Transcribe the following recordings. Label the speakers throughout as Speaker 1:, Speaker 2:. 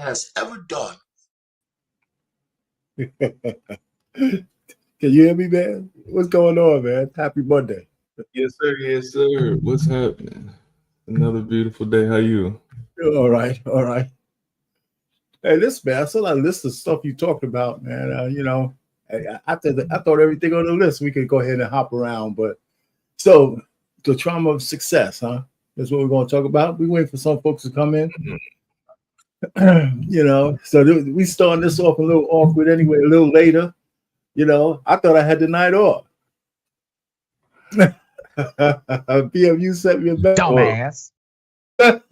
Speaker 1: has ever done.
Speaker 2: Can you hear me, man? What's going on, man? Happy Monday.
Speaker 3: Yes, sir. Yes, sir. What's happening? Another beautiful day. How you?
Speaker 2: All right, all right. Hey, this man, I saw that list of stuff you talked about, man. I thought everything on the list we could go ahead and hop around, but so the trauma of success, huh? That's what we're going to talk about. We're waiting for some folks to come in. So we starting this off a little awkward anyway, a little later. I thought I had the night off. BMU sent me a message.
Speaker 4: Dumbass.
Speaker 2: Sent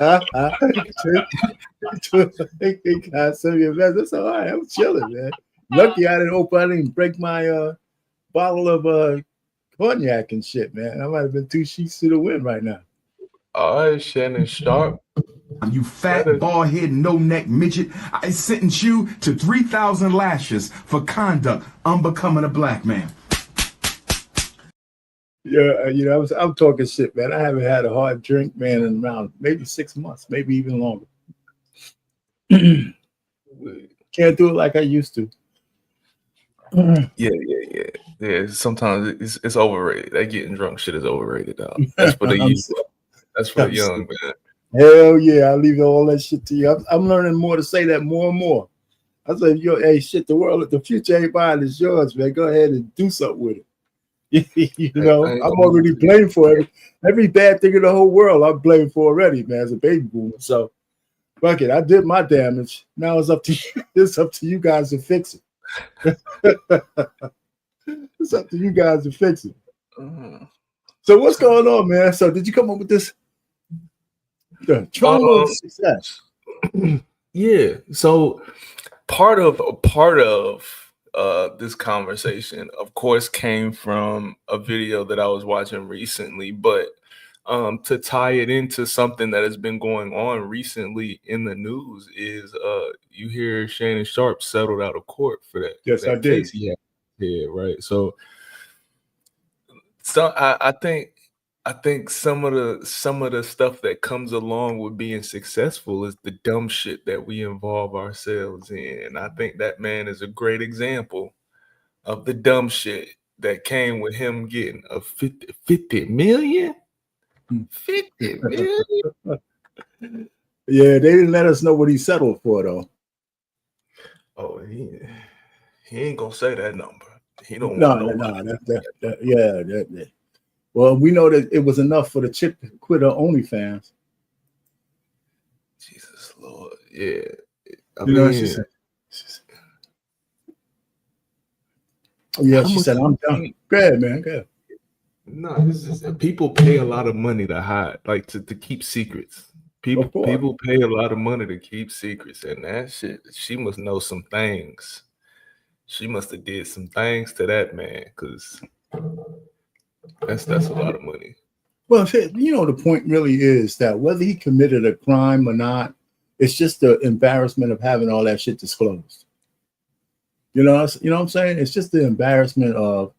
Speaker 2: me a message. That's all right. I'm chilling, man. Lucky I didn't break my bottle of cognac and shit, man. I might have been 2 sheets to the wind right now.
Speaker 3: All right, Shannon Sharpe.
Speaker 5: You fat, bald-headed, no-neck midget. I sentence you to 3,000 lashes for conduct unbecoming a black man.
Speaker 2: Yeah, I'm talking shit, man. I haven't had a hard drink, man, in around maybe 6 months, maybe even longer. Can't do it like I used to.
Speaker 3: Yeah. Sometimes it's overrated. That getting drunk shit is overrated, dog. That's for the youth. That's for the young, man.
Speaker 2: Hell yeah, I leave all that shit to you. I'm learning more to say that more and more. I say, hey, shit, the future ain't mine, it's yours, man. Go ahead and do something with it. I'm already blamed for every bad thing in the whole world. I'm blamed for already, man, as a baby boomer. So, fuck it, I did my damage. Now it's up to you. It's up to you guys to fix it. It's up to you guys to fix it. So what's going on, man? So did you come up with this? The trauma of success.
Speaker 3: Yeah. So part of this conversation, of course, came from a video that I was watching recently, but to tie it into something that has been going on recently in the news is you hear Shannon Sharpe settled out of court for that.
Speaker 2: Yes,
Speaker 3: that
Speaker 2: I did.
Speaker 3: Case. Yeah, right. So I think some of the stuff that comes along with being successful is the dumb shit that we involve ourselves in. And I think that man is a great example of the dumb shit that came with him getting a 50 million. 50 million.
Speaker 2: Yeah, they didn't let us know what he settled for, though.
Speaker 3: Oh, he ain't gonna say that number. He don't
Speaker 2: No.
Speaker 3: want
Speaker 2: That. Well, we know that it was enough for the chick to quit her OnlyFans.
Speaker 3: Jesus Lord, yeah.
Speaker 2: She said, I'm done. Go ahead, man. Go ahead.
Speaker 3: No, people pay a lot of money to hide, like to keep secrets. People pay a lot of money to keep secrets, and that shit, she must know some things. She must have did some things to that man, because that's a lot of money.
Speaker 2: Well, the point really is that whether he committed a crime or not, it's just the embarrassment of having all that shit disclosed. You know what I'm saying? It's just the embarrassment of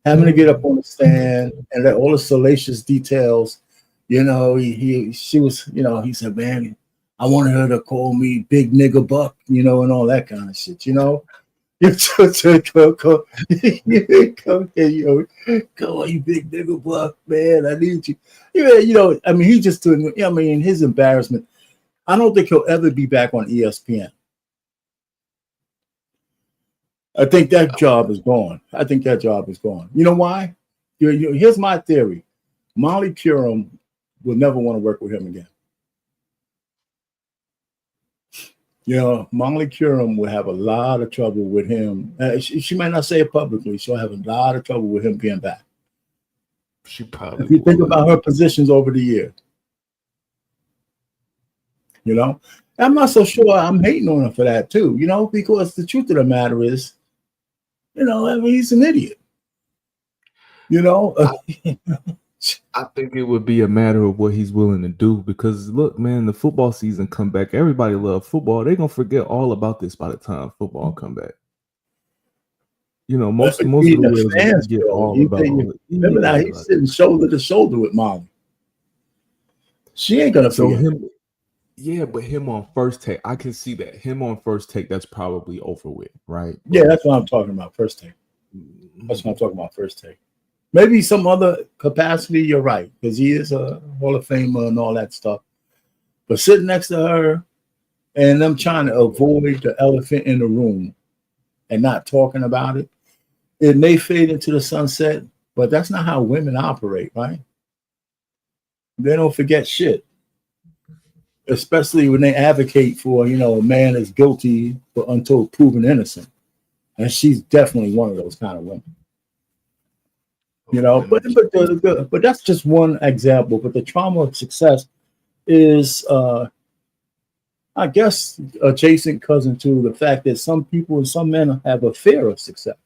Speaker 2: having to get up on the stand and let all the salacious details. He said, man, I wanted her to call me Big Nigga Buck, and all that kind of shit, Come here, come on, you Big Nigga Buck, man, I need you. He just doing, his embarrassment. I don't think he'll ever be back on ESPN. I think that job is gone. You know why? Here's my theory. Molly Qerim will never want to work with him again. Molly Qerim will have a lot of trouble with him. She might not say it publicly. She'll have a lot of trouble with him being back.
Speaker 3: She probably.
Speaker 2: If you think about her positions over the years, I'm not so sure I'm hating on her for that too. Because the truth of the matter is, he's an idiot.
Speaker 3: I think it would be a matter of what he's willing to do, because look, man, the football season come back. Everybody love football. They're gonna forget all about this by the time football come back. Most of the fans get all about it.
Speaker 2: Remember now, he's sitting shoulder to shoulder with Molly. She ain't gonna forget him.
Speaker 1: Yeah, but him on First Take, I can see that. Him on First Take, that's probably over with, right?
Speaker 2: Yeah, that's what I'm talking about. First take. That's what I'm talking about. First take. Maybe some other capacity. You're right, because he is a Hall of Famer and all that stuff. But sitting next to her and them trying to avoid the elephant in the room and not talking about it, it may fade into the sunset, but that's not how women operate, right? They don't forget shit, especially when they advocate for, a man is guilty but until proven innocent. And she's definitely one of those kind of women. But that's just one example. But the trauma of success is, I guess, adjacent cousin to the fact that some people and some men have a fear of success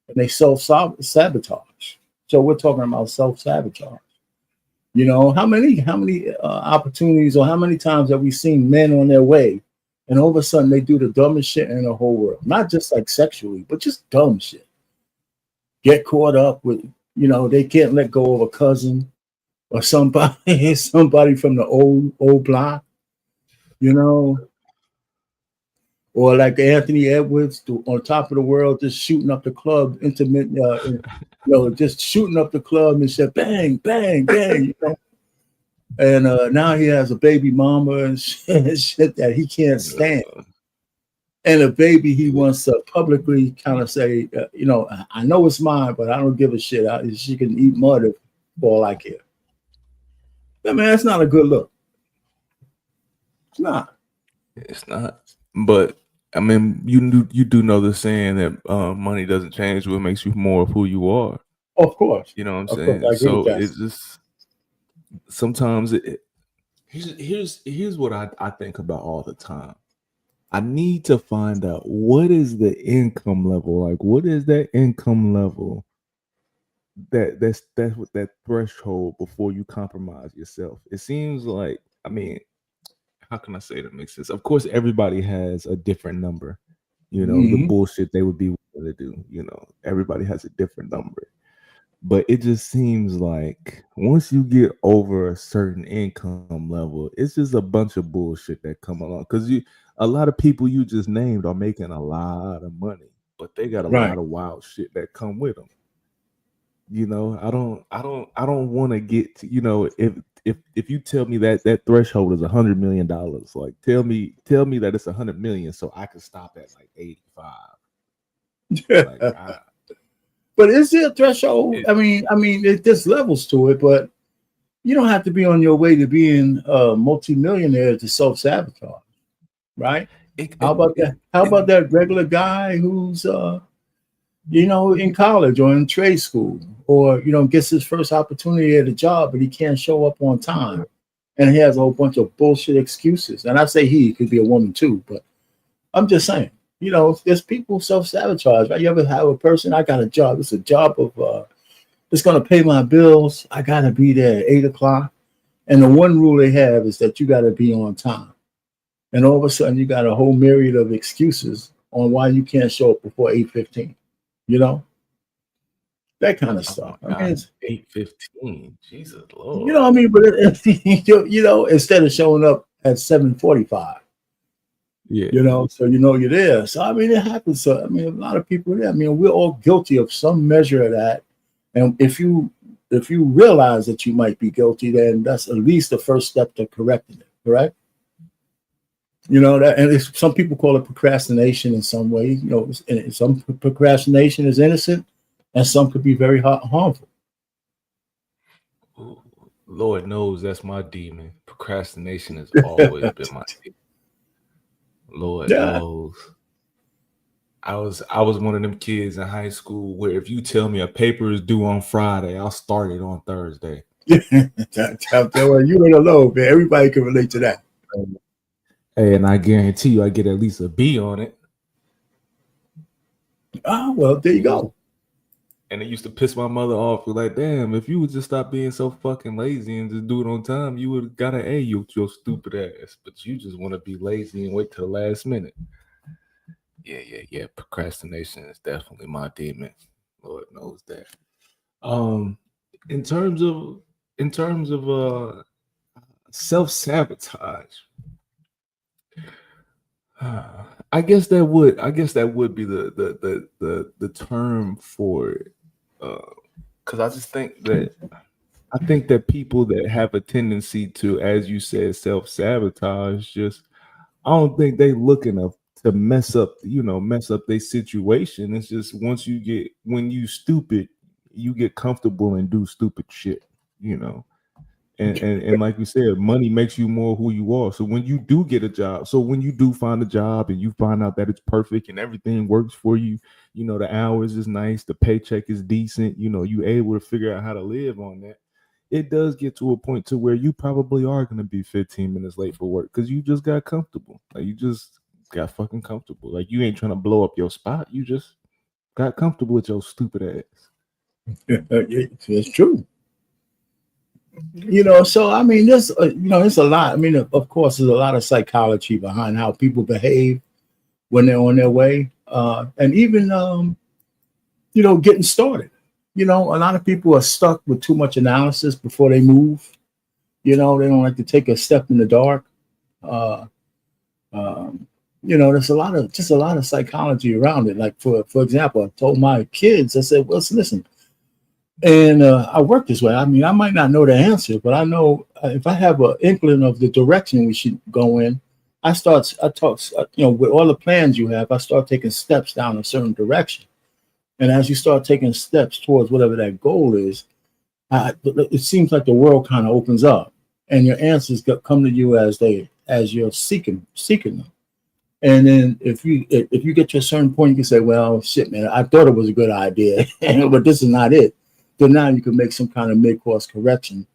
Speaker 2: and they self-sabotage. So we're talking about self-sabotage. How many opportunities or how many times have we seen men on their way and all of a sudden they do the dumbest shit in the whole world? Not just like sexually, but just dumb shit. Get caught up with, they can't let go of a cousin or somebody from the old block, or like Anthony Edwards on top of the world, just shooting up the club, just shooting up the club and said, bang, bang, bang, And now he has a baby mama and shit that he can't stand. And a baby he wants to publicly kind of say, I know it's mine, but I don't give a shit. She can eat mud for all I care. I mean, that's not a good look. It's not.
Speaker 3: It's not. But I mean, you do know the saying that money doesn't change what makes you more of who you are.
Speaker 2: Of course.
Speaker 3: You know what I'm
Speaker 2: Of
Speaker 3: saying?
Speaker 2: course, I agree with that.
Speaker 3: It's just sometimes
Speaker 1: here's what I think about all the time. I need to find out what is the income level, like what is that income level that's that threshold before you compromise yourself. It seems like, I mean, how can I say that makes sense? Of course, everybody has a different number. The bullshit they would be willing to do. Everybody has a different number. But it just seems like once you get over a certain income level, it's just a bunch of bullshit that come along. Because a lot of people you just named are making a lot of money, but they got a lot of wild shit that come with them. I don't want to get to, if you tell me that threshold is $100 million, like tell me that it's 100 million so I can stop at like 85.
Speaker 2: But is there a threshold? I mean, there's levels to it, but you don't have to be on your way to being a multimillionaire to self-sabotage, right? How about that regular guy who's in college or in trade school, or gets his first opportunity at a job, but he can't show up on time, and he has a whole bunch of bullshit excuses. And I say he could be a woman too, but I'm just saying, there's people self-sabotage, right? You ever have a person, I got a job, it's a job of it's gonna pay my bills, I gotta be there at 8:00, and the one rule they have is that you gotta be on time, and all of a sudden you got a whole myriad of excuses on why you can't show up before 8:15. That kind of stuff.
Speaker 3: I mean, it's 8:15. Jesus Lord.
Speaker 2: But instead of showing up at 7:45.
Speaker 1: Yeah.
Speaker 2: So you're there. So I mean, it happens. So I mean, a lot of people there. I mean, we're all guilty of some measure of that. And if you realize that you might be guilty, then that's at least the first step to correcting it. Correct? That, and some people call it procrastination in some way. And some procrastination is innocent, and some could be very harmful.
Speaker 3: Lord knows that's my demon. Procrastination has always been my demon. Lord knows. I was one of them kids in high school where if you tell me a paper is due on Friday, I'll start it on Thursday.
Speaker 2: You ain't alone, man. Everybody can relate to that.
Speaker 1: Hey, and I guarantee you I get at least a B on it.
Speaker 2: Oh, well, there you go.
Speaker 3: And it used to piss my mother off. Like, damn, if you would just stop being so fucking lazy and just do it on time, you would have got an A, your stupid ass. But you just want to be lazy and wait till the last minute. Yeah. Procrastination is definitely my demon. Lord knows that. In terms of self-sabotage,
Speaker 1: I guess that would be the term for it. Because I just think that people that have a tendency to, as you said, self-sabotage, just I don't think they looking to mess up their situation. It's just when you stupid, you get comfortable and do stupid shit, you know. And like you said, money makes you more who you are. So when you do get a job, so when you do find a job and you find out that it's perfect and everything works for you, you know, the hours is nice, the paycheck is decent, you know, you able to figure out how to live on that. It does get to a point to where you probably are going to be 15 minutes late for work because you just got comfortable. Like you just got fucking comfortable. Like you ain't trying to blow up your spot. You just got comfortable with your stupid ass.
Speaker 2: It's true. You know, so I mean, there's it's a lot. I mean, of course, there's a lot of psychology behind how people behave when they're on their way, and even getting started. You know, a lot of people are stuck with too much analysis before they move. You know, they don't like to take a step in the dark. There's a lot of psychology around it. Like for example, I told my kids, I said, well, listen. And I work this way. I mean, I might not know the answer, but I know if I have an inkling of the direction we should go in, I talk, with all the plans you have, I start taking steps down a certain direction. And as you start taking steps towards whatever that goal is, it seems like the world kind of opens up, and your answers come to you as you're seeking them. And then if you get to a certain point, you can say, well, shit, man, I thought it was a good idea, but this is not it. So now you can make some kind of mid-course correction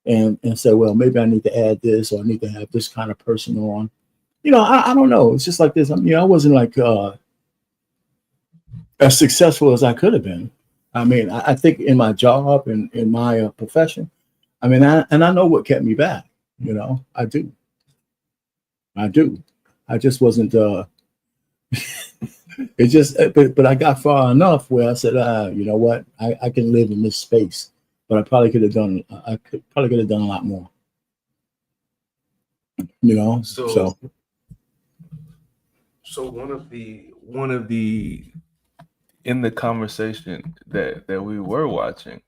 Speaker 2: and say, well, maybe I need to add this, or I need to have this kind of person on. You know, I don't know. It's just like this. I mean, I wasn't like as successful as I could have been. I mean, I think in my job and in my profession, I mean, I know what kept me back. You know, I do. I just wasn't. It just, but I got far enough where I said, you know what, I can live in this space, but I probably could have done a lot more. You know, so
Speaker 3: one of the in the conversation that we were watching,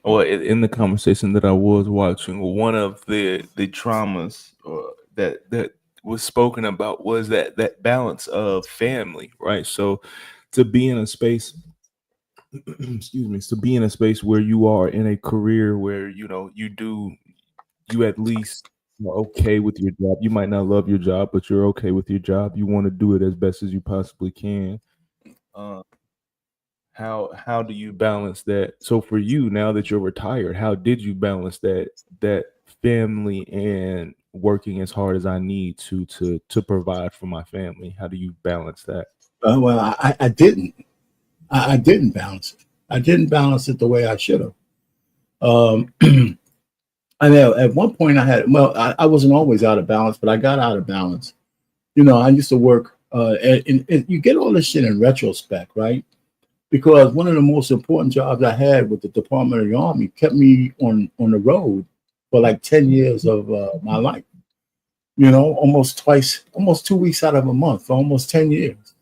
Speaker 1: or in the conversation that I was watching, one of the traumas that was spoken about was that balance of family, right? So to be in a space to be in a space where you are in a career where you at least are okay with your job. You might not love your job, but you're okay with your job. You want to do it as best as you possibly can. How do you balance that? So for you, now that you're retired, how did you balance that family and working as hard as I need to provide for my family? How do you balance that?
Speaker 2: Well, I didn't. I didn't balance it. I didn't balance it the way I should have. I know at one point I wasn't always out of balance, but I got out of balance. You know, I used to work, and you get all this shit in retrospect, right? Because one of the most important jobs I had with the Department of the Army kept me on the road for like 10 years of my life. You know, almost 2 weeks out of a month for almost 10 years.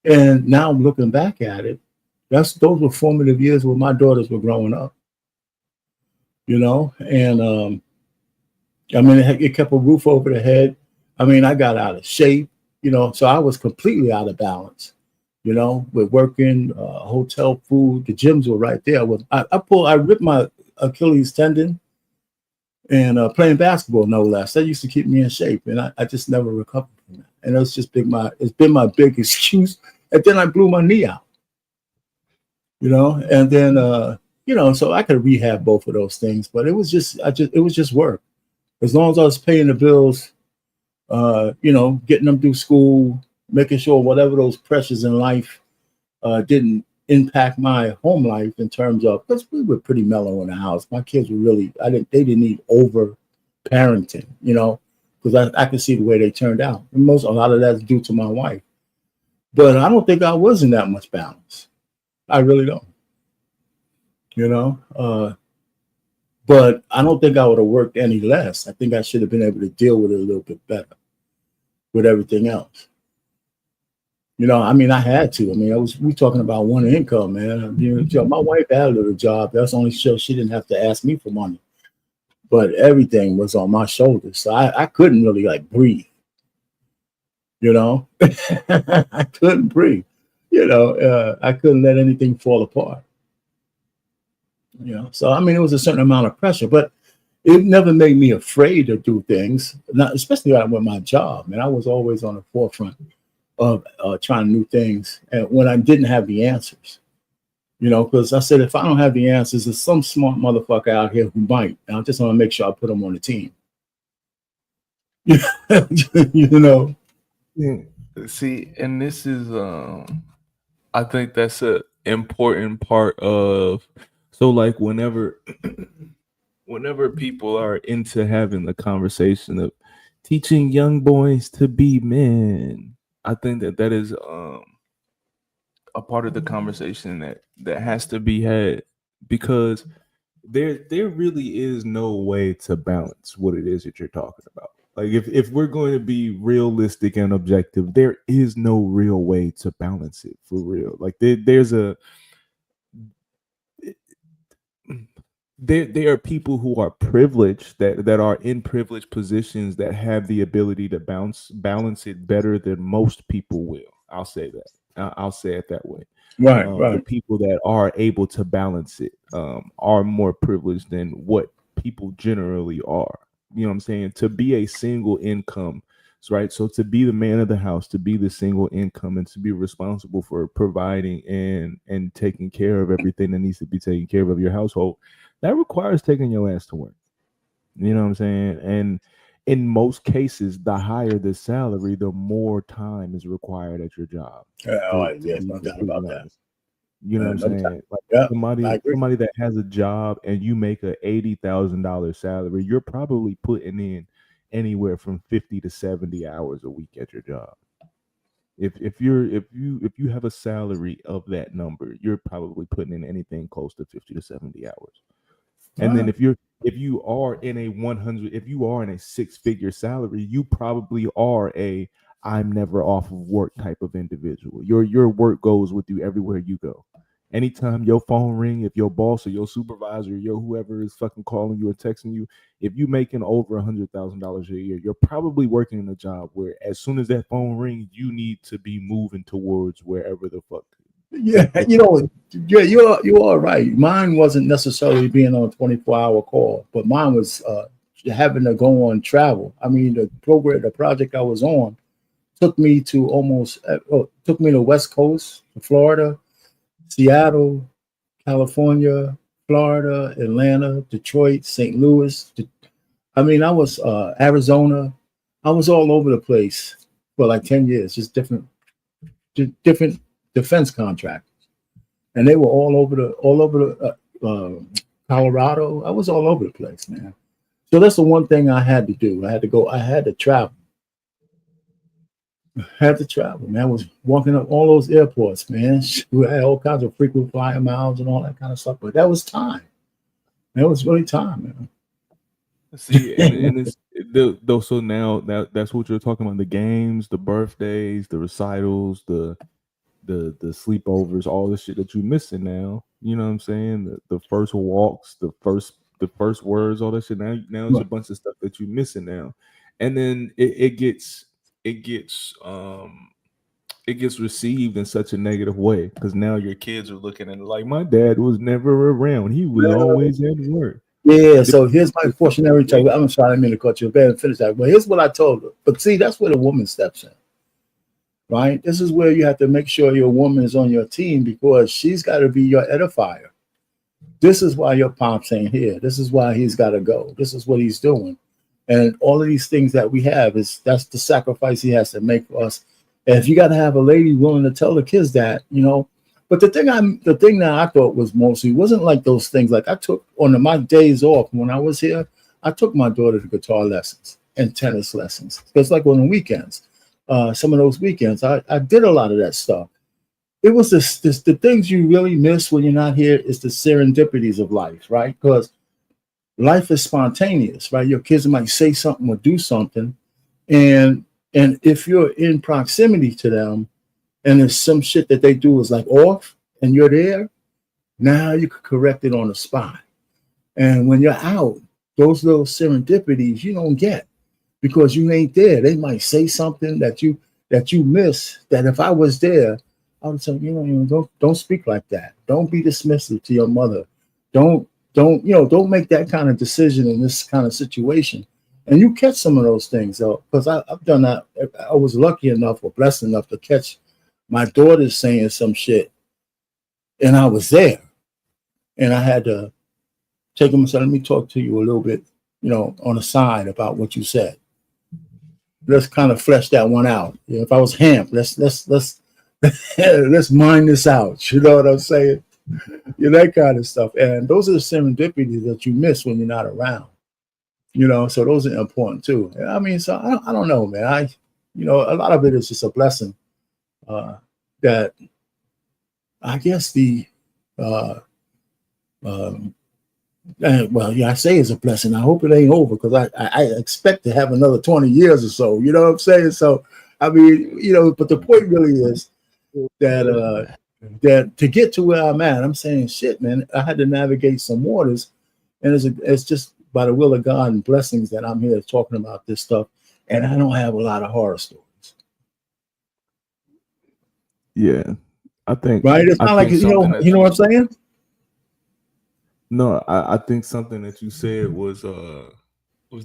Speaker 2: And now I'm looking back at it. Those were formative years where my daughters were growing up. You know, and I mean, it kept a roof over the head. I mean, I got out of shape, you know, so I was completely out of balance. You know, with working, hotel food, the gyms were right there. I ripped my Achilles tendon and playing basketball, no less. That used to keep me in shape, and I just never recovered from that. And it's been my big excuse. And then I blew my knee out. You know, and then so I could rehab both of those things, but it was just work. As long as I was paying the bills, getting them through school, making sure whatever those pressures in life didn't impact my home life in terms of, because we were pretty mellow in the house. My kids were they didn't need over parenting, you know, because I could see the way they turned out. And a lot of that's due to my wife. But I don't think I was in that much balance. I really don't. You know, but I don't think I would have worked any less. I think I should have been able to deal with it a little bit better with everything else. You know, I mean, I had to. I mean, we talking about one income, man. You know, my wife had a little job. That's only so she didn't have to ask me for money. But everything was on my shoulders. So I couldn't really like breathe. You know, I couldn't breathe. You know, I couldn't let anything fall apart. You know, so I mean, it was a certain amount of pressure, but it never made me afraid to do things. Not especially with my job. Man, I was always on the forefront of trying new things, and when I didn't have the answers. You know, because I said, if I don't have the answers, there's some smart motherfucker out here who might. And I just want to make sure I put them on the team. You know.
Speaker 3: Yeah. See, and this is I think that's a important part of,
Speaker 1: so like whenever people are into having the conversation of teaching young boys to be men, I think that is a part of the conversation that has to be had, because there really is no way to balance what it is that you're talking about. Like if we're going to be realistic and objective, there is no real way to balance it for real. Like there are people who are privileged that are in privileged positions that have the ability to balance it better than most people will. I'll say that. I'll say it that way.
Speaker 2: Right.
Speaker 1: The people that are able to balance it are more privileged than what people generally are. You know what I'm saying? To be a single income, right? So to be the man of the house, to be the single income, and to be responsible for providing and taking care of everything that needs to be taken care of your household, that requires taking your ass to work. You know what I'm saying? And in most cases, the higher the salary, the more time is required at your job.
Speaker 2: Yes, no doubt about that.
Speaker 1: You know what I'm saying? Like somebody that has a job and you make a $80,000 salary, you're probably putting in anywhere from 50 to 70 hours a week at your job. If you have a salary of that number, you're probably putting in anything close to 50 to 70 hours. And then if you are in a 6-figure salary, you probably are a I'm never off of work type of individual. Your work goes with you everywhere you go. Anytime your phone ring, if your boss or your supervisor or your whoever is fucking calling you or texting you, if you making over $100,000 a year, you're probably working in a job where as soon as that phone rings, you need to be moving towards wherever the fuck.
Speaker 2: Yeah, you know, you're all right. Mine wasn't necessarily being on a 24-hour call, but mine was having to go on travel. I mean, the project I was on took me to the West Coast, Florida, Seattle, California, Florida, Atlanta, Detroit, St. Louis. I mean, I was Arizona. I was all over the place for like 10 years, just different defense contractors, and they were all over the Colorado. I was all over the place, man. So that's the one thing I had to do. I had to travel. Man. I was walking up all those airports, man. We had all kinds of frequent flyer miles and all that kind of stuff. But that was time. That was really time, man.
Speaker 1: See, and it's so now that's what you're talking about: the games, the birthdays, the recitals, the sleepovers, all the shit that you're missing now. You know what I'm saying? The first walks, the first words, all that shit. Now it's a bunch of stuff that you're missing now, and then it gets received in such a negative way because now your kids are looking at it like, my dad was never around. He was always at work.
Speaker 2: Yeah, so here's my cautionary tale. I'm sorry, I didn't mean to cut you. Better finish that. But here's what I told her. But see, that's where the woman steps in, right? This is where you have to make sure your woman is on your team because she's got to be your edifier. This is why your pops ain't here. This is why he's got to go. This is what he's doing. And all of these things that we have that's the sacrifice he has to make for us. And if you got to have a lady willing to tell the kids that, you know. But the thing that I thought was mostly wasn't like those things. Like I took on my days off when I was here, I took my daughter to guitar lessons and tennis lessons. It's like on the weekends. Some of those weekends, I did a lot of that stuff. It was the things you really miss when you're not here is the serendipities of life, right? Because life is spontaneous, right? Your kids might say something or do something, and if you're in proximity to them, and there's some shit that they do is like off, and you're there, now you can correct it on the spot. And when you're out, those little serendipities you don't get because you ain't there. They might say something that you miss, that if I was there, I would say, don't speak like that. Don't be dismissive to your mother. Don't make that kind of decision in this kind of situation. And you catch some of those things, though, because I've done that. I was lucky enough or blessed enough to catch my daughters saying some shit, and I was there, and I had to take them and say, let me talk to you a little bit, on the side about what you said. Let's kind of flesh that one out. If I was Hamp, let's let's mine this out. You know what I'm saying? That kind of stuff. And those are the serendipities that you miss when you're not around. So those are important too. I mean, so I don't know, man. A lot of it is just a blessing that I guess I say it's a blessing. I hope it ain't over because I expect to have another 20 years or so. You know what I'm saying? So, I mean, but the point really is that to get to where I'm at, I'm saying, shit, man, I had to navigate some waters, and it's just by the will of God and blessings that I'm here talking about this stuff, and I don't have a lot of horror stories.
Speaker 1: Yeah, I think
Speaker 2: right. It's not like you know what I'm saying.
Speaker 1: No, I think something that you said was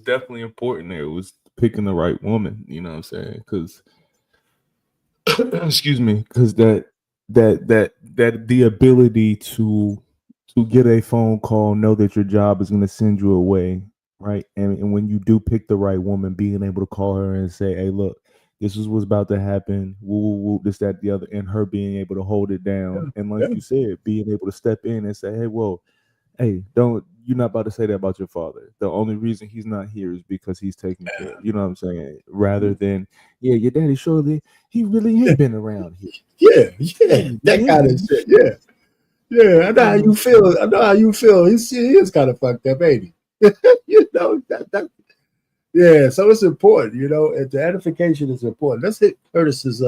Speaker 1: definitely important. There was picking the right woman. You know what I'm saying? Because excuse me, because that the ability to get a phone call, know that your job is going to send you away, right? And when you do pick the right woman, being able to call her and say, hey, look, this is what's about to happen, woo, this, that, the other, and her being able to hold it down. And like you said, being able to step in and say, hey, you're not about to say that about your father. The only reason he's not here is because he's taking care of, you know what I'm saying? Rather than, your daddy surely, he really ain't been around here.
Speaker 2: Yeah, that kind of shit, yeah. Yeah, I know how you feel. He is kind of fucked up, ain't he? that. Yeah, so it's important, and the edification is important. Let's hit Curtis's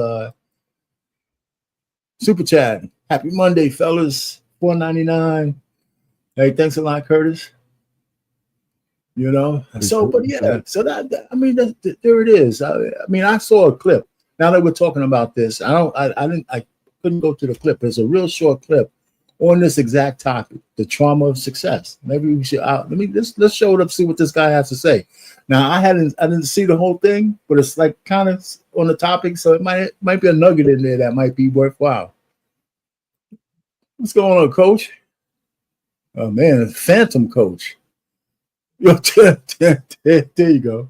Speaker 2: super chat. Happy Monday, fellas. $4.99. Hey, thanks a lot, Curtis. So that I mean, there it is. I mean, I saw a clip. Now that we're talking about this, I couldn't go to the clip. There's a real short clip on this exact topic, the trauma of success. Maybe we should let's show it up, see what this guy has to say. Now I didn't see the whole thing, but it's like kind of on the topic, so it might be a nugget in there that might be worthwhile. What's going on, Coach? Oh man, Phantom Coach. There you go.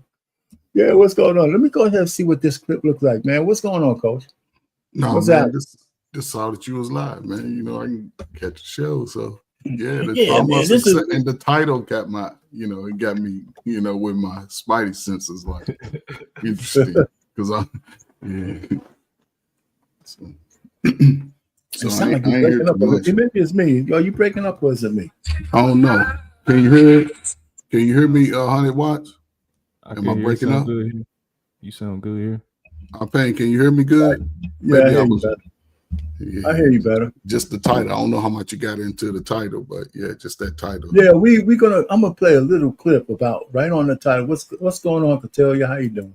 Speaker 2: Yeah, what's going on? Let me go ahead and see what this clip looks like, man. What's going on, Coach?
Speaker 4: No, what's man, just saw that you was live, man. I can catch the show, so yeah. And the title got my, it got me, with my spidey senses like interesting because
Speaker 2: So it sounds like you're breaking up. Maybe it's me. Are you breaking up or is it me?
Speaker 4: I don't know. Can you hear it? Can you hear me, 100 watts?
Speaker 1: Am I breaking up? Good. You sound good here.
Speaker 4: I'm paying. Can you hear me good?
Speaker 2: Yeah, I hear you better. Yeah. I hear you better.
Speaker 4: Just the title. I don't know how much you got into the title, but yeah, just that title.
Speaker 2: Yeah, I'm gonna play a little clip about right on the title. What's going on, Catelia? How you doing?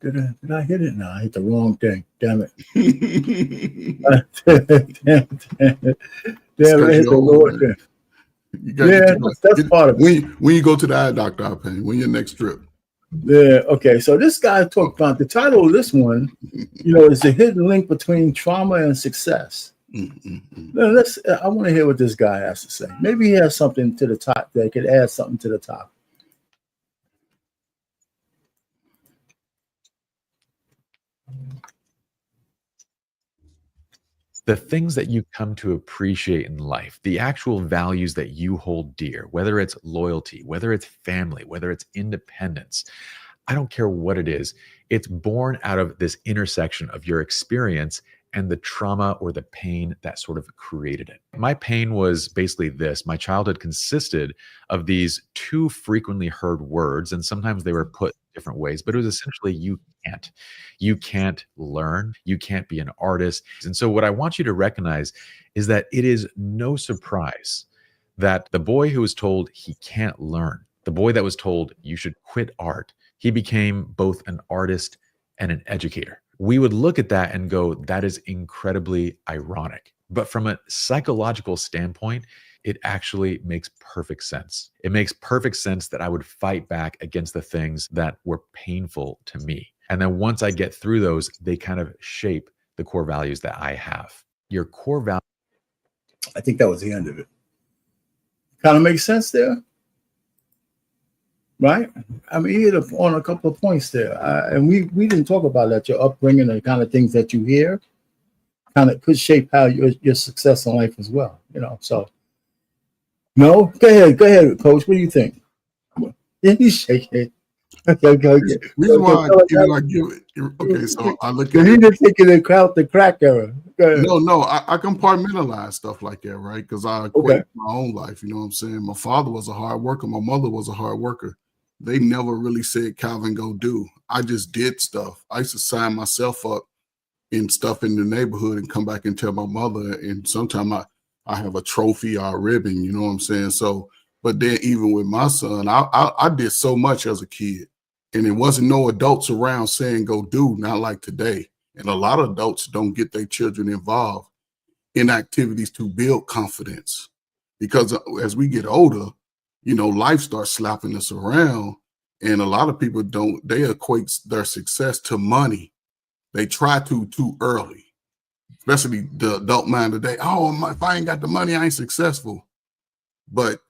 Speaker 2: Did I hit it? No, I hit the wrong thing. Damn it. Damn it, I hit the wrong thing. That's part of it.
Speaker 4: When you go to the eye doctor, I'll pay. When your next trip.
Speaker 2: Yeah, okay. So this guy talked about the title of this one, is the hidden link between trauma and success. Now, I want to hear what this guy has to say. Maybe he has something to the top that could add something to the top.
Speaker 6: The things that you come to appreciate in life, the actual values that you hold dear, whether it's loyalty, whether it's family, whether it's independence, I don't care what it is, it's born out of this intersection of your experience and the trauma or the pain that sort of created it. My pain was basically this. My childhood consisted of these two frequently heard words, and sometimes they were put different ways, but it was essentially you can't learn, you can't be an artist. And so what I want you to recognize is that it is no surprise that the boy who was told he can't learn, the boy that was told you should quit art, he became both an artist and an educator. We would look at that and go, that is incredibly ironic. But from a psychological standpoint, it actually makes perfect sense. It makes perfect sense that I would fight back against the things that were painful to me. And then once I get through those, they kind of shape the core values that I have. Your core value.
Speaker 2: I think that was the end of it. Kind of makes sense there, right? I mean, you hit on a couple of points there, and we didn't talk about that. Your upbringing and the kind of things that you hear kind of could shape how your success in life as well. You know, so no, go ahead, Coach. What do you think? Yeah, he's shaking.
Speaker 4: Reason why okay, so I look at
Speaker 2: he didn't take it out the crack era.
Speaker 4: No, I compartmentalize stuff like that, right? Because I equate my own life. You know what I'm saying? My father was a hard worker. My mother was a hard worker. They never really said, Calvin, go do. I just did stuff. I used to sign myself up in stuff in the neighborhood and come back and tell my mother. And sometimes I have a trophy or a ribbon, you know what I'm saying? So, but then even with my son, I did so much as a kid. And it wasn't no adults around saying go do, not like today. And a lot of adults don't get their children involved in activities to build confidence. Because as we get older, you know, life starts slapping us around. And a lot of people they equate their success to money. They try to too early, especially the adult mind today. Oh, if I ain't got the money, I ain't successful. But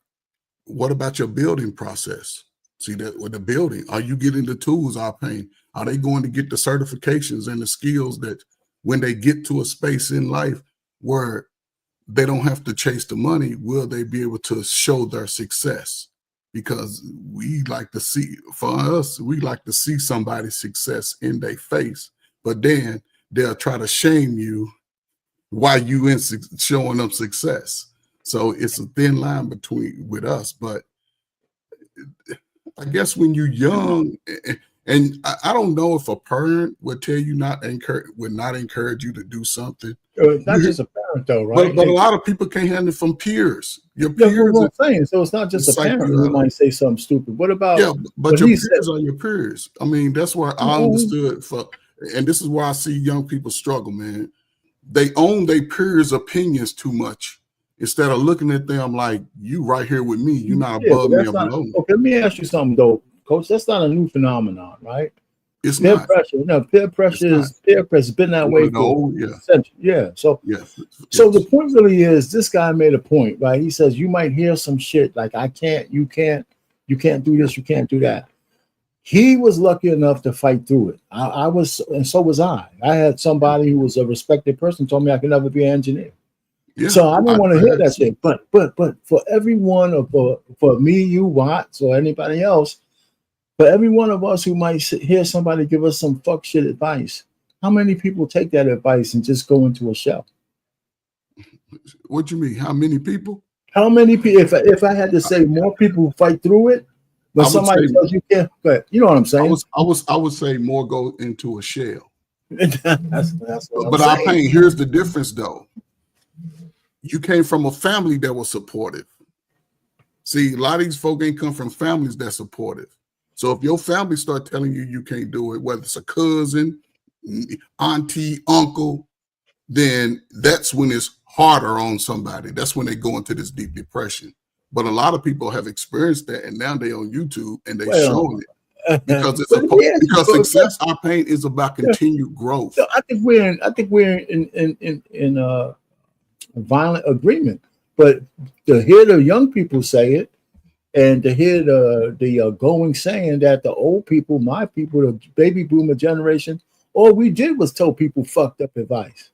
Speaker 4: what about your building process? See that with the building, are you getting the tools are paying? Are they going to get the certifications and the skills that when they get to a space in life where they don't have to chase the money, will they be able to show their success? Because we like to see, for us, we like to see somebody's success in their face, but then they'll try to shame you while you in showing them success. So it's a thin line between with us, but I guess when you're young, and I don't know if a parent would tell you would not encourage you to do something.
Speaker 2: It's not just a parent though, right?
Speaker 4: But a lot of people can't handle it from peers. Your
Speaker 2: peers.
Speaker 4: That's
Speaker 2: what I'm saying. So it's not just a parent who might say something stupid. What about?
Speaker 4: Yeah, but your peers are your peers. I mean, that's where I understood and this is why I see young people struggle, man. They own their peers' opinions too much. Instead of looking at them like, you right here with me, you're not above me or below me.
Speaker 2: Okay, let me ask you something though, Coach. That's not a new phenomenon, right?
Speaker 4: It's
Speaker 2: peer
Speaker 4: not.
Speaker 2: pressure. No, peer pressure has been that way for centuries. Yeah. So the point really is, this guy made a point, right? He says you might hear some shit like, you can't do this, you can't do that. He was lucky enough to fight through it. I was, and so was I. I had somebody who was a respected person told me I could never be an engineer. Yeah, so I don't want to hear that shit. But for everyone, for me, you, Watts, or anybody else, for every one of us who might hear somebody give us some fuck shit advice, how many people take that advice and just go into a shell?
Speaker 4: What you mean? How many people?
Speaker 2: How many people? If I had to say, more people fight through it, but somebody tells you can't. But you know what I'm saying?
Speaker 4: I would say more go into a shell.
Speaker 2: that's what
Speaker 4: but our pain. Here's the difference, though. You came from a family that was supportive. See, a lot of these folk ain't come from families that's supportive. So if your family start telling you can't do it, whether it's a cousin, auntie, uncle, then that's when it's harder on somebody. That's when they go into this deep depression. But a lot of people have experienced that, and now they're on YouTube and they're showing it. Because because success, our pain is about continued growth.
Speaker 2: So I think we're in violent agreement, but to hear the young people say it, and to hear the going saying that the old people, my people, the baby boomer generation, all we did was tell people fucked up advice.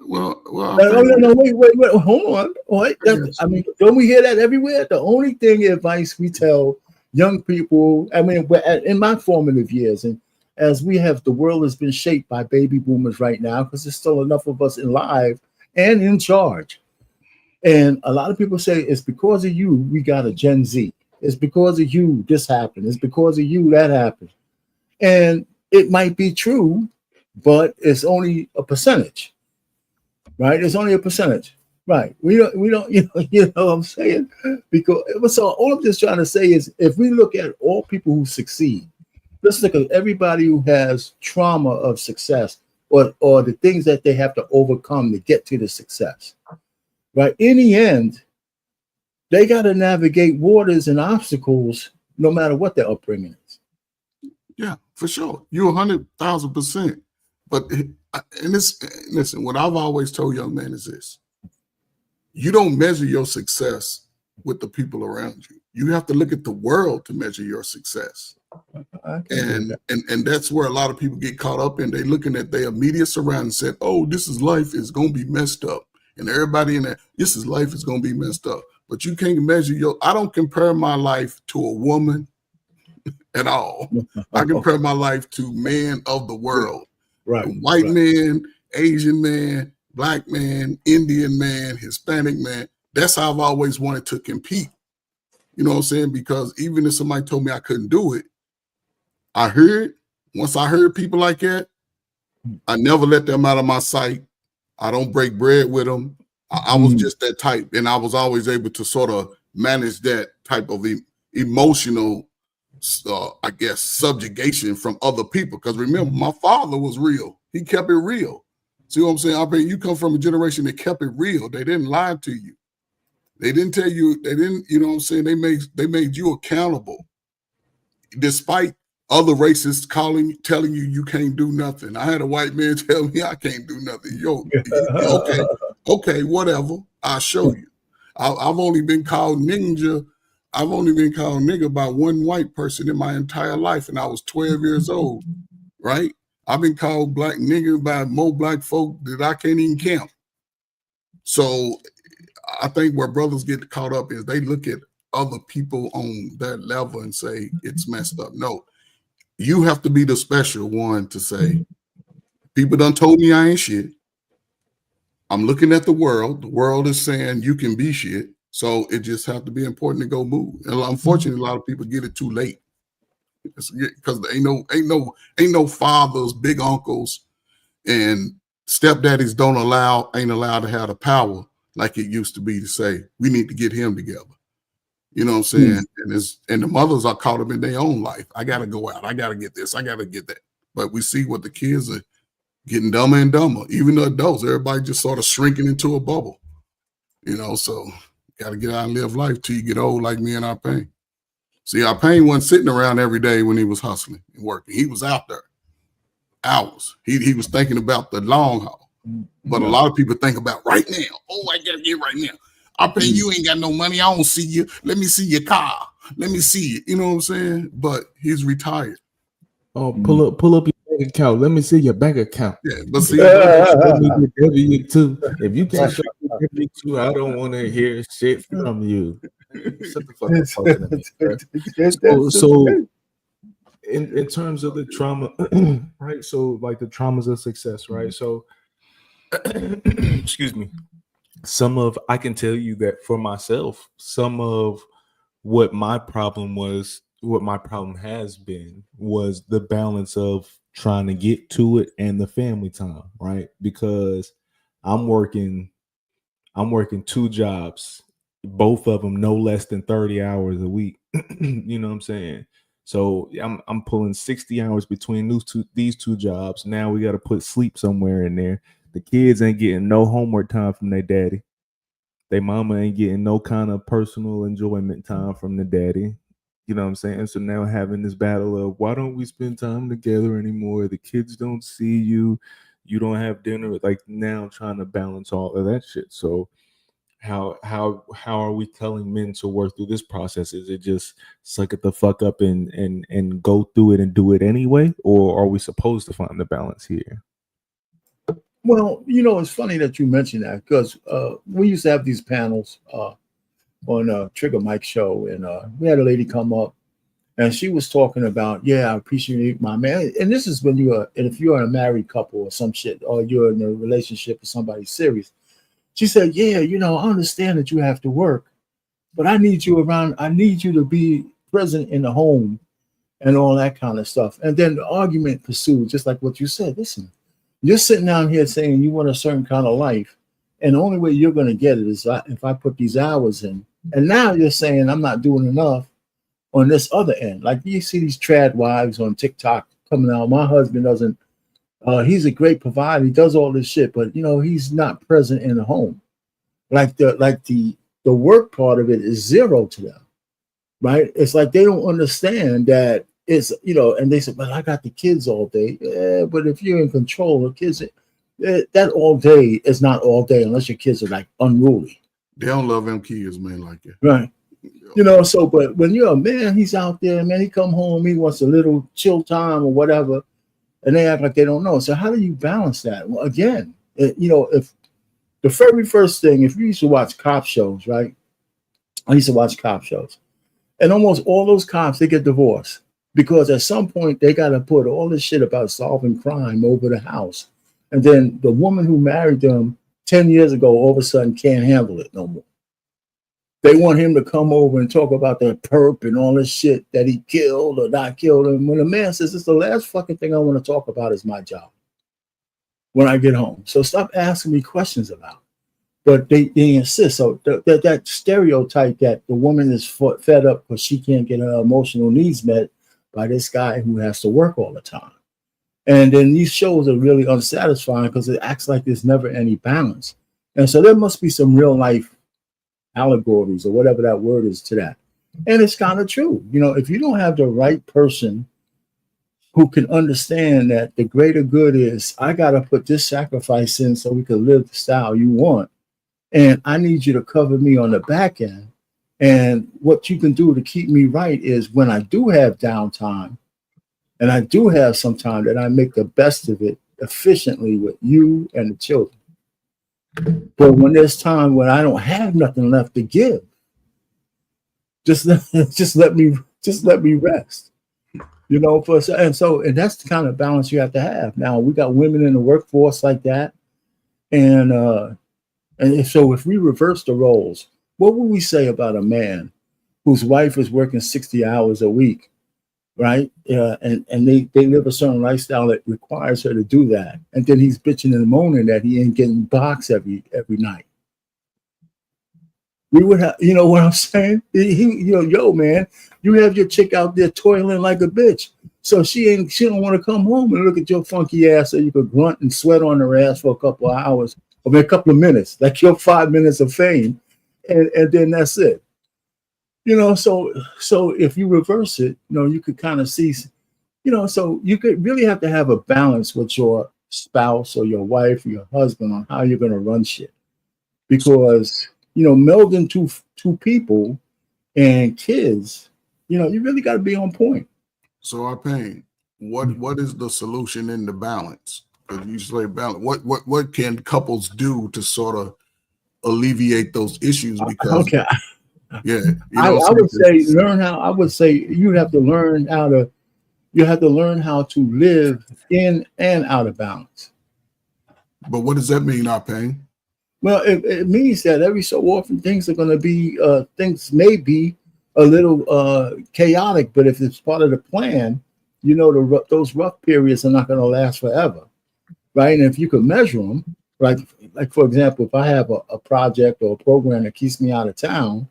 Speaker 4: Well,
Speaker 2: no, wait, hold on. Wait, I mean, don't we hear that everywhere? The only advice we tell young people, I mean, in my formative years, and as the world has been shaped by baby boomers right now, because there's still enough of us alive and in charge. And a lot of people say it's because of you we got a Gen Z. It's because of you this happened. It's because of you that happened. And it might be true, but it's only a percentage, right? It's only a percentage, right? We don't, you know what I'm saying? Because so all I'm just trying to say is, if we look at all people who succeed, let's look at everybody who has trauma of success, or the things that they have to overcome to get to the success, right? In the end, they got to navigate waters and obstacles, no matter what their upbringing is.
Speaker 4: Yeah, for sure. You're 100,000%. But and this, listen, what I've always told young men is this: you don't measure your success with the people around you. You have to look at the world to measure your success. And that's where a lot of people get caught up in. They looking at their immediate surroundings and said, oh, this is life is going to be messed up. And everybody in there, this is life is going to be messed up. But you can't measure I don't compare my life to a woman at all. I compare my life to men of the world.
Speaker 2: Right.
Speaker 4: White man, Asian man, black man, Indian man, Hispanic man. That's how I've always wanted to compete. You know what I'm saying? Because even if somebody told me I couldn't do it, once I heard people like that, I never let them out of my sight. I don't break bread with them. I was just that type. And I was always able to sort of manage that type of emotional, I guess, subjugation from other people. Because remember, my father was real. He kept it real. See what I'm saying? I mean, you come from a generation that kept it real. They didn't lie to you. They didn't tell you, you know what I'm saying? They made you accountable. Despite other racists telling you can't do nothing. I had a white man tell me I can't do nothing. Yo, okay, whatever. I'll show you. I've only been called ninja. I've only been called nigga by one white person in my entire life, and I was 12 years old, right? I've been called black nigga by more black folk that I can't even count. So I think where brothers get caught up is they look at other people on that level and say it's messed up. No. You have to be the special one to say, people done told me I ain't shit. I'm looking at the world. The world is saying you can be shit. So it just have to be important to go move. And unfortunately, a lot of people get it too late. Because ain't no fathers, big uncles, and stepdaddies ain't allowed to have the power like it used to be to say, we need to get him together. You know what I'm saying? And the mothers are caught up in their own life. I got to go out. I got to get this. I got to get that. But we see what the kids are getting dumber and dumber. Even the adults, everybody just sort of shrinking into a bubble. You know, so got to get out and live life till you get old like me and our pain. See, our pain wasn't sitting around every day when he was hustling and working. He was out there hours. He was thinking about the long haul. But a lot of people think about right now. Oh, I got to get right now. I pay you ain't got no money. I don't see you. Let me see your car. Let me see it. You know what I'm saying? But he's retired.
Speaker 1: Oh, pull up your bank account. Let me see your bank account.
Speaker 4: Yeah, but see,
Speaker 1: let me get W2. If you can't show me W2, I don't want to hear shit from you. Shut the fuck up. So in terms of the trauma, right? So like the traumas of success, right? So excuse me. I can tell you that for myself, some of what my problem has been was the balance of trying to get to it and the family time, right? Because I'm working 2 jobs, both of them no less than 30 hours a week. You know what I'm saying? So I'm pulling 60 hours between these two jobs. Now we got to put sleep somewhere in there. The kids ain't getting no homework time from their daddy. Their mama ain't getting no kind of personal enjoyment time from the daddy. You know what I'm saying? So now having this battle of why don't we spend time together anymore? The kids don't see you. You don't have dinner. Like now trying to balance all of that shit. So how are we telling men to work through this process? Is it just suck it the fuck up and go through it and do it anyway? Or are we supposed to find the balance here?
Speaker 2: Well, you know, it's funny that you mentioned that because we used to have these panels on Trigger Mike show, and we had a lady come up, and she was talking about, I appreciate my man, and this is when if you're in a married couple or some shit, or you're in a relationship with somebody serious. She said, I understand that you have to work, but I need you around. I need you to be present in the home and all that kind of stuff. And then the argument pursued, just like what you said. Listen, you're sitting down here saying you want a certain kind of life, and the only way you're going to get it is if I put these hours in. And now you're saying I'm not doing enough on this other end. Like you see these trad wives on TikTok coming out. My husband doesn't, he's a great provider. He does all this shit, but he's not present in the home. Like the work part of it is zero to them, right? It's like they don't understand that it's, and they say, but I got the kids all day. Yeah, but if you're in control of kids, that all day is not all day unless your kids are like unruly.
Speaker 4: They don't love them kids, man, like that.
Speaker 2: Right. So, but when you're a man, he's out there, man, he come home, he wants a little chill time or whatever, and they act like they don't know. So how do you balance that? Well, again, if the very first thing, if you used to watch cop shows, right? I used to watch cop shows, and almost all those cops, they get divorced because at some point they got to put all this shit about solving crime over the house. And then the woman who married them 10 years ago, all of a sudden can't handle it no more. They want him to come over and talk about that perp and all this shit that he killed or not killed. And when a man says, it's the last fucking thing I want to talk about is my job when I get home. So stop asking me questions about it. But they insist. So that stereotype that the woman is fed up because she can't get her emotional needs met by this guy who has to work all the time. And then these shows are really unsatisfying because it acts like there's never any balance. And so there must be some real life allegories or whatever that word is to that. And it's kind of true. If you don't have the right person who can understand that the greater good is, I got to put this sacrifice in so we can live the style you want. And I need you to cover me on the back end. And what you can do to keep me right is when I do have downtime, and I do have some time, that I make the best of it efficiently with you and the children. But when there's time when I don't have nothing left to give, just let me rest. And that's the kind of balance you have to have. Now we got women in the workforce like that, and so if we reverse the roles, what would we say about a man whose wife is working 60 hours a week? Right? And they live a certain lifestyle that requires her to do that. And then he's bitching and moaning that he ain't getting box every night. We would have, what I'm saying? Yo, man, you have your chick out there toiling like a bitch. So she don't want to come home and look at your funky ass so you could grunt and sweat on her ass for a couple of hours, or a couple of minutes, like your 5 minutes of fame. And then that's it. So if you reverse it, you could kind of see, so you could really have to have a balance with your spouse or your wife or your husband on how you're going to run shit. Because, melding two people and kids, you really got to be on point.
Speaker 4: So Arpain, what is the solution in the balance? Because you say balance. What can couples do to sort of alleviate those issues? Because
Speaker 2: okay.
Speaker 4: Yeah,
Speaker 2: I would say you have to learn how to live in and out of balance.
Speaker 4: But what does that mean, Arpain?
Speaker 2: Well, it means that every so often things are going to be things may be a little chaotic, but if it's part of the plan, those rough periods are not going to last forever, right? And if you could measure them, like for example, if I have a project or a program that keeps me out of town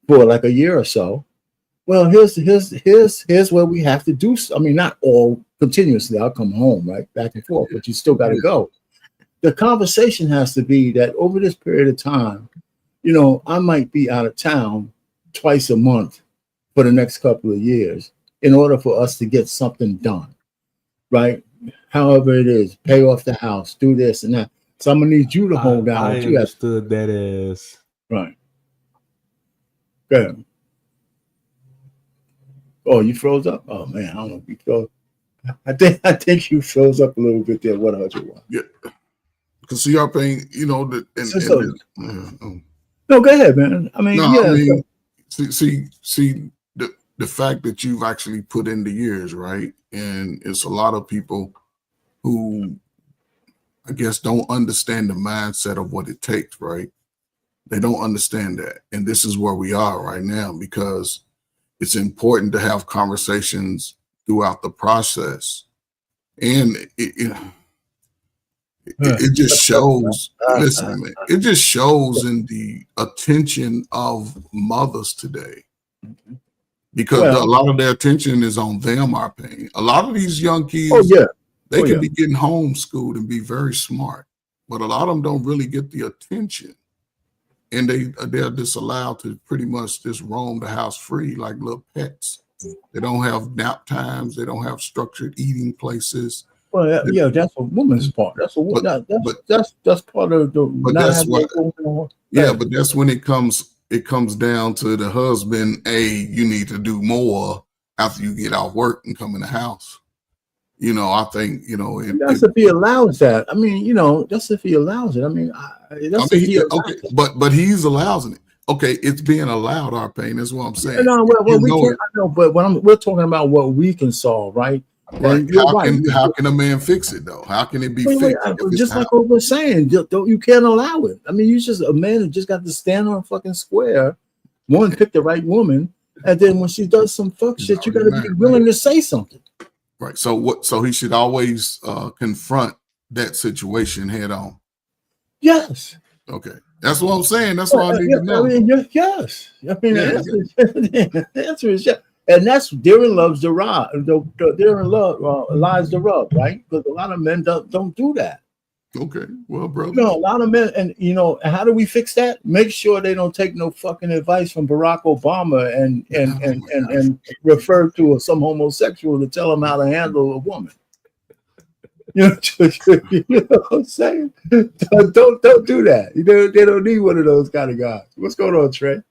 Speaker 2: for like a year or so, well, here's where we have to do. I mean, not all continuously. I'll come home, right, back and forth, but you still got to go. The conversation has to be that over this period of time, I might be out of town twice a month for the next couple of years in order for us to get something done, right? However it is, pay off the house, do this and that. So I'm gonna need you to hold down.
Speaker 1: I understood that as
Speaker 2: right. Good. Oh, you froze up? Oh man, I don't know if you froze. I think you froze up a little bit there. 101.
Speaker 4: Yeah. Because see, Arpain,
Speaker 2: no, go ahead, man. I mean,
Speaker 4: see the fact that you've actually put in the years, right? And it's a lot of people who, I guess, don't understand the mindset of what it takes, right? They don't understand that. And this is where we are right now, because it's important to have conversations throughout the process. And it just shows, listen, man, it just shows in the attention of mothers today. Because a lot of their attention is on them, our pain. A lot of these young kids, they can be getting homeschooled and be very smart, but a lot of them don't really get the attention. And they're just allowed to pretty much just roam the house free like little pets. They don't have nap times. They don't have structured eating places.
Speaker 2: Well, yeah, that's a woman's part. That's part of the.
Speaker 4: But that's what. Yeah, but that's when it comes down to the husband. Hey, you need to do more after you get off work and come in the house. I think
Speaker 2: that's if he allows that. I mean, that's if he allows it. I mean,
Speaker 4: okay, but he's allowing it. Okay, it's being allowed, our pain. That's what I'm saying.
Speaker 2: No, well, we can't. I know, but we're talking about what we can solve, right?
Speaker 4: Right. How can a man fix it though? How can it be fixed?
Speaker 2: Just like what we're saying, you can't allow it. I mean, a man who just got to stand on a fucking square, pick the right woman, and then when she does some fuck shit, you got to be willing to say something.
Speaker 4: Right. So he should always confront that situation head on.
Speaker 2: Yes.
Speaker 4: Okay. That's what I'm saying. That's what I need to know.
Speaker 2: I mean, yes. I mean, the answer is yes. And that's therein lies the rub, right? Because a lot of men don't do that.
Speaker 4: Okay, well, bro.
Speaker 2: A lot of men, and how do we fix that? Make sure they don't take no fucking advice from Barack Obama and refer to some homosexual to tell them how to handle a woman. You know what I'm saying? Don't do that. They don't need one of those kind of guys. What's going on, Trey?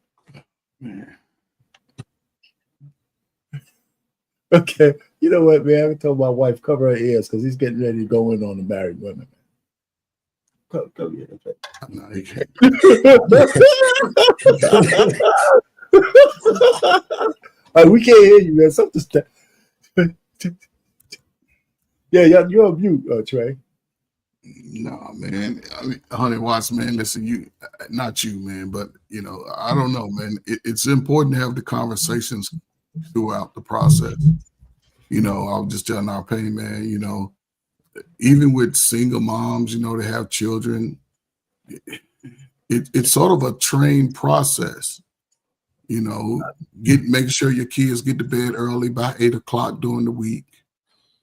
Speaker 2: Okay, you know what, man? I told my wife cover her ears because he's getting ready to go in on the married women. Go get it.
Speaker 4: No, you can't.
Speaker 2: We can't hear you, man. Something's yeah, you're on mute, Trey.
Speaker 4: No, man. I mean, Honey Watts, man. Listen, not you, man, but I don't know, man. It's important to have the conversations throughout the process. I was just telling our pain, man, even with single moms, they have children, it's sort of a trained process, making sure your kids get to bed early by 8 o'clock during the week,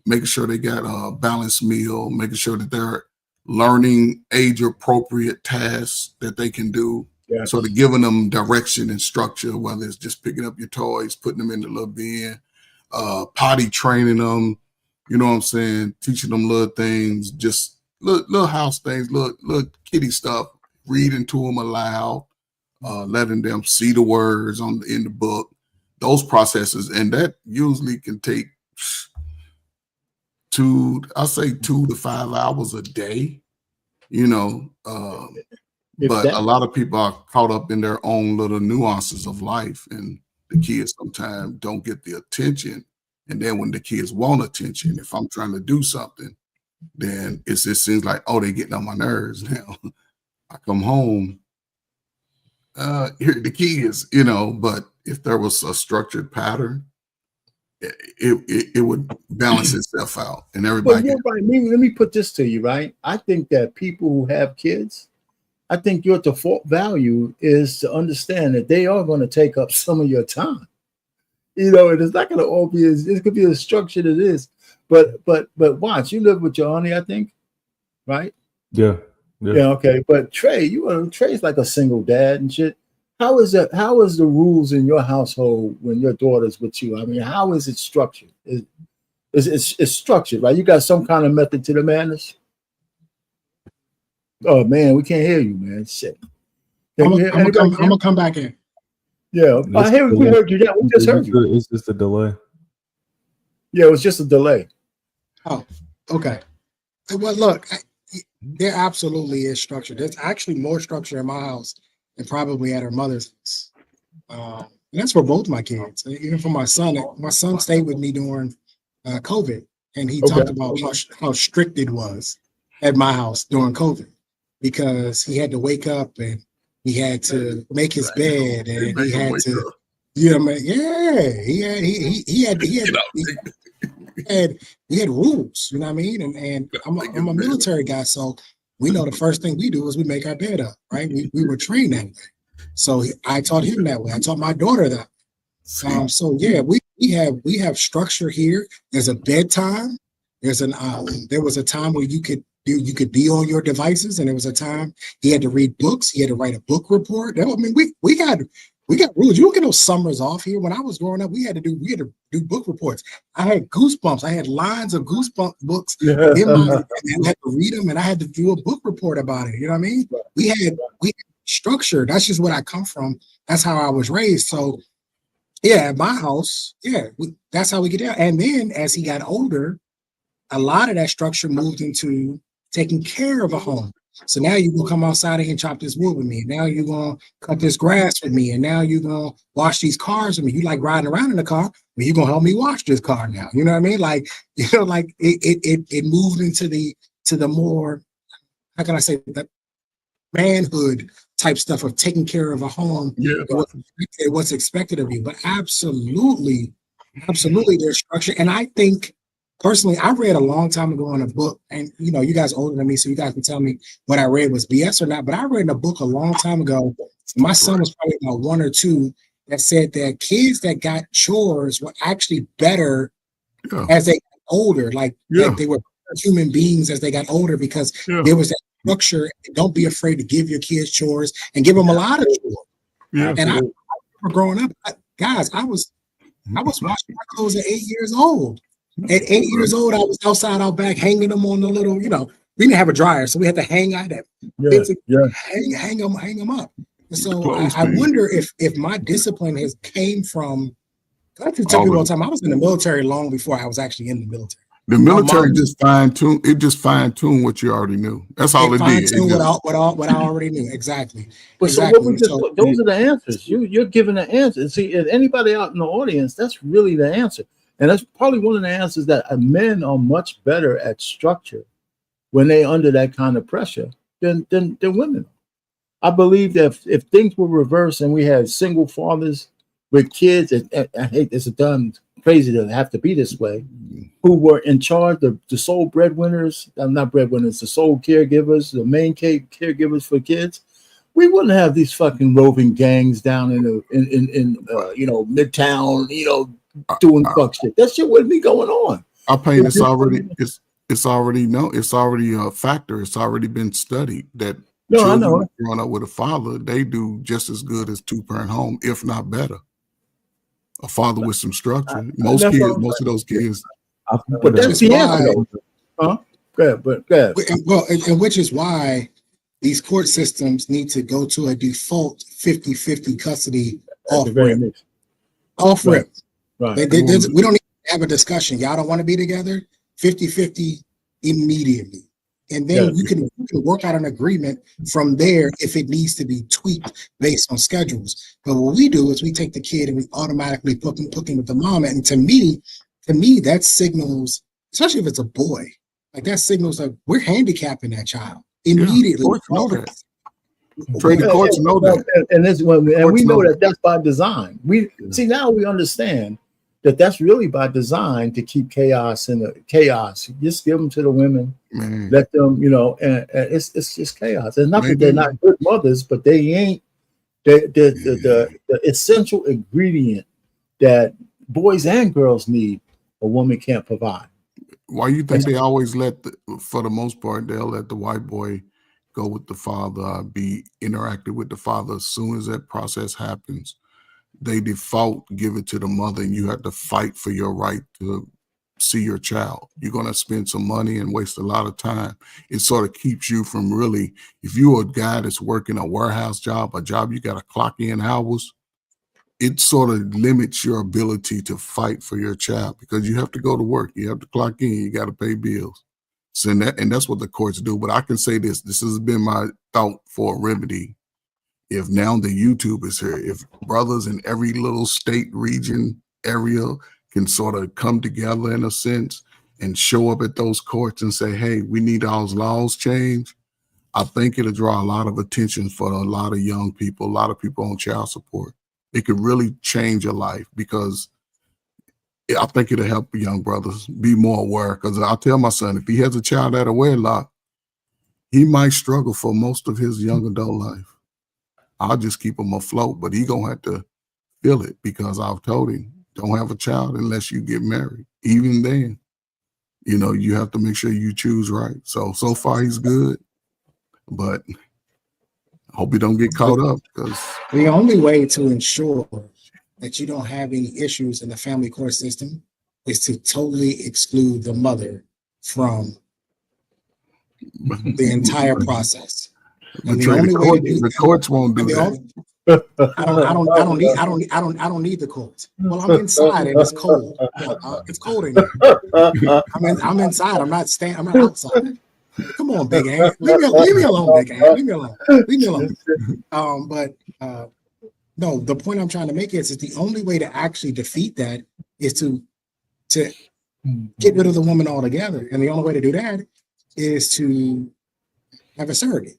Speaker 4: making sure they got a balanced meal, making sure that they're learning age appropriate tasks that they can do. Yeah. Sort of giving them direction and structure, whether it's just picking up your toys, putting them in the little bin, potty training them, you know what I'm saying? Teaching them little things, just little house things, little kitty stuff, reading to them aloud, letting them see the words in the book, those processes. And that usually can take 2 to 5 hours a day, but a lot of people are caught up in their own little nuances of life, and the kids sometimes don't get the attention. And then when the kids want attention, if I'm trying to do something, then it seems like, they're getting on my nerves now. I come home, here are the kids, but if there was a structured pattern, it would balance itself out, and everybody.
Speaker 2: Well, right. Let me put this to you, right? I think that people who have kids, I think your default value is to understand that they are going to take up some of your time. And it's not going to all be it could be as structured as it is. But watch, you live with your honey, I think, right?
Speaker 1: Yeah.
Speaker 2: Okay. But Trey's like a single dad and shit. How is that? How is the rules in your household when your daughter's with you? I mean, how is it structured? It's structured, right? You got some kind of method to the madness. Oh man, we can't hear you, man. Shit.
Speaker 7: I'm gonna come back in.
Speaker 2: Yeah, we heard you. Yeah, we just heard you.
Speaker 1: It's just a delay.
Speaker 2: Yeah, it was just a delay.
Speaker 7: Oh, okay. Well, look, there absolutely is structure. There's actually more structure in my house than probably at her mother's house. And that's for both my kids. Even for my son. My son stayed with me during COVID, and he talked about how strict it was at my house during COVID, because he had to wake up and he had to make his bed, and he had to You know what I mean? Yeah, he had we had rules, you know what I mean? And I'm a military guy, so we know the first thing we do is we make our bed up, right? We were trained that way. So I taught him that way. I taught my daughter that. So yeah, we have structure here. There's a bedtime. There was a time where you could be on your devices, and there was a time he had to read books. He had to write a book report. I mean, we got rules. You don't get no summers off here. When I was growing up, we had to do book reports. I had goosebumps. I had lines of goosebump books in my, and I had to read them, and I had to do a book report about it. You know what I mean? We had structure. That's just where I come from. That's how I was raised. So yeah, at my house, that's how we get down. And then as he got older, a lot of that structure moved into taking care of a home. So now you're gonna come outside and chop this wood with me. Now you're gonna cut this grass with me, and now you're gonna wash these cars with me. You like riding around in the car, but you're gonna help me wash this car now. You know what I mean? Like, like it moved into the more, how can I say, the manhood type stuff of taking care of a home.
Speaker 4: Yeah,
Speaker 7: what's expected of you. But absolutely there's structure. And I think personally, I read a long time ago in a book, and you guys are older than me, so you guys can tell me what I read was BS or not. But I read in a book a long time ago. My son was probably about 1 or 2, that said that kids that got chores were actually better as they got older. Like they were human beings as they got older, because there was that structure. Don't be afraid to give your kids chores and give them a lot of chores. And I remember growing up, guys, I was washing my clothes at 8 years old. At 8 years old, I was outside out back hanging them on the little, we didn't have a dryer, so we had to hang out that. Hang them up. And so I wonder if my discipline came from, I can tell people all the time, I was in the military long before I was actually in the military.
Speaker 4: The military just fine-tuned what you already knew. That's all it did.
Speaker 7: What I already knew. Exactly.
Speaker 8: But
Speaker 7: exactly.
Speaker 8: Those are the answers. You're giving the answers. See, if anybody out in the audience, that's really the answer. And that's probably one of the answers, that men are much better at structure when they're under that kind of pressure than women. I believe that if things were reversed and we had single fathers with kids, and I hate it's done crazy to have to be this way, who were in charge, the sole breadwinners, not breadwinners, the sole caregivers, the main caregivers for kids, we wouldn't have these fucking roving gangs down in Midtown, doing fuck shit. That shit wouldn't be going on.
Speaker 4: Our pain is already it's already a factor. It's already been studied that children growing up with a father, they do just as good as 2-parent home, if not better. A father with some structure. Most of those kids.
Speaker 8: But that's the answer. Huh? Go ahead.
Speaker 7: Well, and which is why these court systems need to go to a default 50-50 custody off rip. Right. We don't need to have a discussion. Y'all don't want to be together? 50-50 immediately. And then you can work out an agreement from there if it needs to be tweaked based on schedules. But what we do is we take the kid and we automatically put him with the mom. And to me, that signals, especially if it's a boy, like that signals like we're handicapping that child immediately.
Speaker 4: Trade the courts know that.
Speaker 8: And we know that that's by design. See, now we understand that that's really by design to keep chaos in the chaos. Just give them to the women, let them, and it's just chaos. It's not that they're not good mothers, but they ain't the essential ingredient that boys and girls need. A woman can't provide.
Speaker 4: Why you think they always for the most part, they'll let the white boy go with the father, be interactive with the father? As soon as that process happens, they default give it to the mother, and you have to fight for your right to see your child. You're going to spend some money and waste a lot of time. It sort of keeps you from really, if you're a guy that's working a warehouse job, a job you got to clock in hours, it sort of limits your ability to fight for your child, because you have to go to work, you have to clock in, you got to pay bills. So and that's what the courts do. But I can say this has been my thought for a remedy. If now the YouTube is here, if brothers in every little state, region, area can sort of come together in a sense and show up at those courts and say, hey, we need those laws changed, I think it'll draw a lot of attention for a lot of young people, a lot of people on child support. it could really change your life, because I think it'll help young brothers be more aware. Because I tell my son, if he has a child out of wedlock, he might struggle for most of his young adult life. I'll just keep him afloat, but he gonna have to feel it, because I've told him, don't have a child unless you get married. Even then, you know, you have to make sure you choose right. So far he's good, but I hope he don't get caught up, because
Speaker 7: the only way to ensure that you don't have any issues in the family court system is to totally exclude the mother from the entire process. And
Speaker 4: the courts won't do that.
Speaker 7: I don't need the courts. Well, I'm inside and it's cold. It's cold in here. I'm inside. I'm not outside. Come on, Big Ant. Leave me alone, Big Ant. Leave me alone. But no, the point I'm trying to make is the only way to actually defeat that is to get rid of the woman altogether. And the only way to do that is to have a surrogate.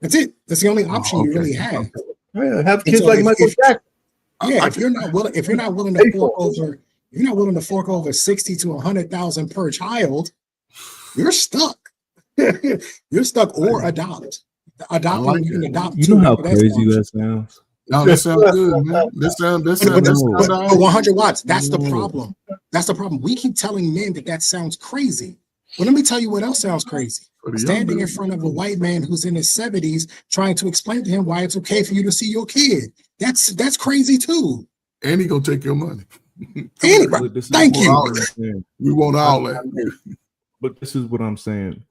Speaker 7: That's it. That's the only option you really have.
Speaker 8: Yeah, have kids like Michael Jackson.
Speaker 7: Yeah, if you're not willing to fork over 60 to 100,000 per child, you're stuck. You're stuck, or adopt. Adopting, you can adopt.
Speaker 1: You know how crazy that sounds.
Speaker 4: No, that sounds good, man. That sounds
Speaker 7: 100 watts. That's the problem. That's the problem. We keep telling men that sounds crazy. Well, let me tell you what else sounds crazy. Standing in front of a white man who's in his 70s, trying to explain to him why it's okay for you to see your kid. That's crazy too.
Speaker 4: And he gonna take your money.
Speaker 7: Thank you.
Speaker 4: We want all that.
Speaker 1: But this is what I'm saying.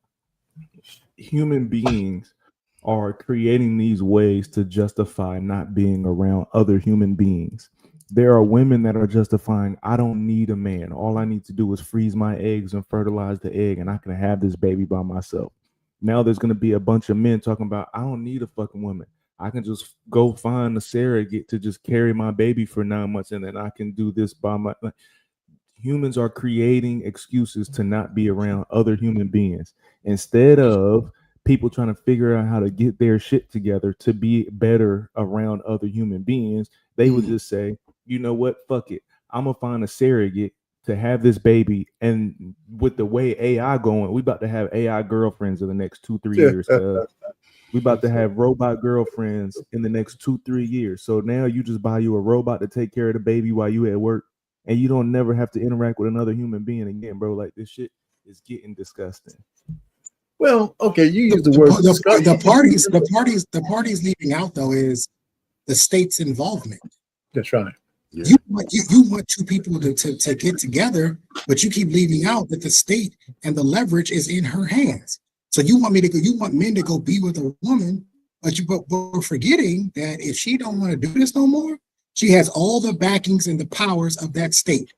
Speaker 1: Human beings are creating these ways to justify not being around other human beings. There are women that are justifying, I don't need a man. All I need to do is freeze my eggs and fertilize the egg, and I can have this baby by myself. Now there's going to be a bunch of men talking about, I don't need a fucking woman. I can just go find a surrogate to just carry my baby for 9 months, and then I can do this by my... Humans are creating excuses to not be around other human beings instead of people trying to figure out how to get their shit together to be better around other human beings. They would just say, you know what? Fuck it. I'm going to find a surrogate to have this baby. And with the way AI going, we about to have AI girlfriends in the next 2-3 years. We about to have robot girlfriends in the next 2-3 years. So now you just buy you a robot to take care of the baby while you at work, and you don't never have to interact with another human being again, bro. Like, this shit is getting disgusting.
Speaker 8: Well, okay, you use the word
Speaker 7: the parties leaving out though is the state's involvement.
Speaker 8: That's right.
Speaker 7: Yeah. You want two people to get together, but you keep leaving out that the state and the leverage is in her hands. So you want men to go be with a woman, but we're forgetting that if she don't want to do this no more, she has all the backings and the powers of that state.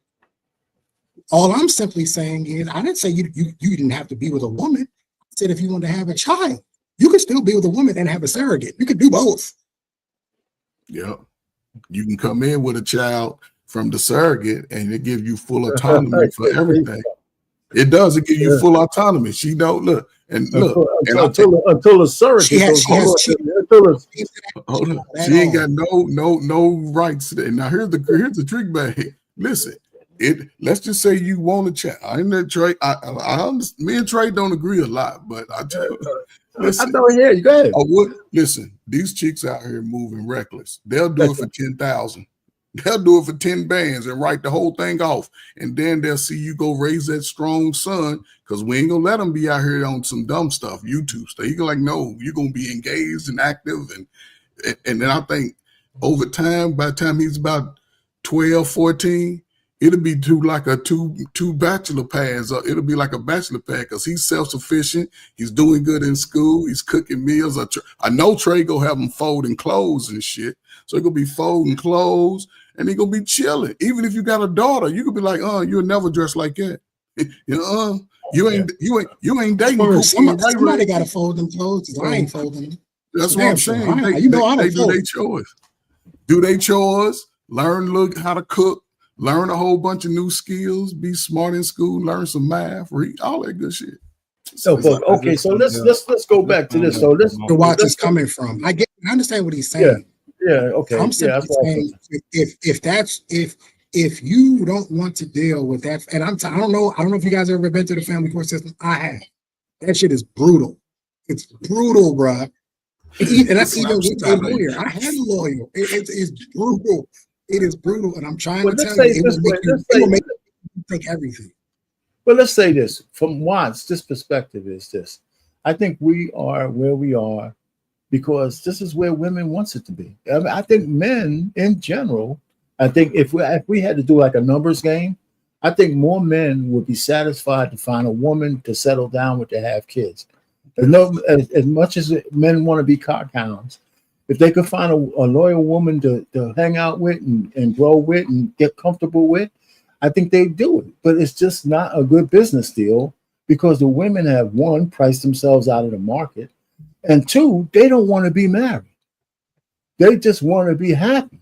Speaker 7: All I'm simply saying is, I didn't say you didn't have to be with a woman. I said if you want to have a child, you could still be with a woman and have a surrogate. You could do both.
Speaker 4: Yep. You can come in with a child from the surrogate, and it gives you full autonomy for everything. It does. It gives you full autonomy. She don't look. And look,
Speaker 8: until a surrogate. She
Speaker 4: ain't got no rights. Now here's the trick bag. Listen, let's just say you want a child. I understand. Me and Trey don't agree a lot, but I tell you, listen,
Speaker 8: I don't hear you. Go ahead.
Speaker 4: Listen, these chicks out here moving reckless. They'll do it for 10,000. They'll do it for 10 bands and write the whole thing off. And then they'll see you go raise that strong son, because we ain't gonna let them be out here on some dumb stuff, YouTube stuff. You're like, no, you're gonna be engaged and active. And then I think over time, by the time he's about 12, 14, it'll be two bachelor pads. It'll be like a bachelor pad, because he's self-sufficient. He's doing good in school. He's cooking meals. I know Trey gonna have him folding clothes and shit. So he's gonna be folding clothes, and he's gonna be chilling. Even if you got a daughter, you could be like, you'll never dress like that. You ain't dating.
Speaker 7: Somebody gotta fold them clothes. I ain't folding them.
Speaker 4: That's what I'm saying. They do their chores. Do their chores. Learn how to cook. Learn a whole bunch of new skills. Be smart in school. Learn some math. Read all that good shit.
Speaker 8: So let's go back to this. So this
Speaker 7: the watch is coming from. I understand what he's saying.
Speaker 8: Okay.
Speaker 7: I'm simply saying if you don't want to deal with that, and I don't know if you guys ever been to the family court system. I have. That shit is brutal. It's brutal, bruh. And that's even with a lawyer. I had a lawyer. It's brutal. It is brutal, and I'm trying to tell you, it will make you think everything.
Speaker 8: But let's say this from Watts. This perspective is this: I think we are where we are because this is where women wants it to be. I mean, I think men in general. I think if we had to do like a numbers game, I think more men would be satisfied to find a woman to settle down with to have kids. As much as men want to be cock hounds, if they could find a loyal woman to hang out with and grow with and get comfortable with, I think they do it. But it's just not a good business deal because the women have, one, priced themselves out of the market, and two, they don't want to be married. They just want to be happy.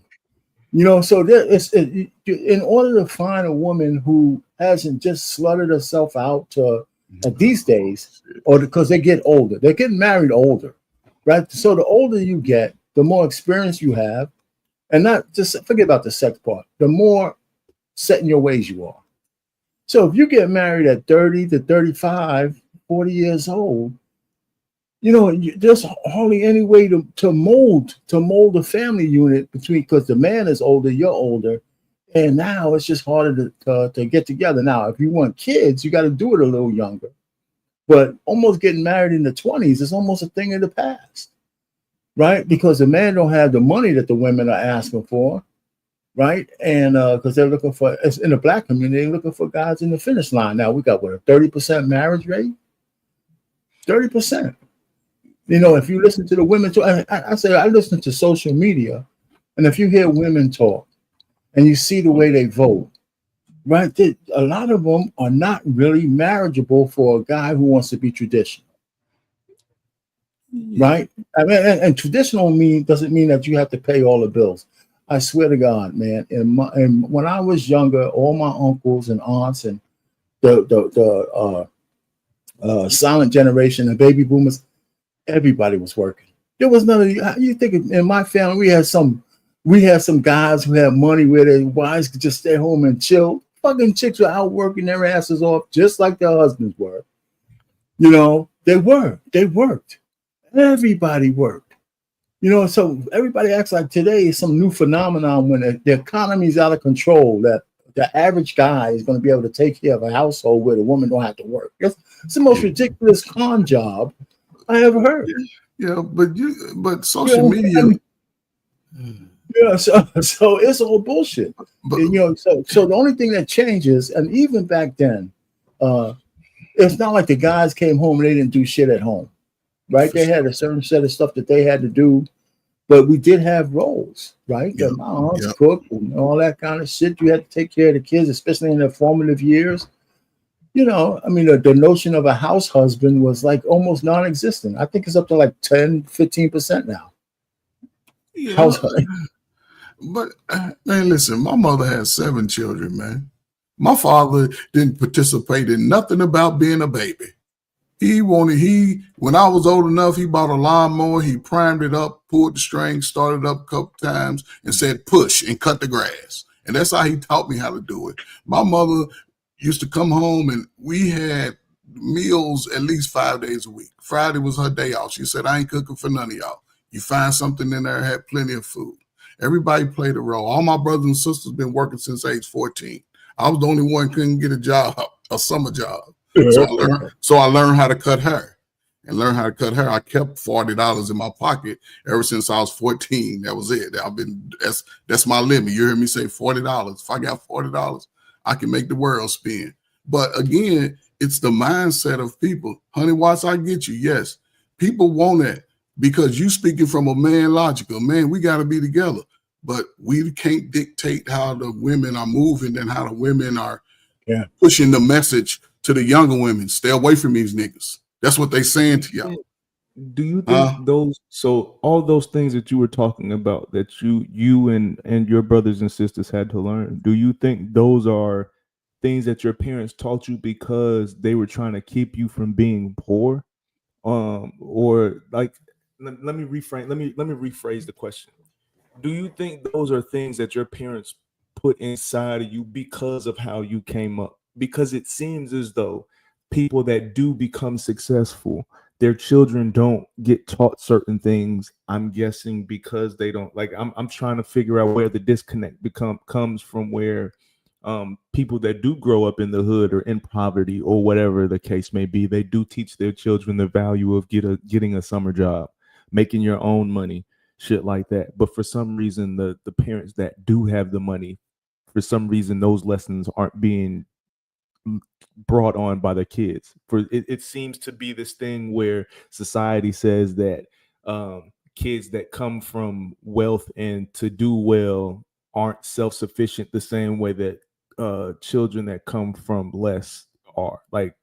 Speaker 8: So in order to find a woman who hasn't just slutted herself out to these days, or because they get older, they're getting married older, right? So the older you get, the more experience you have, and not just forget about the sex part, the more set in your ways you are. So if you get married at 30 to 35, 40 years old, there's hardly any way to mold a family unit because the man is older, you're older, and now it's just harder to get together. Now, if you want kids, you got to do it a little younger. But almost getting married in the 20s is almost a thing of the past, right? Because the man don't have the money that the women are asking for, right? And because they're looking for, in the black community, they're looking for guys in the finish line. Now we got a 30% marriage rate, 30%. If you listen to the women talk, I say I listen to social media, and if you hear women talk and you see the way they vote, right, a lot of them are not really marriageable for a guy who wants to be traditional, right? I mean, and traditional doesn't mean that you have to pay all the bills. I swear to God, man. And when I was younger, all my uncles and aunts and the silent generation, the baby boomers, everybody was working. There was none of you think in my family we had some guys who had money where their wives could just stay home and chill. Fucking chicks were out working their asses off just like their husbands were. They worked. Everybody worked. So everybody acts like today is some new phenomenon when the economy is out of control, that the average guy is going to be able to take care of a household where the woman don't have to work. It's the most ridiculous con job I ever heard.
Speaker 4: Yeah, but social media.
Speaker 8: Yeah, so it's all bullshit. But, so the only thing that changes, and even back then, it's not like the guys came home and they didn't do shit at home, right? They had a certain set of stuff that they had to do, but we did have roles, right? Yeah. The moms cook and all that kind of shit. You had to take care of the kids, especially in their formative years. I mean, the notion of a house husband was like almost non-existent. I think it's up to like 10, 15% now.
Speaker 4: Yeah,
Speaker 8: house husband.
Speaker 4: But man, listen, my mother had 7 children, man. My father didn't participate in nothing about being a baby. When I was old enough, he bought a lawnmower, he primed it up, pulled the string, started up a couple times, and said push and cut the grass. And that's how he taught me how to do it. My mother used to come home and we had meals at least 5 days a week. Friday was her day off. She said, I ain't cooking for none of y'all. You find something in there, had plenty of food. Everybody played a role. All my brothers and sisters been working since age 14. I was the only one who couldn't get a job, a summer job. So I learned how to cut hair. And learn how to cut hair. I kept $40 in my pocket ever since I was 14. That was it. That's my limit. You hear me say $40. If I got $40, I can make the world spin. But again, it's the mindset of people. Honey Watts, I get you. Yes, people want that because you speaking from a man logical. Man, we got to be together. But we can't dictate how the women are moving and how the women are pushing the message to the younger women. Stay away from these niggas. That's what they saying to y'all.
Speaker 1: Do you think all those things that you were talking about that you and your brothers and sisters had to learn, do you think those are things that your parents taught you because they were trying to keep you from being poor? Or like let me rephrase the question. do you think those are things that your parents put inside of you because of how you came up? Because it seems as though people that do become successful, their children don't get taught certain things. I'm guessing because they don't, like, I'm trying to figure out where the disconnect comes from, where people that do grow up in the hood or in poverty or whatever the case may be, they do teach their children the value of getting a summer job, making your own money, shit like that. But for some reason, the parents that do have the money, for some reason, those lessons aren't being brought on by the kids. It seems to be this thing where society says that kids that come from wealth and to do well aren't self-sufficient the same way that children that come from less are. Like,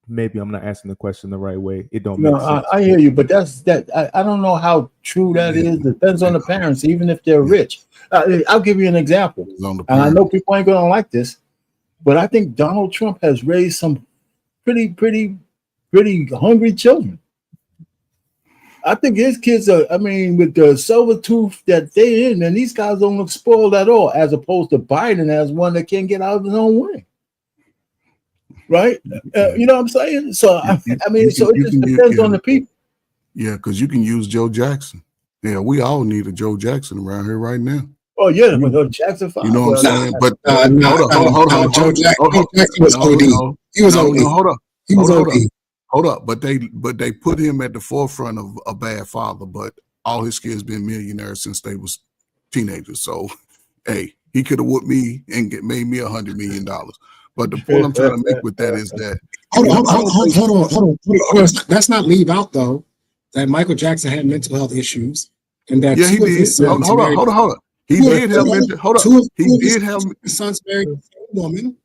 Speaker 1: maybe I'm not asking the question the right way. It don't make sense.
Speaker 8: I hear you, but that's that. I don't know how true that is. Depends on the parents, even if they're rich. I'll give you an example, and I know people ain't gonna like this, but I think Donald Trump has raised some pretty hungry children. I think his kids are, I mean, with the silver tooth that they in, and these guys don't look spoiled at all, as opposed to Biden as one that can't get out of his own way. Right? You know what I'm saying? So, I mean, so it just depends on the people.
Speaker 4: Yeah, because you can use Joe Jackson. Yeah, we all need a Joe Jackson around here right now.
Speaker 8: Oh, yeah, but Jackson 5.
Speaker 4: You know what I'm saying? But
Speaker 7: hold on. Joe Jackson was OD. He was OD. He was OD.
Speaker 4: Hold up, but they put him at the forefront of a bad father, but all his kids been millionaires since they was teenagers. So, hey, he could have whooped me and made me $100 million. But the point I'm trying to make with that is that
Speaker 7: hold on. Let's not leave out though that Michael Jackson had mental health issues, and that
Speaker 4: he did. Hold on. He did have mental. Hold up. He did have
Speaker 7: his son's married to the same woman.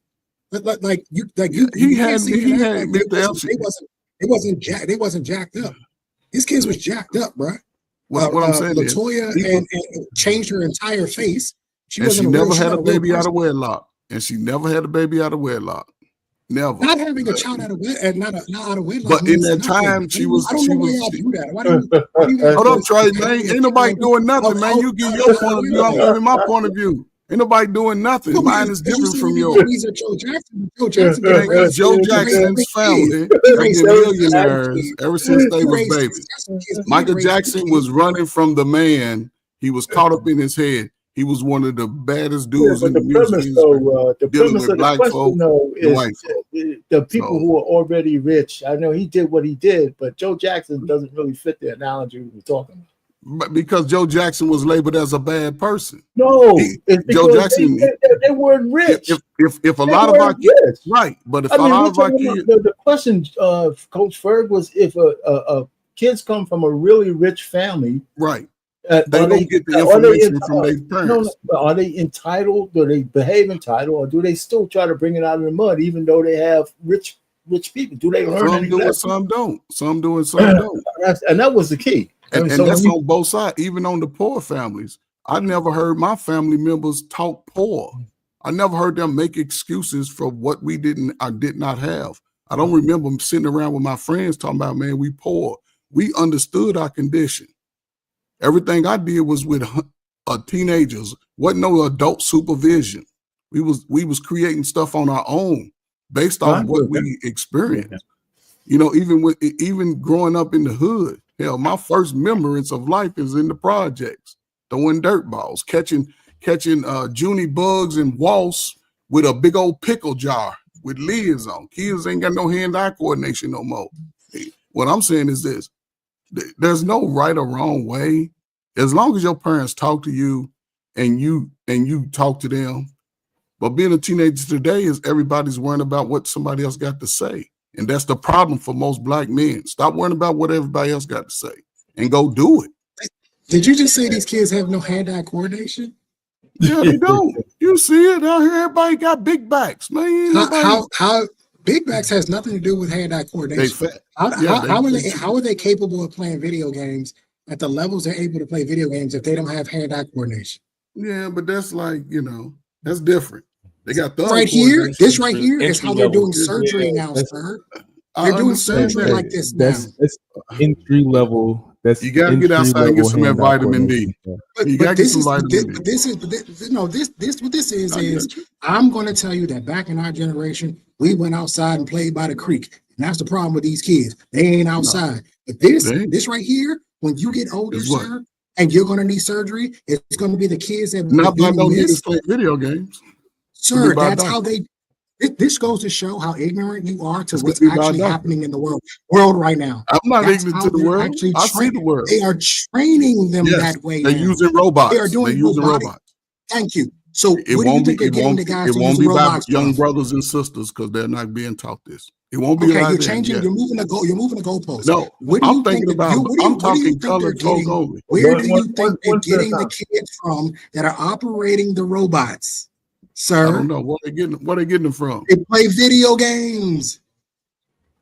Speaker 7: But
Speaker 4: he had mental health.
Speaker 7: They wasn't jacked up. His kids was jacked up, bro.
Speaker 4: What I'm saying
Speaker 7: LaToya
Speaker 4: is,
Speaker 7: and changed her entire face.
Speaker 4: She never had a baby out of wedlock. Never.
Speaker 7: Not having a child out of wedlock.
Speaker 4: But in that time, she was.
Speaker 7: I don't know why y'all do that. Why do you
Speaker 4: hold up, Trey, man. Ain't nobody doing nothing, man. You give your point of view. I'm giving my point of view. Ain't nobody doing nothing. Mine is different from yours. Joe Jackson's family has been millionaires ever since they was babies. Michael Jackson was running from the man. He was caught up in his head. He was one of the baddest dudes in the music industry.
Speaker 8: The premise of the question, though, is the people who are already rich. I know he did what he did, but Joe Jackson doesn't really fit the analogy we were talking about.
Speaker 4: But because Joe Jackson was labeled as a bad person.
Speaker 8: No,
Speaker 4: Joe Jackson.
Speaker 8: They weren't rich.
Speaker 4: If a lot of our kids, right? But if a lot of our kids,
Speaker 8: the question, Coach Ferg, was if a kids come from a really rich family,
Speaker 4: right? They don't get the information from their parents.
Speaker 8: No, are they entitled? Do they behave entitled, or do they still try to bring it out of the mud, even though they have rich people? Do they learn?
Speaker 4: Some do it, some don't. Some do it, some don't.
Speaker 8: And that was the key.
Speaker 4: And that's on both sides, even on the poor families. I never heard my family members talk poor. I never heard them make excuses for what we did not have. I don't remember sitting around with my friends talking about, man, we poor. We understood our condition. Everything I did was with teenagers. Wasn't no adult supervision. We was creating stuff on our own based on what we experienced. You know, even growing up in the hood. Hell, my first remembrance of life is in the projects, throwing dirt balls, catching Junie bugs and waltz with a big old pickle jar with lids on. Kids ain't got no hand-eye coordination no more. What I'm saying is this: there's no right or wrong way. As long as your parents talk to you and you talk to them. But being a teenager today is everybody's worrying about what somebody else got to say. And that's the problem for most black men. Stop worrying about what everybody else got to say and go do it.
Speaker 7: Did you just say these kids have no hand-eye coordination?
Speaker 4: Yeah, they don't. You see it out here. Everybody got big backs, man.
Speaker 7: How big backs has nothing to do with hand-eye coordination. How are they capable of playing video games at the levels they're able to play video games if they don't have hand-eye coordination?
Speaker 4: Yeah, but that's like, that's different. They got
Speaker 7: right here. This right here is how they're doing surgery now, sir. They're doing surgery like this now.
Speaker 1: That's entry level. That's
Speaker 4: You gotta get outside and get some of that vitamin D.
Speaker 7: But
Speaker 4: You gotta get some vitamin D.
Speaker 7: What this is I'm going to tell you that back in our generation, we went outside and played by the creek. And that's the problem with these kids. They ain't outside. But this right here, when you get older, sir, and you're going to need surgery, it's going to be the kids that
Speaker 4: not don't need to play video games.
Speaker 7: Sir, that's how they. This goes to show how ignorant you are to what's actually happening in the world right now.
Speaker 4: I'm not ignorant to the world. I see the world.
Speaker 7: They are training them that way.
Speaker 4: They're using robots.
Speaker 7: They are doing robots. Thank you. So it won't be
Speaker 4: by young brothers and sisters because they're not being taught this. It won't be.
Speaker 7: Okay, you're changing. You're moving the goalpost.
Speaker 4: No, I'm thinking about. I'm talking color code only.
Speaker 7: Where do you think they're getting the kids from that are operating the robots? Sir,
Speaker 4: I don't know what they getting them from.
Speaker 7: They play video games.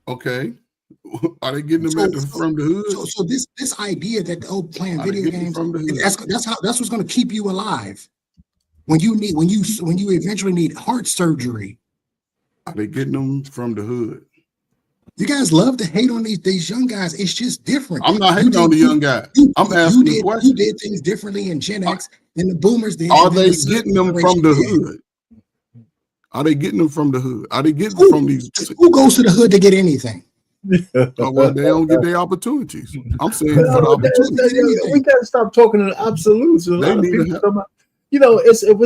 Speaker 4: Okay, are they getting them from the hood?
Speaker 7: So this idea that playing video games that's what's going to keep you alive when you eventually need heart surgery.
Speaker 4: Are they getting them from the hood?
Speaker 7: You guys love to hate on these young guys. It's just different.
Speaker 4: I'm not hating on the young guys. I'm asking the question.
Speaker 7: You did things differently in Gen X than the boomers did.
Speaker 4: Are they getting them from the hood? Are they getting them from the hood? Are they getting them from these?
Speaker 7: Who goes to the hood to get anything?
Speaker 4: Well, they don't get their opportunities. I'm saying for the opportunities.
Speaker 8: We got to stop talking in absolutes. We're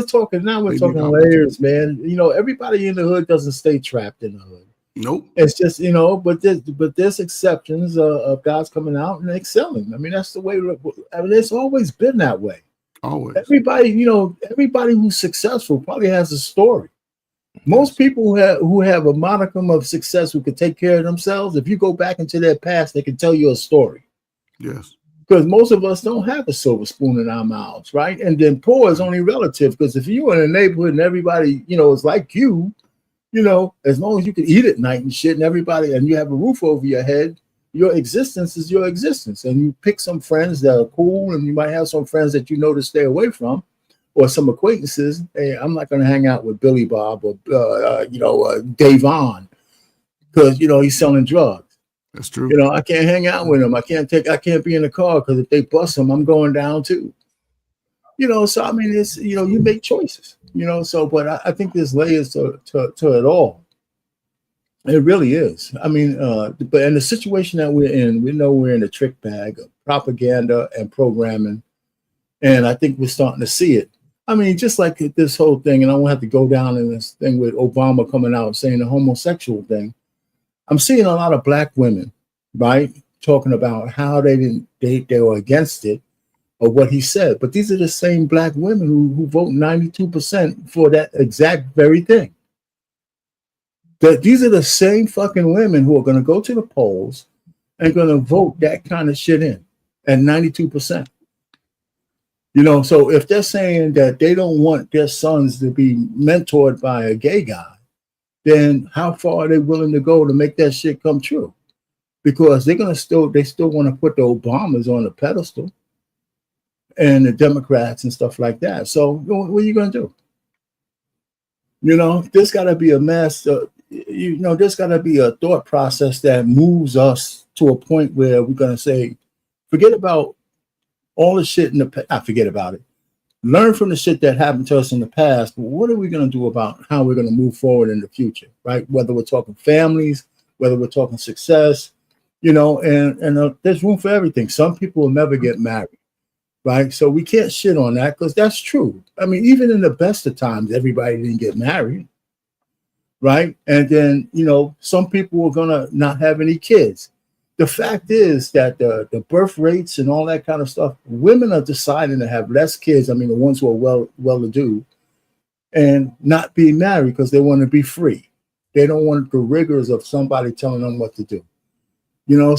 Speaker 8: talking layers, man. Everybody in the hood doesn't stay trapped in the hood.
Speaker 4: Nope.
Speaker 8: It's just, but there's exceptions of guys coming out and excelling. I mean, that's the way. I mean, it's always been that way.
Speaker 4: Always.
Speaker 8: Everybody who's successful probably has a story. Most people who have a modicum of success who can take care of themselves, if you go back into their past, they can tell you a story.
Speaker 4: Yes.
Speaker 8: Because most of us don't have a silver spoon in our mouths, right? And then poor is only relative. Because if you're in a neighborhood and everybody, is like you, as long as you can eat at night and shit, and you have a roof over your head, your existence is your existence. And you pick some friends that are cool, and you might have some friends that to stay away from, or some acquaintances. Hey, I'm not going to hang out with Billy Bob or Davon because he's selling drugs.
Speaker 4: That's true.
Speaker 8: I can't hang out with him. I can't be in the car because if they bust him, I'm going down too. So I mean, it's you make choices. But I think there's layers to it all. It really is. I mean, but in the situation that we're in, we know we're in a trick bag of propaganda and programming, and I think we're starting to see it. I mean, just like this whole thing, and I won't have to go down in this thing with Obama coming out saying the homosexual thing. I'm seeing a lot of black women, right, talking about how they were against it or what he said. But these are the same black women who vote 92% for that exact very thing. These are the same fucking women who are going to go to the polls and going to vote that kind of shit in at 92%. So if they're saying that they don't want their sons to be mentored by a gay guy, then how far are they willing to go to make that shit come true? Because they still want to put the Obamas on the pedestal and the Democrats and stuff like that. So what are you going to do? There's got to be a mess. There's got to be a thought process that moves us to a point where we're going to say, forget about all the shit in the past. Not forget about it. Learn from the shit that happened to us in the past. What are we going to do about how we're going to move forward in the future, right? Whether we're talking families, whether we're talking success, and there's room for everything. Some people will never get married, right? So we can't shit on that because that's true. I mean, even in the best of times, everybody didn't get married, right? And then, some people are going to not have any kids. The fact is that the birth rates and all that kind of stuff, women are deciding to have less kids. I mean, the ones who are well-to-do and not be married because they want to be free. They don't want the rigors of somebody telling them what to do.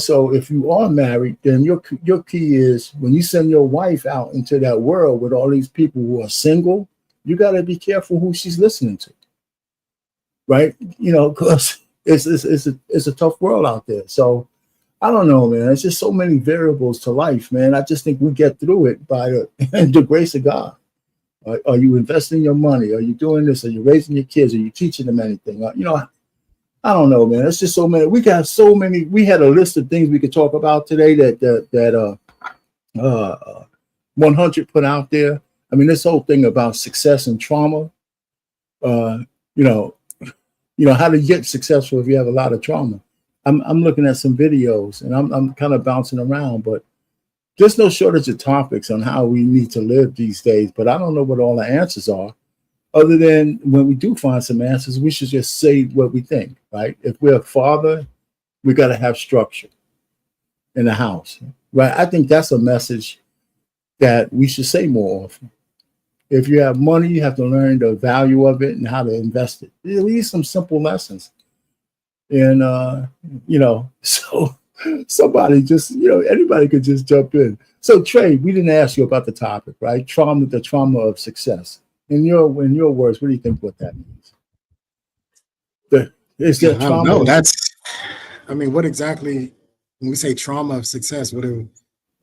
Speaker 8: So if you are married, then your key is when you send your wife out into that world with all these people who are single, you got to be careful who she's listening to, right? Because it's a tough world out there. So I don't know, man. It's just so many variables to life, man. I just think we get through it by the grace of God. Are you investing your money? Are you doing this? Are you raising your kids? Are you teaching them anything? I don't know, man. It's just so many. We got so many. We had a list of things we could talk about today that
Speaker 2: 100 put out there. I mean, this whole thing about success and trauma, you know, how to get successful if you have a lot of trauma. I'm looking at some videos and I'm kind of bouncing around, but there's no shortage of topics on how we need to live these days. But I don't know what all the answers are, other than when we do find some answers, we should just say what we think, right? If we're a father, we got to have structure in the house, right? I think that's a message that we should say more often. If you have money, you have to learn the value of it and how to invest it. At least some simple lessons. And, so somebody just, anybody could just jump in. So Trey, we didn't ask you about the topic, right? The trauma of success. In your words, what do you think what that means? Is there trauma?
Speaker 7: No, what exactly, when we say trauma of success, what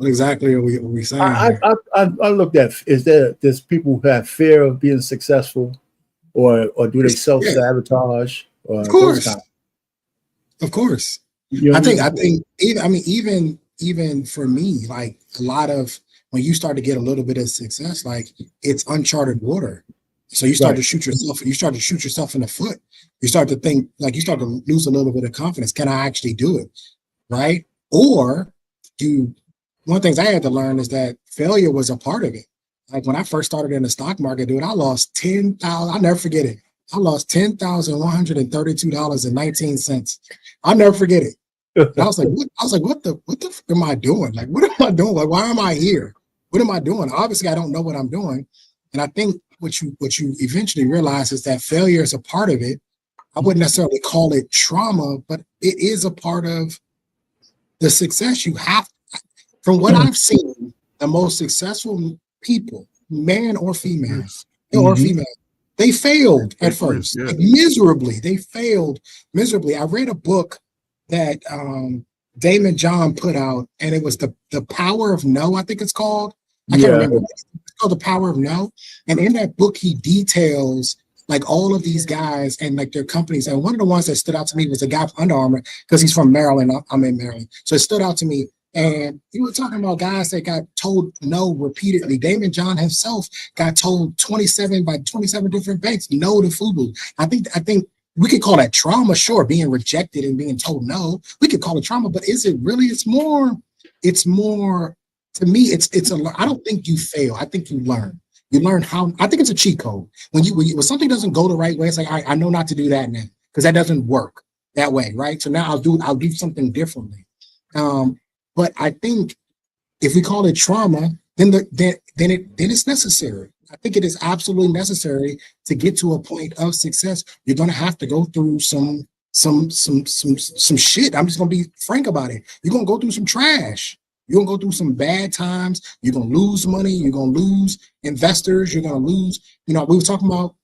Speaker 7: exactly are we saying?
Speaker 2: I looked at, there's people who have fear of being successful, or do they self-sabotage?
Speaker 7: Of course. I think even for me, like a lot of, when you start to get a little bit of success, like it's uncharted water. So you start to shoot yourself in the foot. You start to think, like, you start to lose a little bit of confidence. Can I actually do it? Right? Or one of the things I had to learn is that failure was a part of it. Like when I first started in the stock market, dude, I lost $10,000. I'll never forget it. I lost $10,132.19. I'll never forget it. And I was like, what the fuck am I doing? Like, what am I doing? Like, why am I here? What am I doing? Obviously, I don't know what I'm doing. And I think what you eventually realize is that failure is a part of it. I wouldn't necessarily call it trauma, but it is a part of the success you have. From what I've seen, the most successful people, man or female, they failed at first, miserably. They failed miserably. I read a book that Damon John put out, and it was the Power of No, I think it's called. I can't remember. It's called The Power of No. And in that book, he details like all of these guys and like their companies. And one of the ones that stood out to me was a guy from Under Armour, because he's from Maryland. I'm in Maryland. So it stood out to me. And he was talking about guys that got told no repeatedly. Damon John himself got told 27 different banks no to FUBU. I think we could call that trauma, sure, being rejected and being told no. We could call it trauma, but is it really? It's more. To me, I don't think you fail. I think you learn. You learn how. I think it's a cheat code. When something doesn't go the right way, it's like, all right, I know not to do that now because that doesn't work that way, right? So now I'll do something differently. But I think if we call it trauma, then it's necessary. I think it is absolutely necessary to get to a point of success. You're going to have to go through some shit. I'm just going to be frank about it. You're going to go through some trash. You're going to go through some bad times. You're going to lose money. You're going to lose investors. You're going to lose, we were talking about,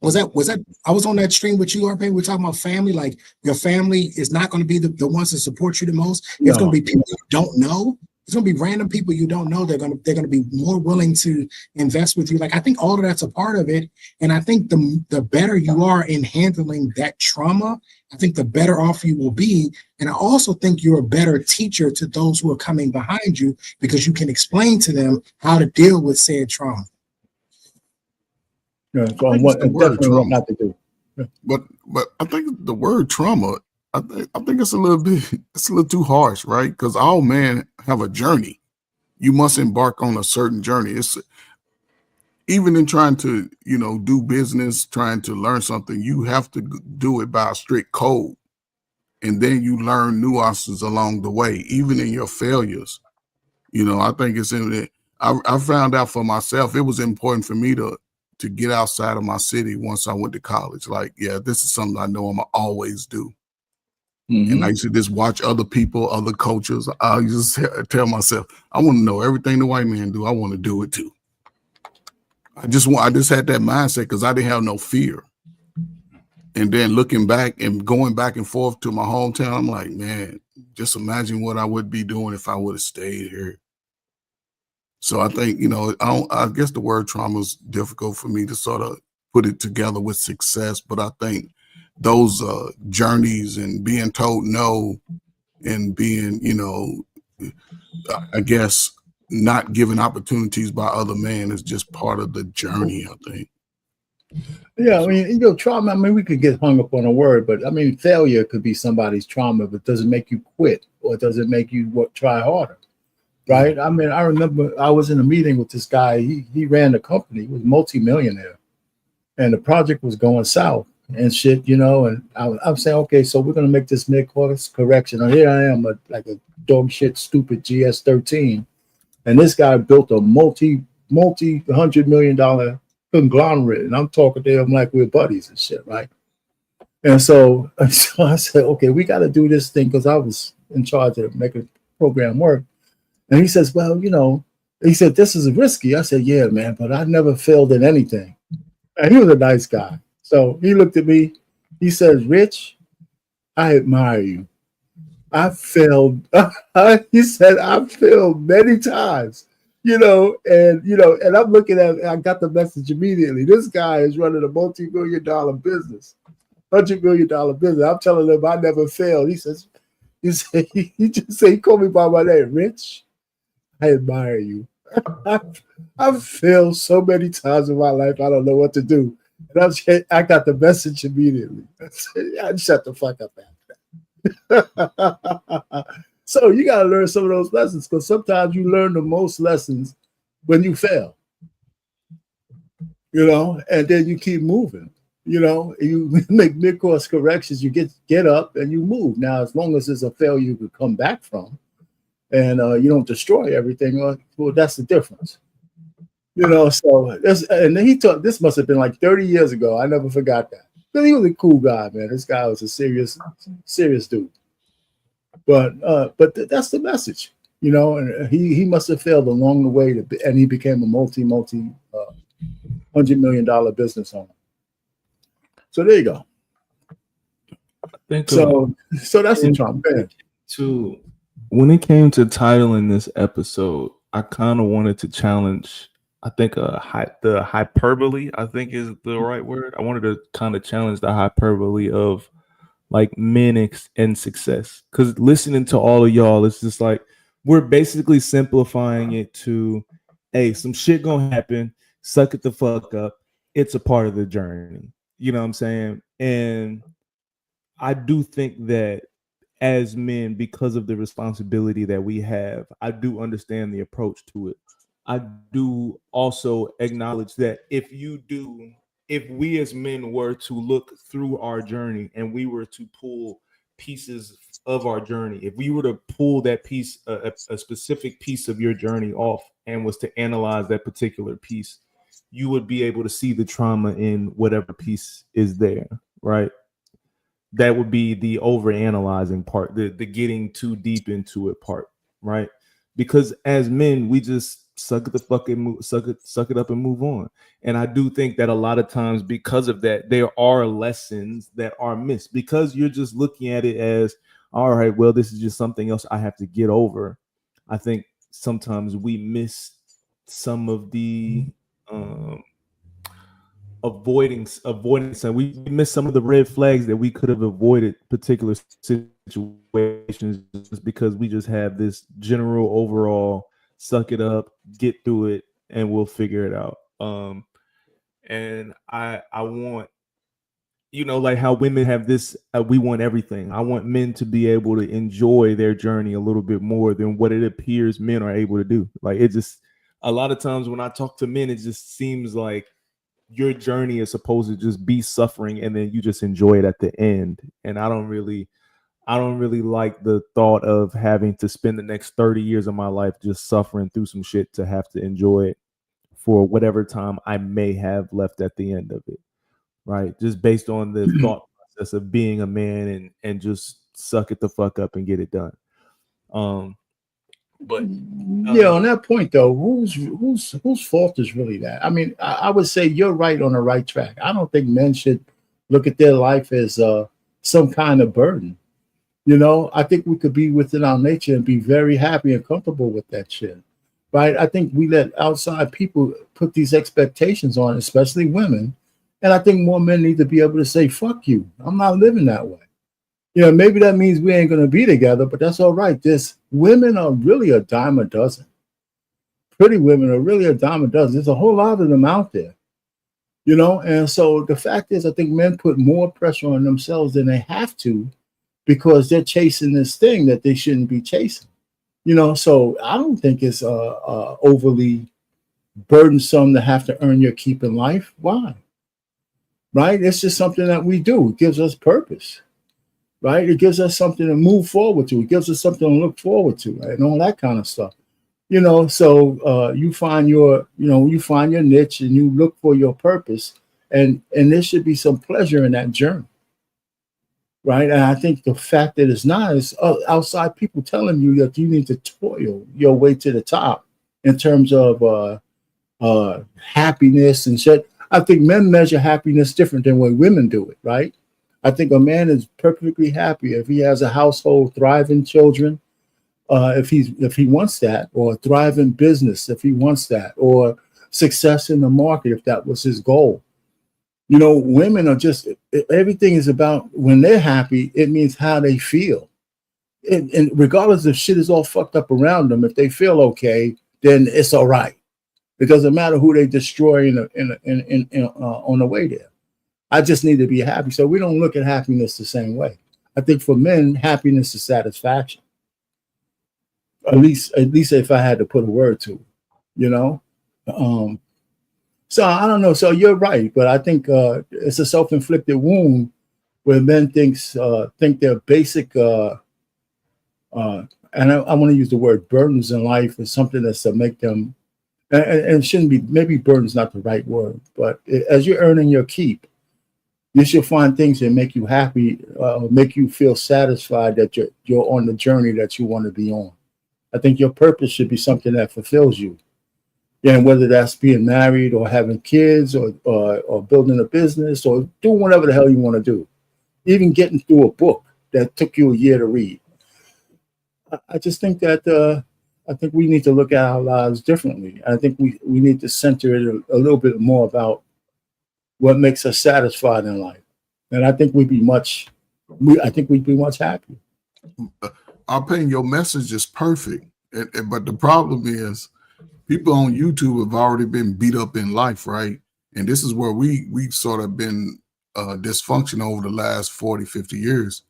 Speaker 7: was that I was on that stream with you, RP. We were talking about family. Like, your family is not going to be the ones that support you the most. It's going to be people you don't know. It's going to be random people you don't know. They're going to be more willing to invest with you. Like, I think all of that's a part of it. And I think the better you are in handling that trauma, I think the better off you will be. And I also think you're a better teacher to those who are coming behind you, because you can explain to them how to deal with said trauma.
Speaker 4: Yeah, so definitely not to do. Yeah. But I think the word trauma, I think it's a little too harsh, right? Because all men have a journey. You must embark on a certain journey. It's even in trying to, do business, trying to learn something, you have to do it by a strict code. And then you learn nuances along the way, even in your failures. I think it's in it. I found out for myself, it was important for me to get outside of my city once I went to college. Like, yeah, this is something I know I'm going to always do. Mm-hmm. And I used to just watch other people, other cultures. I used to tell myself, I want to know everything the white man do. I want to do it too. I just had that mindset because I didn't have no fear. And then looking back and going back and forth to my hometown, I'm like, man, just imagine what I would be doing if I would have stayed here. So I think, I guess the word trauma is difficult for me to sort of put it together with success. But I think those journeys and being told no and being, I guess, not given opportunities by other men is just part of the journey, I think.
Speaker 8: Yeah, I mean, trauma, I mean, we could get hung up on a word, but I mean, failure could be somebody's trauma, but doesn't make you quit or doesn't make you try harder, right? I mean, I remember I was in a meeting with this guy. He ran a company, he was multi-millionaire, and the project was going south and shit, and I'm saying, okay, so we're going to make this mid-course correction. And here I am, like a dog shit, stupid GS13, and this guy built a multi-$100 million conglomerate, and I'm talking to him like we're buddies and shit, right? And so I said, okay, we got to do this thing because I was in charge of making the program work. And he says, well, he said, this is risky. I said, yeah, man, but I never failed in anything. And he was a nice guy. So he looked at me. He says, Rich, I admire you. I failed. He said, I failed many times. And I'm looking at it, I got the message immediately. This guy is running a multi-million-dollar business, $100 million business. I'm telling him I never failed. He called me by my name, Rich. I admire you. I've failed so many times in my life, I don't know what to do. And I got the message immediately. I shut the fuck up after that. So you got to learn some of those lessons because sometimes you learn the most lessons when you fail, and then you keep moving, you make mid-course corrections, you get up and you move. Now, as long as it's a failure you could come back from and you don't destroy everything, well, that's the difference. So and then this must have been like 30 years ago. I never forgot that. But he was a cool guy, man. This guy was a serious dude. But that's the message, and he must have failed along the way, and he became a multi $100 million business owner. So there you go.
Speaker 1: I think
Speaker 8: so that's the trauma.
Speaker 1: When it came to titling this episode, I kind of wanted to challenge. I think the hyperbole, I think, is the right word. I wanted to kind of challenge the hyperbole of like men and success, because listening to all of y'all, it's just like we're basically simplifying it to, hey, some shit gonna happen, suck it the fuck up, it's a part of the journey, you know what I'm saying? And I do think that as men, because of the responsibility that we have, I do understand the approach to it. I do also acknowledge that if we as men were to look through our journey and we were to pull pieces of our journey, if we were to pull that piece, a specific piece of your journey off and was to analyze that particular piece, you would be able to see the trauma in whatever piece is there, right? That would be the overanalyzing part, the getting too deep into it part, right? Because as men, we just suck it up and move on. And I do think that a lot of times because of that, there are lessons that are missed because you're just looking at it as, all right, well, this is just something else I have to get over. I think sometimes we miss some of the avoidance, and we miss some of the red flags that we could have avoided particular situations just because we just have this general overall suck it up, get through it, and we'll figure it out. And I want, like how women have this, we want everything. I want men to be able to enjoy their journey a little bit more than what it appears men are able to do. Like it just, a lot of times when I talk to men, it just seems like your journey is supposed to just be suffering and then you just enjoy it at the end. And I don't really like the thought of having to spend the next 30 years of my life just suffering through some shit to have to enjoy it for whatever time I may have left at the end of it, right? Just based on the thought process of being a man and just suck it the fuck up and get it done.
Speaker 8: But on that point though, whose fault is really that? I mean, I would say you're right on the right track. I don't think men should look at their life as some kind of burden. I think we could be within our nature and be very happy and comfortable with that shit, right? I think we let outside people put these expectations on, especially women. And I think more men need to be able to say, fuck you, I'm not living that way. Maybe that means we ain't going to be together, but that's all right. Women are really a dime a dozen. pretty women are really a dime a dozen. There's a whole lot of them out there, you know. And so the fact is, I think men put more pressure on themselves than they have to, because they're chasing this thing that they shouldn't be chasing, you know. So I don't think it's overly burdensome to have to earn your keep in life. Why? Right? It's just something that we do. It gives us purpose, right? It gives us something to move forward to. It gives us something to look forward to, right? And all that kind of stuff, you know. So you find your niche and you look for your purpose, and there should be some pleasure in that journey, right? And I think the fact that it's not is outside people telling you that you need to toil your way to the top in terms of happiness and shit. I think men measure happiness different than way women do it, right? I think a man is perfectly happy if he has a household, thriving children, if he wants that, or thriving business if he wants that, or success in the market if that was his goal. You know, women are just, everything is about, when they're happy, it means how they feel. And regardless if shit is all fucked up around them, if they feel okay, then it's all right. It doesn't matter who they destroy on the way there. I just need to be happy. So we don't look at happiness the same way. I think for men, happiness is satisfaction. At least if I had to put a word to it, you know. So I don't know. So you're right, but I think it's a self-inflicted wound where men think their basic and I want to use the word burdens in life is something that's to make them. And it shouldn't be, maybe burden's not the right word, but as you're earning your keep, you should find things that make you happy, make you feel satisfied that you're on the journey that you want to be on. I think your purpose should be something that fulfills you. And whether that's being married or having kids or building a business or doing whatever the hell you want to do, even getting through a book that took you a year to read. I just think that I think we need to look at our lives differently. I think we need to center it a little bit more about what makes us satisfied in life. And I think we'd be much happier.
Speaker 4: Our opinion, your message is perfect. But the problem is people on YouTube have already been beat up in life, right? And this is where we've sort of been dysfunctional over the last 40, 50 years.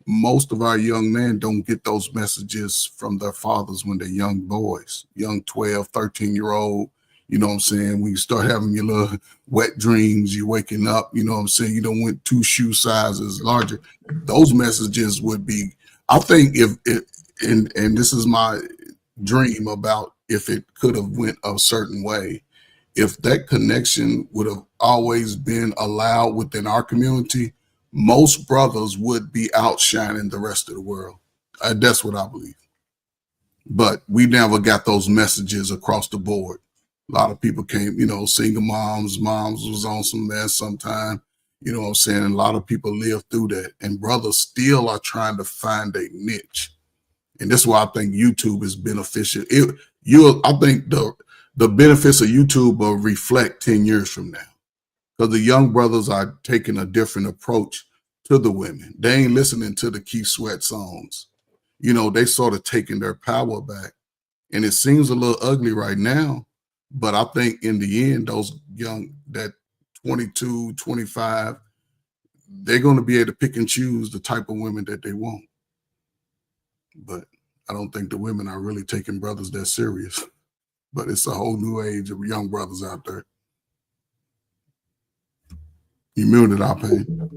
Speaker 4: Most of our young men don't get those messages from their fathers when they're young boys, young 12, 13-year-old, you know what I'm saying? When you start having your little wet dreams, you're waking up, you know what I'm saying? You don't went 2 shoe sizes larger. Those messages would be, I think and this is my dream about if it could have went a certain way, if that connection would have always been allowed within our community, most brothers would be outshining the rest of the world. That's what I believe. But we never got those messages across the board. A lot of people came, you know, single moms was on some mess sometime, you know what I'm saying? And a lot of people live through that. And brothers still are trying to find a niche. And that's why I think YouTube is beneficial. I think the benefits of YouTube will reflect 10 years from now. Because the young brothers are taking a different approach to the women. They ain't listening to the Keith Sweat songs. You know, they sort of taking their power back. And it seems a little ugly right now, but I think in the end, those young, that 22, 25, they're going to be able to pick and choose the type of women that they want. But I don't think the women are really taking brothers that serious. But it's a whole new age of young brothers out there. You muted our pain.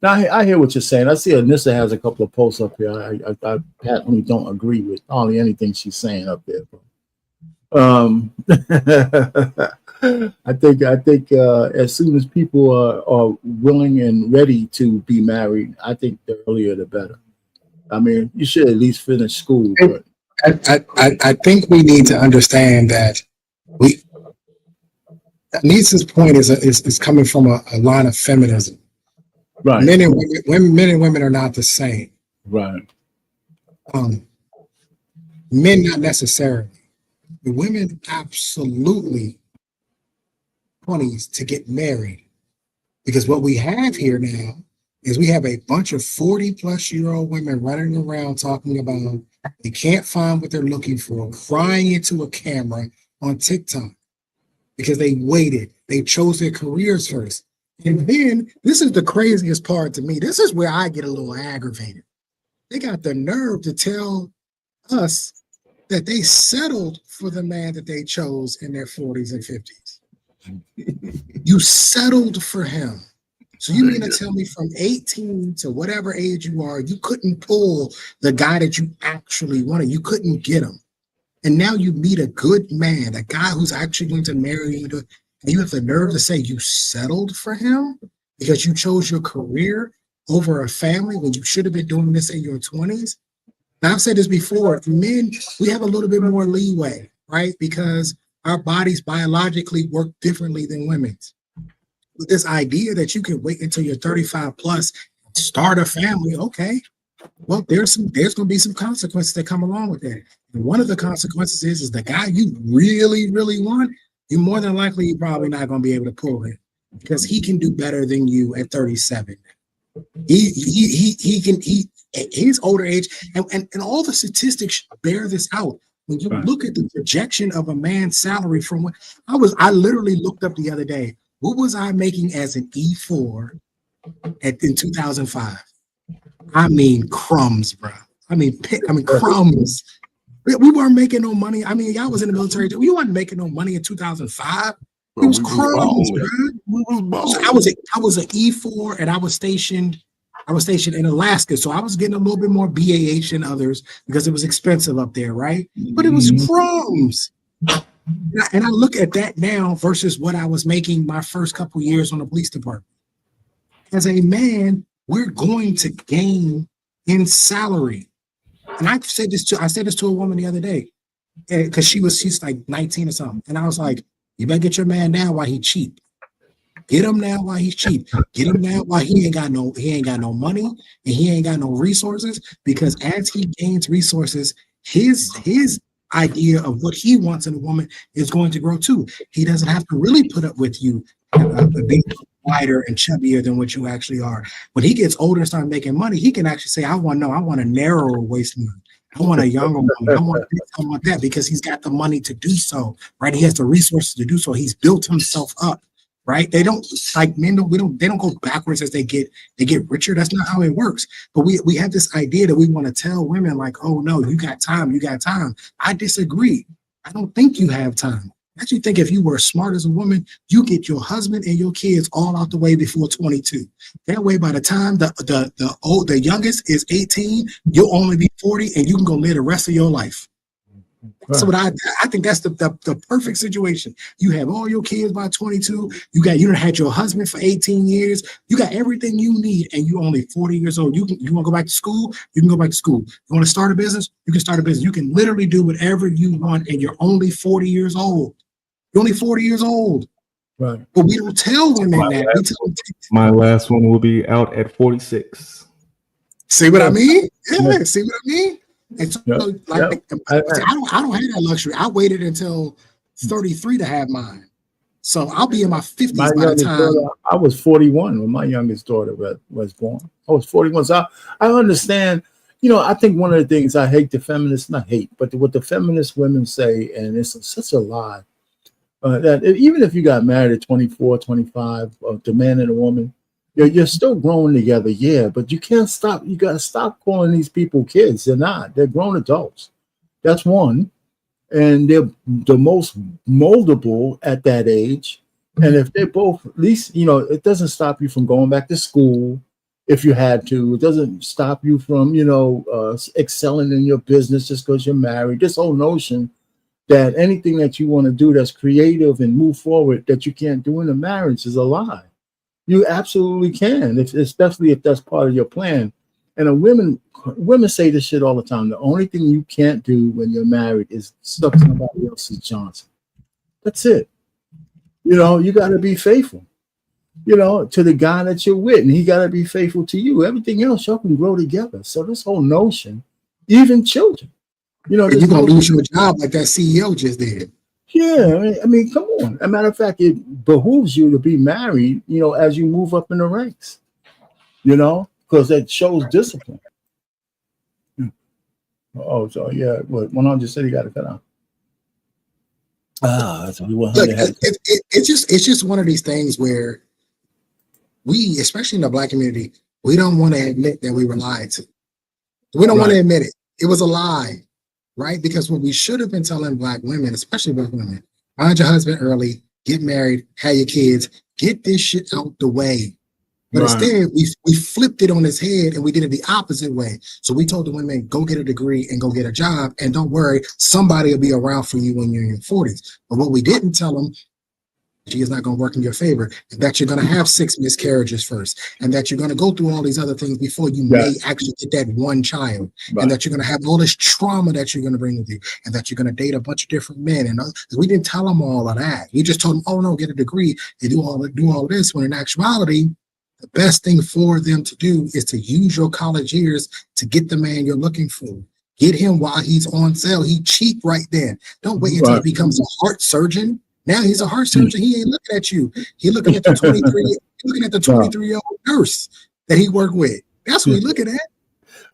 Speaker 8: Now I hear what you're saying. I see Anissa has a couple of posts up here. I patently don't agree with hardly anything she's saying up there. I think as soon as people are willing and ready to be married, I think the earlier the better. I mean, you should at least finish school. But
Speaker 7: I think we need to understand that Anissa's point is coming from a line of feminism.
Speaker 8: Right.
Speaker 7: Men and women are not the same.
Speaker 8: Right.
Speaker 7: Men not necessarily. The women absolutely 20s to get married. Because what we have here now is we have a bunch of 40-plus-year-old women running around talking about They can't find what they're looking for, crying into a camera on TikTok because they waited. They chose their careers first. And then this is the craziest part to me. This is where I get a little aggravated. They got the nerve to tell us that they settled for the man that they chose in their 40s and 50s. You settled for him. So you mean to tell me from 18 to whatever age you are, you couldn't pull the guy that you actually wanted. You couldn't get him. And now you meet a good man, a guy who's actually going to marry you, and you have the nerve to say you settled for him because you chose your career over a family when you should have been doing this in your 20s. Now, I've said this before, men, we have a little bit more leeway, right? Because our bodies biologically work differently than women's. With this idea that you can wait until you're 35 plus, start a family, okay. Well, there's going to be some consequences that come along with that. And one of the consequences is the guy you really, really want, you're more than likely you're probably not going to be able to pull him because he can do better than you at 37. His older age, and all the statistics bear this out. When you look at the projection of a man's salary from when I literally looked up the other day, what was I making as an E4 in 2005? I mean crumbs, bro. I mean crumbs. We weren't making no money. I mean, y'all was in the military. We weren't making no money in 2005. It was crumbs, bro. So I was an E4, and I was stationed in Alaska, so I was getting a little bit more BAH than others because it was expensive up there, right? But it was crumbs. And I look at that now versus what I was making my first couple years on the police department. As a man, we're going to gain in salary. And I said this to a woman the other day because she's like 19 or something. And I was like, you better get your man now while he's cheap. Get him now while he's cheap. Get him now while he ain't got no money and he ain't got no resources, because as he gains resources, his idea of what he wants in a woman is going to grow too. He doesn't have to really put up with you being wider and chubbier than what you actually are. When he gets older and start making money, he can actually say, I want a narrower waistline. I want a younger woman. I want this, I want that, because he's got the money to do so, right? He has the resources to do so. He's built himself up, right? They don't, like men, they don't go backwards as they get richer. That's not how it works. But we have this idea that we want to tell women like, oh no, you got time. I disagree. I don't think you have time. I actually think if you were smart as a woman, you get your husband and your kids all out the way before 22. That way, by the time the youngest is 18, you'll only be 40 and you can go live the rest of your life. Right. So I think that's the perfect situation. You have all your kids by 22. You done had your husband for 18 years. You got everything you need, and you only 40 years old. You want to go back to school? You can go back to school. You want to start a business? You can start a business. You can literally do whatever you want, and you're only 40 years old. You're only 40 years old. Right. But we don't tell women that.
Speaker 1: My last one will be out at 46.
Speaker 7: See what I mean? Yeah, see what I mean? And so, I don't have that luxury. I waited until 33 to have mine. So I'll be in my 50s by the time.
Speaker 8: I was 41 when my youngest daughter was born. I was 41. So I understand. I think one of the things I hate the feminists, not hate, but what the feminist women say, and it's such a lie, that even if you got married at 24, 25, the man and a woman, you're still growing together, yeah, but you can't stop. You got to stop calling these people kids. They're not. They're grown adults. That's one. And they're the most moldable at that age. And if they're both, at least, it doesn't stop you from going back to school if you had to. It doesn't stop you from, excelling in your business just because you're married. This whole notion that anything that you want to do that's creative and move forward that you can't do in a marriage is a lie. You absolutely can, especially if that's part of your plan. And women say this shit all the time. The only thing you can't do when you're married is suck somebody else's Johnson. That's it. You got to be faithful, to the guy that you're with, and he got to be faithful to you. Everything else, y'all can grow together. So this whole notion, even children,
Speaker 7: you're going to lose your job like that CEO just did.
Speaker 8: Yeah, I mean, come on. As a matter of fact, it behooves you to be married, as you move up in the ranks, because that shows discipline. Oh, so yeah, what 100 said he got to cut out. So we 100.
Speaker 7: Look, it's just one of these things where we, especially in the Black community, we don't want to admit that we were lied to. We don't want to admit it. It was a lie, right? Because what we should have been telling Black women, especially Black women, find your husband early, get married, have your kids, get this shit out the way. But instead, we flipped it on his head and we did it the opposite way. So we told the women, go get a degree and go get a job. And don't worry, somebody will be around for you when you're in your 40s. But what we didn't tell them, she is not going to work in your favor, that you're going to have 6 miscarriages first, and that you're going to go through all these other things before you may actually get that one child, and that you're going to have all this trauma that you're going to bring with you, and that you're going to date a bunch of different men. And we didn't tell them all of that. We just told them, oh no, get a degree and do all of this, when in actuality, the best thing for them to do is to use your college years to get the man you're looking for. Get him while he's on sale. He's cheap right then. Don't wait until he becomes a heart surgeon. Now he's a heart surgeon. He ain't looking at you. He's looking at the 23-year-old nurse that he worked with. That's what he's looking at.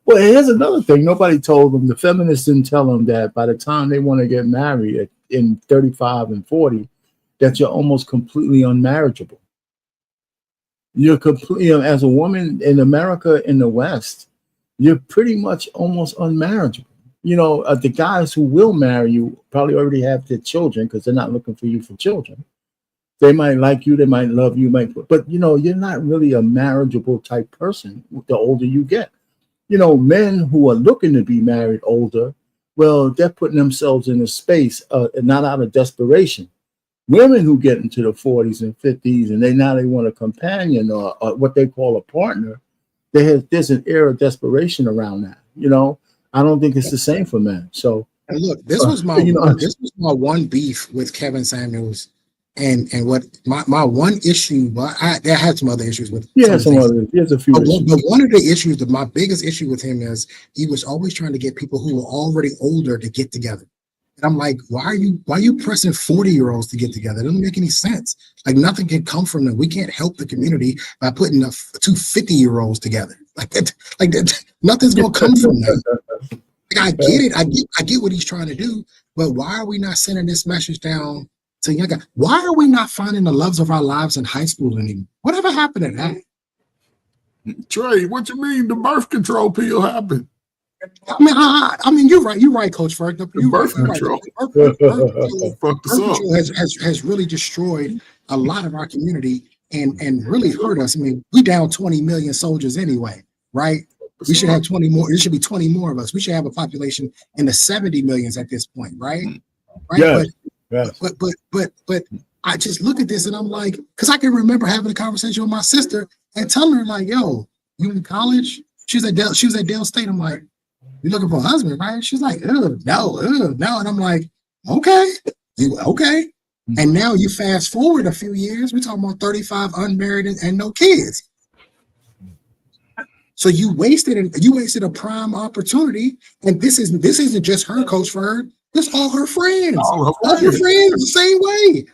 Speaker 8: Well, here's another thing. Nobody told them. The feminists didn't tell them that by the time they want to get married in 35 and 40, that you're almost completely unmarriageable. You're completely, as a woman in America, in the West, you're pretty much almost unmarriageable. The guys who will marry you probably already have their children because they're not looking for you for children. They might like you, they might love you, but you're not really a marriageable type person the older you get. Men who are looking to be married older, well, they're putting themselves in a space, not out of desperation. Women who get into the 40s and 50s and they want a companion or what they call a partner, there's an air of desperation around that. I don't think it's the same for men. So,
Speaker 7: and look, this was my one beef with Kevin Samuels, and what my one issue. But I had some other issues with.
Speaker 8: There's a few issues.
Speaker 7: But one of the issues, my biggest issue with him is he was always trying to get people who were already older to get together. And I'm like, why are you pressing 40-year-olds to get together? It doesn't make any sense. Like, nothing can come from them. We can't help the community by putting two 50-year-olds together. Like that, nothing's gonna come from that. I get it. I get what he's trying to do, but why are we not sending this message down to young guys? Why are we not finding the loves of our lives in high school anymore? Whatever happened to that?
Speaker 4: Trey, what you mean the birth control pill happened?
Speaker 7: I mean, you're right, Coach Ferg.
Speaker 4: Birth control
Speaker 7: has really destroyed a lot of our community and really hurt us. I mean, we down 20 million soldiers anyway, right? We should have 20 more. There should be 20 more of us. We should have a population in the 70 millions at this point, right? Right.
Speaker 8: Yes.
Speaker 7: But I just look at this and I'm like, because I can remember having a conversation with my sister and telling her like, "Yo, you in college?" She was at Dale State. I'm like, "You looking for a husband, right?" She's like, no. And I'm like, okay. And now you fast forward a few years, we're talking about 35 unmarried and no kids. So you wasted a prime opportunity. And this isn't just her, Coach Ferg. This all her friends. All her friends the same way.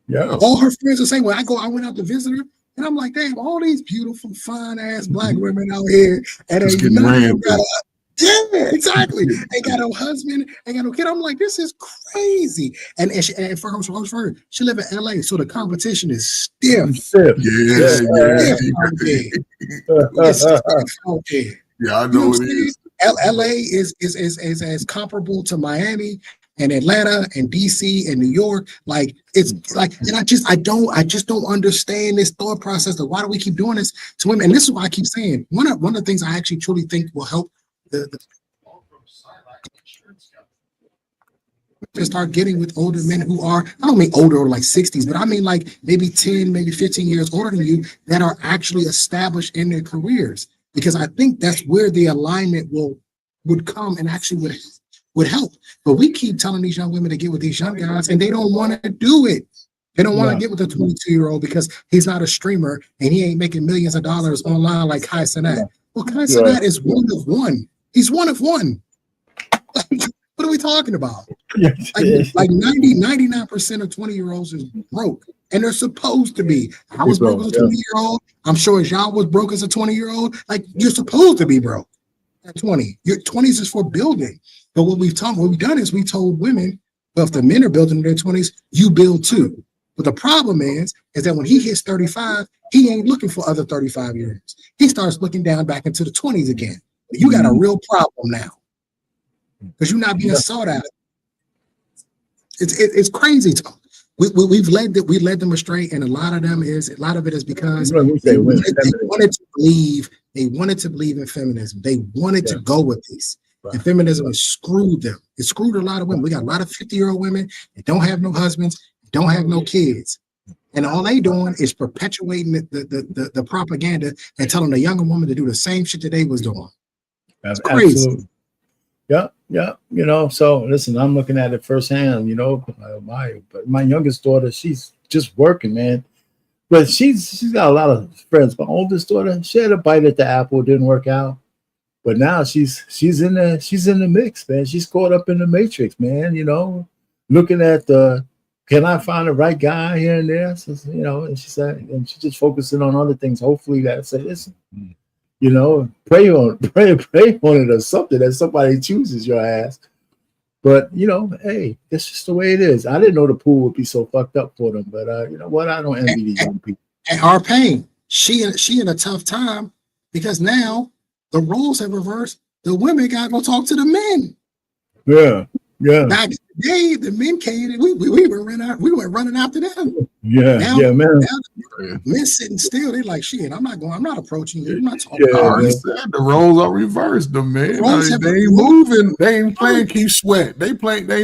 Speaker 8: Yeah.
Speaker 7: All her friends the same way. I went out to visit her. And I'm like, they have all these beautiful, fine-ass Black women out here. And yeah, exactly. Ain't got no husband, ain't got no kid. I'm like, this is crazy. And for her, she live in LA, so the competition is stiff.
Speaker 4: Yeah, I know it is.
Speaker 7: LA is as comparable to Miami and Atlanta and DC and New York. Like, it's like, and I just don't understand this thought process of why do we keep doing this to women? And this is why I keep saying one of the things I actually truly think will help to start getting with older men who are, I don't mean older or like 60s, but I mean like maybe 10, maybe 15 years older than you that are actually established in their careers. Because I think that's where the alignment would come and actually would help. But we keep telling these young women to get with these young guys and they don't want to do it. They don't want to get with a 22-year-old because he's not a streamer and he ain't making millions of dollars online like Kai Cenat. Well, Kai Cenat is one of one. He's one of one. What are we talking about? Like 99% of 20-year-olds is broke. And they're supposed to be. I was broke as a 20-year-old. I'm sure as y'all was broke as a 20-year-old. Like, you're supposed to be broke. at 20. Your 20s is for building. But what we've done is we told women, well, if the men are building in their 20s, you build too. But the problem is that when he hits 35, he ain't looking for other 35-year-olds. He starts looking down back into the 20s again. You got a real problem now because you're not being sought after. It's crazy talk. We've led them astray, and a lot of it is because they wanted to believe in feminism. They wanted to go with this. Right. And feminism has screwed them. It screwed a lot of women. We got a lot of 50-year-old women that don't have no husbands, don't have no kids. And all they doing is perpetuating the propaganda and telling the younger woman to do the same shit that they was doing. It's crazy.
Speaker 8: Absolutely. Yeah. You know, so listen, I'm looking at it firsthand. You know, my youngest daughter, she's just working, man. But she's got a lot of friends. My oldest daughter, she had a bite at the apple, it didn't work out. But now she's in the mix, man. She's caught up in the matrix, man. You know, looking at can I find the right guy here and there? So, you know, and she said, and she's just focusing on other things. Hopefully that say, listen, you know, pray on it or something that somebody chooses your ass. But you know, hey, that's just the way it is. I didn't know the pool would be so fucked up for them, but you know what? I don't envy these young people.
Speaker 7: And our pain, she in a tough time because now the roles have reversed. The women got to go talk to the men.
Speaker 8: Yeah.
Speaker 7: Back in the day, the men came and we were running after them.
Speaker 8: Man.
Speaker 7: Now, men sitting still, they like, shit, I'm not approaching you. I'm not talking
Speaker 4: about you. The roles are reversed, the men. They ain't moving. They ain't playing keep sweat. They ain't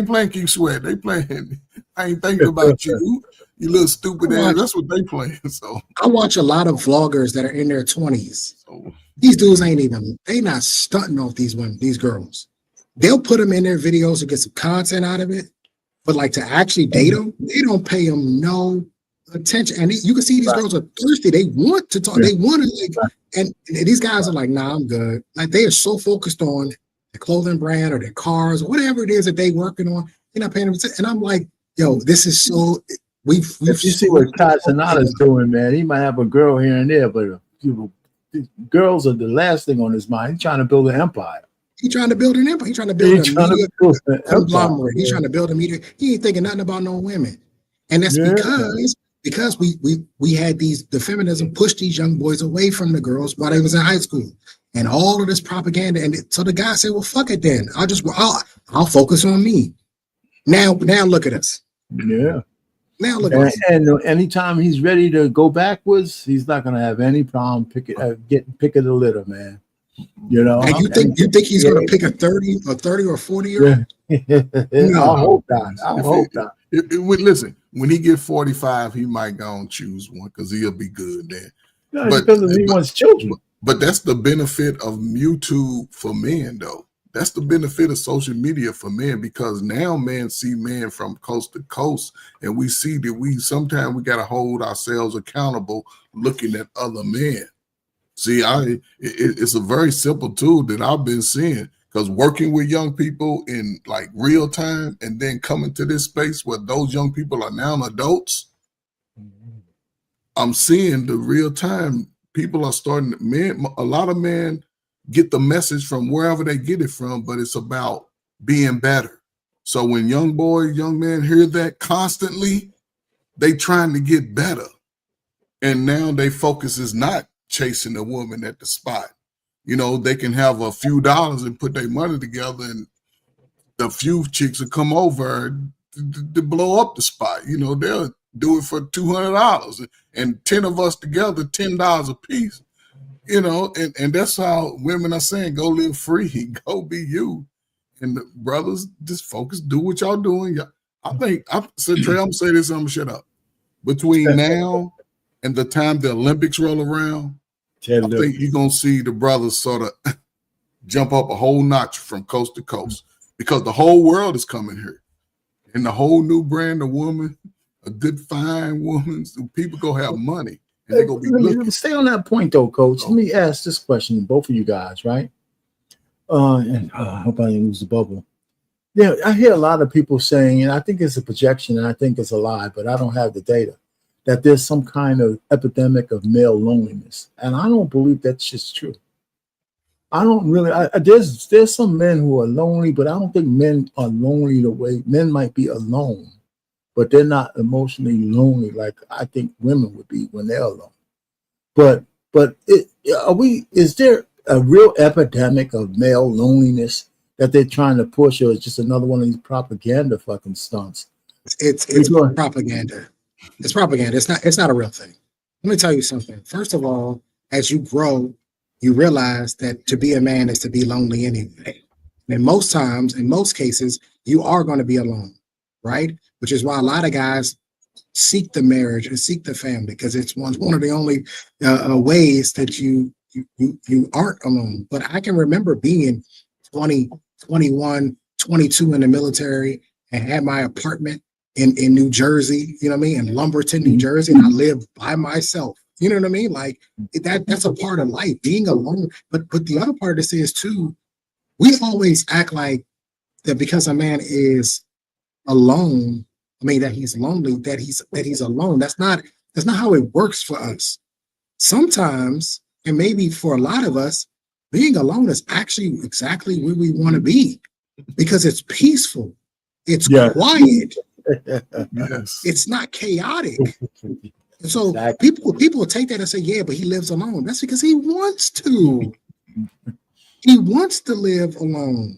Speaker 4: playing keep sweat. They playing, I ain't thinking about you. You little stupid ass. That's what they playing. So
Speaker 7: I watch a lot of vloggers that are in their 20s. These dudes they not stunting off these women, these girls. They'll put them in their videos to get some content out of it, but like to actually date them, they don't pay them no attention. And you can see these girls are thirsty. They want to talk. They want to and these guys are like, nah, I'm good. Like they are so focused on the clothing brand or their cars or whatever it is that they working on. They're not paying them attention. And I'm like, yo, this is so. If
Speaker 8: you see what Todd Sonata's doing, man, he might have a girl here and there, but girls are the last thing on his mind. He's trying to build an empire.
Speaker 7: He's trying to build an empire. He's trying to build a media conglomerate. He's trying to build a media. He ain't thinking nothing about no women, and that's because we had the feminism pushed these young boys away from the girls while they was in high school, and all of this propaganda. And so the guy said, "Well, fuck it then. I'll focus on me." Now look at us.
Speaker 8: Yeah.
Speaker 7: Now look at us.
Speaker 8: And anytime he's ready to go backwards, he's not going to have any problem getting pick of the litter, man. You know,
Speaker 7: and you think he's going to pick a 30 or 40-year-old?
Speaker 8: No, I hope not.
Speaker 4: Listen, when he get 45, he might go and choose one because he'll be good then.
Speaker 8: No, because he wants children.
Speaker 4: But that's the benefit of YouTube for men, though. That's the benefit of social media for men because now men see men from coast to coast, and we see that sometimes we got to hold ourselves accountable looking at other men. See, it's a very simple tool that I've been seeing because working with young people in like real time and then coming to this space where those young people are now adults, I'm seeing the real time people are starting, a lot of men get the message from wherever they get it from, but it's about being better. So when young men hear that constantly, they trying to get better. And now their focus is not chasing a woman at the spot. You know, they can have a few dollars and put their money together and the few chicks will come over to blow up the spot. You know, they'll do it for $200 and 10 of us together, $10 a piece. You know, and that's how women are saying, go live free, go be you. And the brothers, just focus, do what y'all doing. I said, Trey, I'm gonna say this, I'm gonna shut up. Between now and the time the Olympics roll around, I think you're gonna see the brothers sort of jump up a whole notch from coast to coast because the whole world is coming here. And the whole new brand of woman, a good fine woman, so people gonna have money. They're gonna be looking.
Speaker 8: Stay on that point though, Coach. Let me ask this question, both of you guys, right? And I hope I didn't lose the bubble. Yeah, I hear a lot of people saying, and I think it's a projection, and I think it's a lie, but I don't have the data, that there's some kind of epidemic of male loneliness. And I don't believe that's just true. I don't really. There's some men who are lonely, but I don't think men are lonely the way men might be alone, but they're not emotionally lonely like I think women would be when they're alone. But is there a real epidemic of male loneliness that they're trying to push, or is just another one of these propaganda fucking stunts?
Speaker 7: It's propaganda. It's propaganda. It's not a real thing. Let me tell you something. First of all, as you grow, you realize that to be a man is to be lonely anyway. And most times, in most cases, you are going to be alone, right? Which is why a lot of guys seek the marriage and seek the family, because it's one of the only ways that you aren't alone. But I can remember being 20, 21, 22 in the military and had my apartment in New Jersey, you know what I mean, in Lumberton, New Jersey, and I lived by myself. You know what I mean? Like that's a part of life, being alone. But the other part of this is too, we always act like that because a man is alone, I mean that he's lonely, that he's alone. That's not how it works for us. Sometimes, and maybe for a lot of us, being alone is actually exactly where we want to be, because it's peaceful, it's quiet,
Speaker 4: Yes.
Speaker 7: it's not chaotic. And so people will take that and say, yeah, but he lives alone. That's because he wants to. He wants to live alone.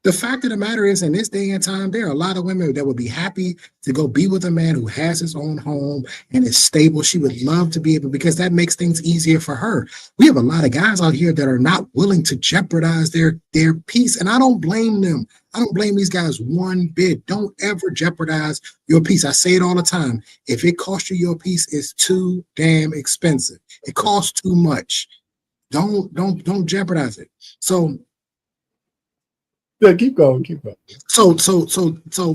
Speaker 7: The fact of the matter is, in this day and time, there are a lot of women that would be happy to go be with a man who has his own home and is stable. She would love to be able, because that makes things easier for her. We have a lot of guys out here that are not willing to jeopardize their peace, and I don't blame them. I don't blame these guys one bit. Don't ever jeopardize your peace. I say it all the time. If it costs you your peace, it's too damn expensive. It costs too much. Don't jeopardize it. So
Speaker 8: keep going.
Speaker 7: So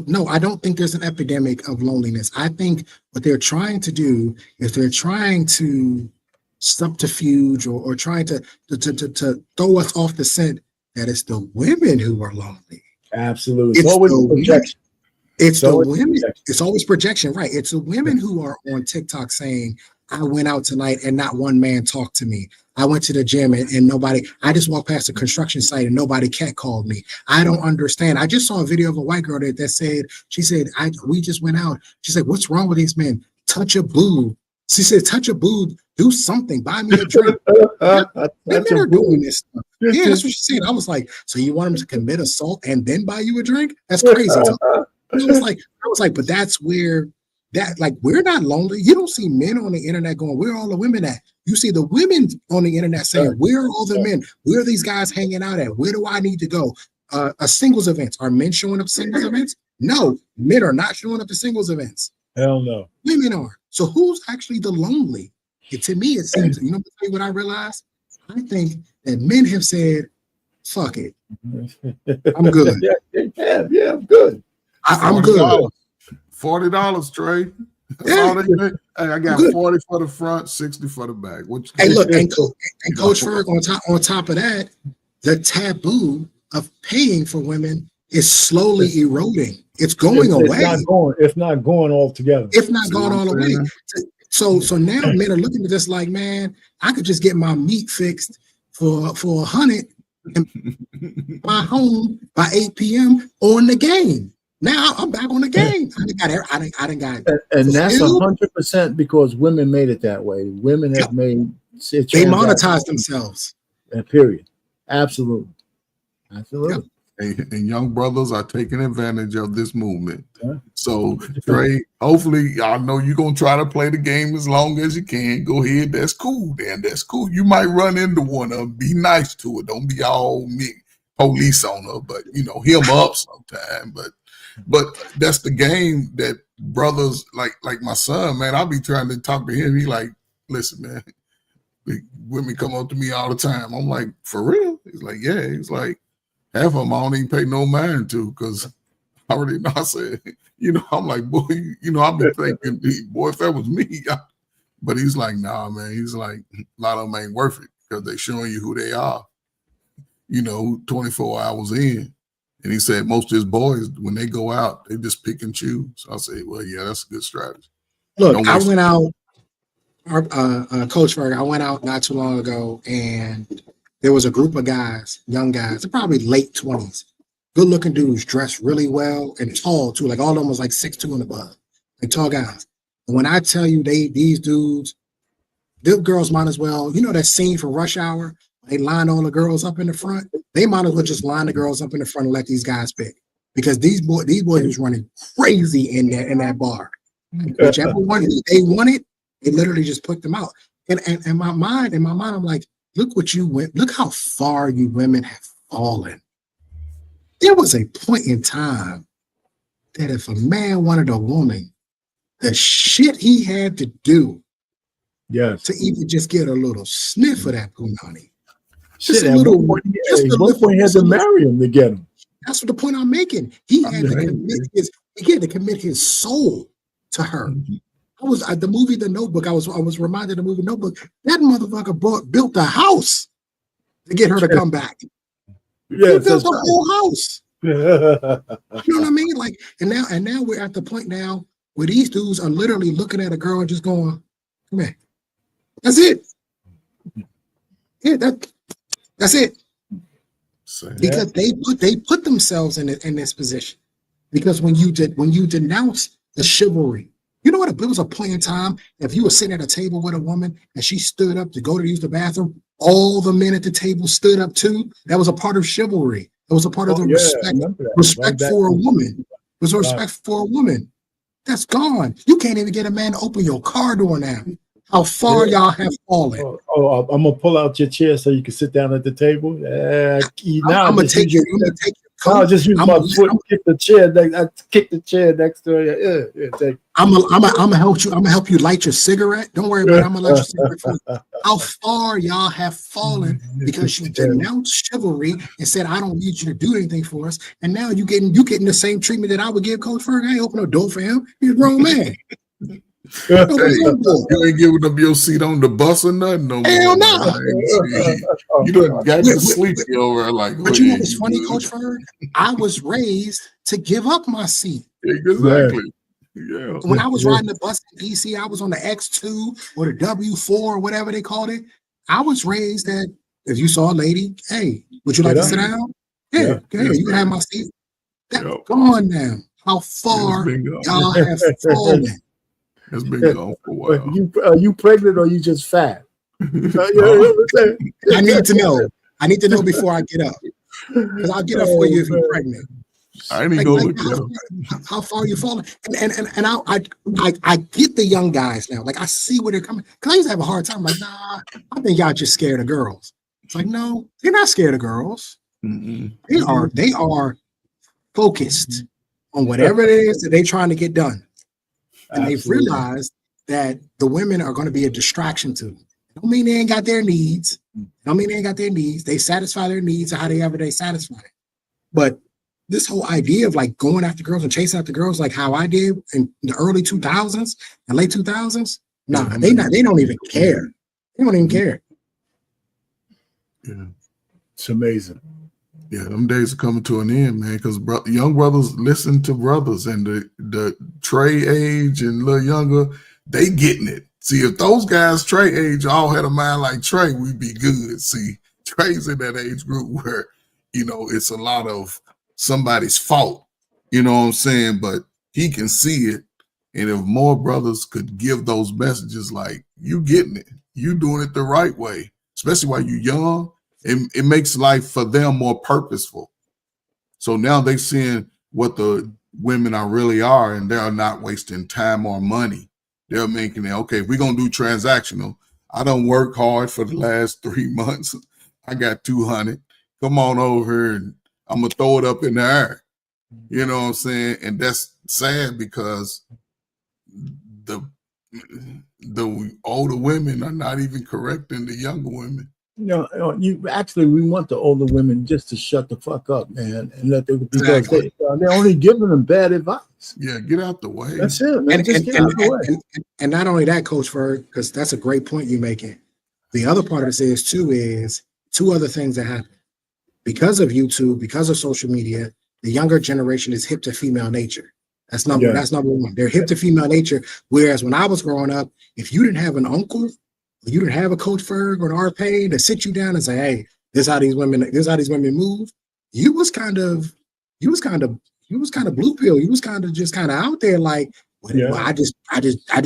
Speaker 7: no, I don't think there's an epidemic of loneliness. I think what they're trying to do is they're trying to subterfuge or trying to throw us off the scent that it's the women who are lonely.
Speaker 8: Absolutely. It's always projection.
Speaker 7: It's the women. It's always projection, right? It's the women who are on TikTok saying, I went out tonight and not one man talked to me. I went to the gym and nobody, I just walked past a construction site and nobody catcalled me. I don't understand. I just saw a video of a white girl that said, she said, we just went out. She said, what's wrong with these men? Touch a boob. She said, touch a boob, do something, buy me a drink. Women are doing this stuff. Yeah, that's what she said. I was like, so you want them to commit assault and then buy you a drink? That's crazy. I was like, but that's where we're not lonely. You don't see men on the internet going, where are all the women at? You see the women on the internet saying, where are all the men? Where are these guys hanging out at? Where do I need to go? A singles events. Are men showing up to singles events? No, men are not showing up to singles events.
Speaker 8: Hell no.
Speaker 7: Women are. So who's actually the lonely? To me, it seems, you know what I realized? I think that men have said, fuck it. I'm good.
Speaker 8: Yeah, I'm good.
Speaker 7: I'm good.
Speaker 4: $40, Trey.
Speaker 7: Yeah.
Speaker 4: Hey, I got 40 for the front, 60 for the back.
Speaker 7: Hey, look, and Coach Ferg, on top of that, the taboo of paying for women is slowly eroding. It's going away.
Speaker 8: It's not going altogether.
Speaker 7: If not going all the way. So now men are looking at this like, man, I could just get my meat fixed for $100 and my home by 8 p.m. on the game. Now I'm back on the game. I done got it.
Speaker 8: And that's 100% because women made it that way. Women have made it.
Speaker 7: They monetize themselves.
Speaker 8: Period. Absolutely. Yep.
Speaker 4: And young brothers are taking advantage of this movement. Yeah. So, Trey, hopefully, I know you're going to try to play the game as long as you can. Go ahead. That's cool, Dan. That's cool. You might run into one of them. Be nice to it. Don't be all police on her, but, him up sometime. But that's the game that brothers like my son, man, I'll be trying to talk to him. He like, listen, man, women come up to me all the time. I'm like, for real? He's like, yeah. He's like, half of them I don't even pay no mind to because I already know. I said, I'm like, boy, I've been thinking, boy, if that was me. But he's like, nah, man. He's like, a lot of them ain't worth it because they showing you who they are, 24 hours in. And he said most of his boys, when they go out, they just pick and choose. So I say, well, yeah, that's a good strategy.
Speaker 7: Look, I went out, Coach Ferg, I went out not too long ago, and there was a group of guys, young guys, probably late 20s, good looking dudes dressed really well and tall too. Like all of them was like 6'2" and above, like tall guys. And when I tell you these dudes, the girls might as well, you know that scene from Rush Hour? They line all the girls up in the front. They might as well just line the girls up in the front and let these guys pick. Because these boys was running crazy in that bar. Whichever one they wanted, they literally just put them out. And in my mind, I'm like, look what you went, look how far you women have fallen. There was a point in time that if a man wanted a woman, the shit he had to do to even just get a little sniff of that punani.
Speaker 8: Shit, at one point he had to marry him to get him.
Speaker 7: That's what the point I'm making. He had to commit his soul to her. I was the movie The Notebook. I was reminded of the movie Notebook. That motherfucker built a house to get her to come back. Yeah, he built a whole house. You know what I mean? Like, and now we're at the point now where these dudes are literally looking at a girl and just going, "Come here." That's it. Yeah, that's it. Because they put themselves in this position. Because when you denounce the chivalry, you know what? It was a point in time. If you were sitting at a table with a woman and she stood up to go to use the bathroom, all the men at the table stood up too. That was a part of chivalry. It was a part of the respect for a woman. It was a respect for a woman. That's gone. You can't even get a man to open your car door now. How far y'all have fallen.
Speaker 8: I'm gonna pull out your chair so you can sit down at the table.
Speaker 7: I'm gonna take your
Speaker 8: I'll just use my foot and kick the chair. I kick the chair next to you. Yeah,
Speaker 7: I'm gonna help you. I'm gonna help you light your cigarette. Don't worry about it. I'm gonna light your cigarette for you. How far y'all have fallen because you denounced chivalry and said, "I don't need you to do anything for us." And now you getting the same treatment that I would give Coach Ferg. I ain't open no door for him. He's a grown man.
Speaker 4: Hey, you ain't giving up your seat on the bus or nothing no more.
Speaker 7: Hell no.
Speaker 4: You done got to sleep over like.
Speaker 7: But you know what's funny, Coach Ferg? I was raised to give up my seat.
Speaker 4: Exactly. Yeah.
Speaker 7: When I was riding the bus in DC, I was on the X2 or the W4 or whatever they called it. I was raised that if you saw a lady, hey, would you like to sit down? Yeah, you can have my seat. That's gone now. How far y'all have fallen.
Speaker 4: It's been gone for a while.
Speaker 8: Are you pregnant or you just fat?
Speaker 7: I need to know. I need to know before I get up. Because I'll get up for you if you're pregnant.
Speaker 4: I ain't gonna look
Speaker 7: how far you falling. And I get the young guys now. Like I see where they're coming. Because I used to have a hard time. Like, nah, I think y'all just scared of girls. It's like, no, they're not scared of girls. They are focused on whatever it is that they're trying to get done. And they've realized that the women are going to be a distraction to them. Don't mean they ain't got their needs. Don't mean they ain't got their needs. They satisfy their needs however they satisfy it. But this whole idea of like going after girls and chasing after girls like how I did in the early 2000s and late 2000s, nah, they don't even care. They don't even care.
Speaker 4: Yeah.
Speaker 8: It's amazing.
Speaker 4: Yeah, them days are coming to an end, man, because young brothers listen to brothers, and the Trey age and a little younger, they getting it. See, if those guys Trey age all had a mind like Trey, we'd be good. See, Trey's in that age group where, it's a lot of somebody's fault, you know what I'm saying? But he can see it. And if more brothers could give those messages like, you getting it, you doing it the right way, especially while you're young, it makes life for them more purposeful. So now they're seeing what the women really are, and they're not wasting time or money. They're making it, okay, if we're going to do transactional, I don't work hard for the last 3 months. I got 200. Come on over here, and I'm going to throw it up in the air. You know what I'm saying? And that's sad because the older women are not even correcting the younger women.
Speaker 8: We want the older women just to shut the fuck up, man, and let them, because they're only giving them bad advice.
Speaker 4: Yeah, get out the way.
Speaker 8: That's it, man. Just get out the way.
Speaker 7: And not only that, Coach Ferg, because that's a great point you're making. The other part of this is two other things that happen. Because of YouTube, because of social media, the younger generation is hip to female nature. That's number one. They're hip to female nature. Whereas when I was growing up, if you didn't have an uncle, you didn't have a Coach Ferg or an R-Pay to sit you down and say, hey, This how these women move. You was kind of blue pill. You was kind of out there like, well, I just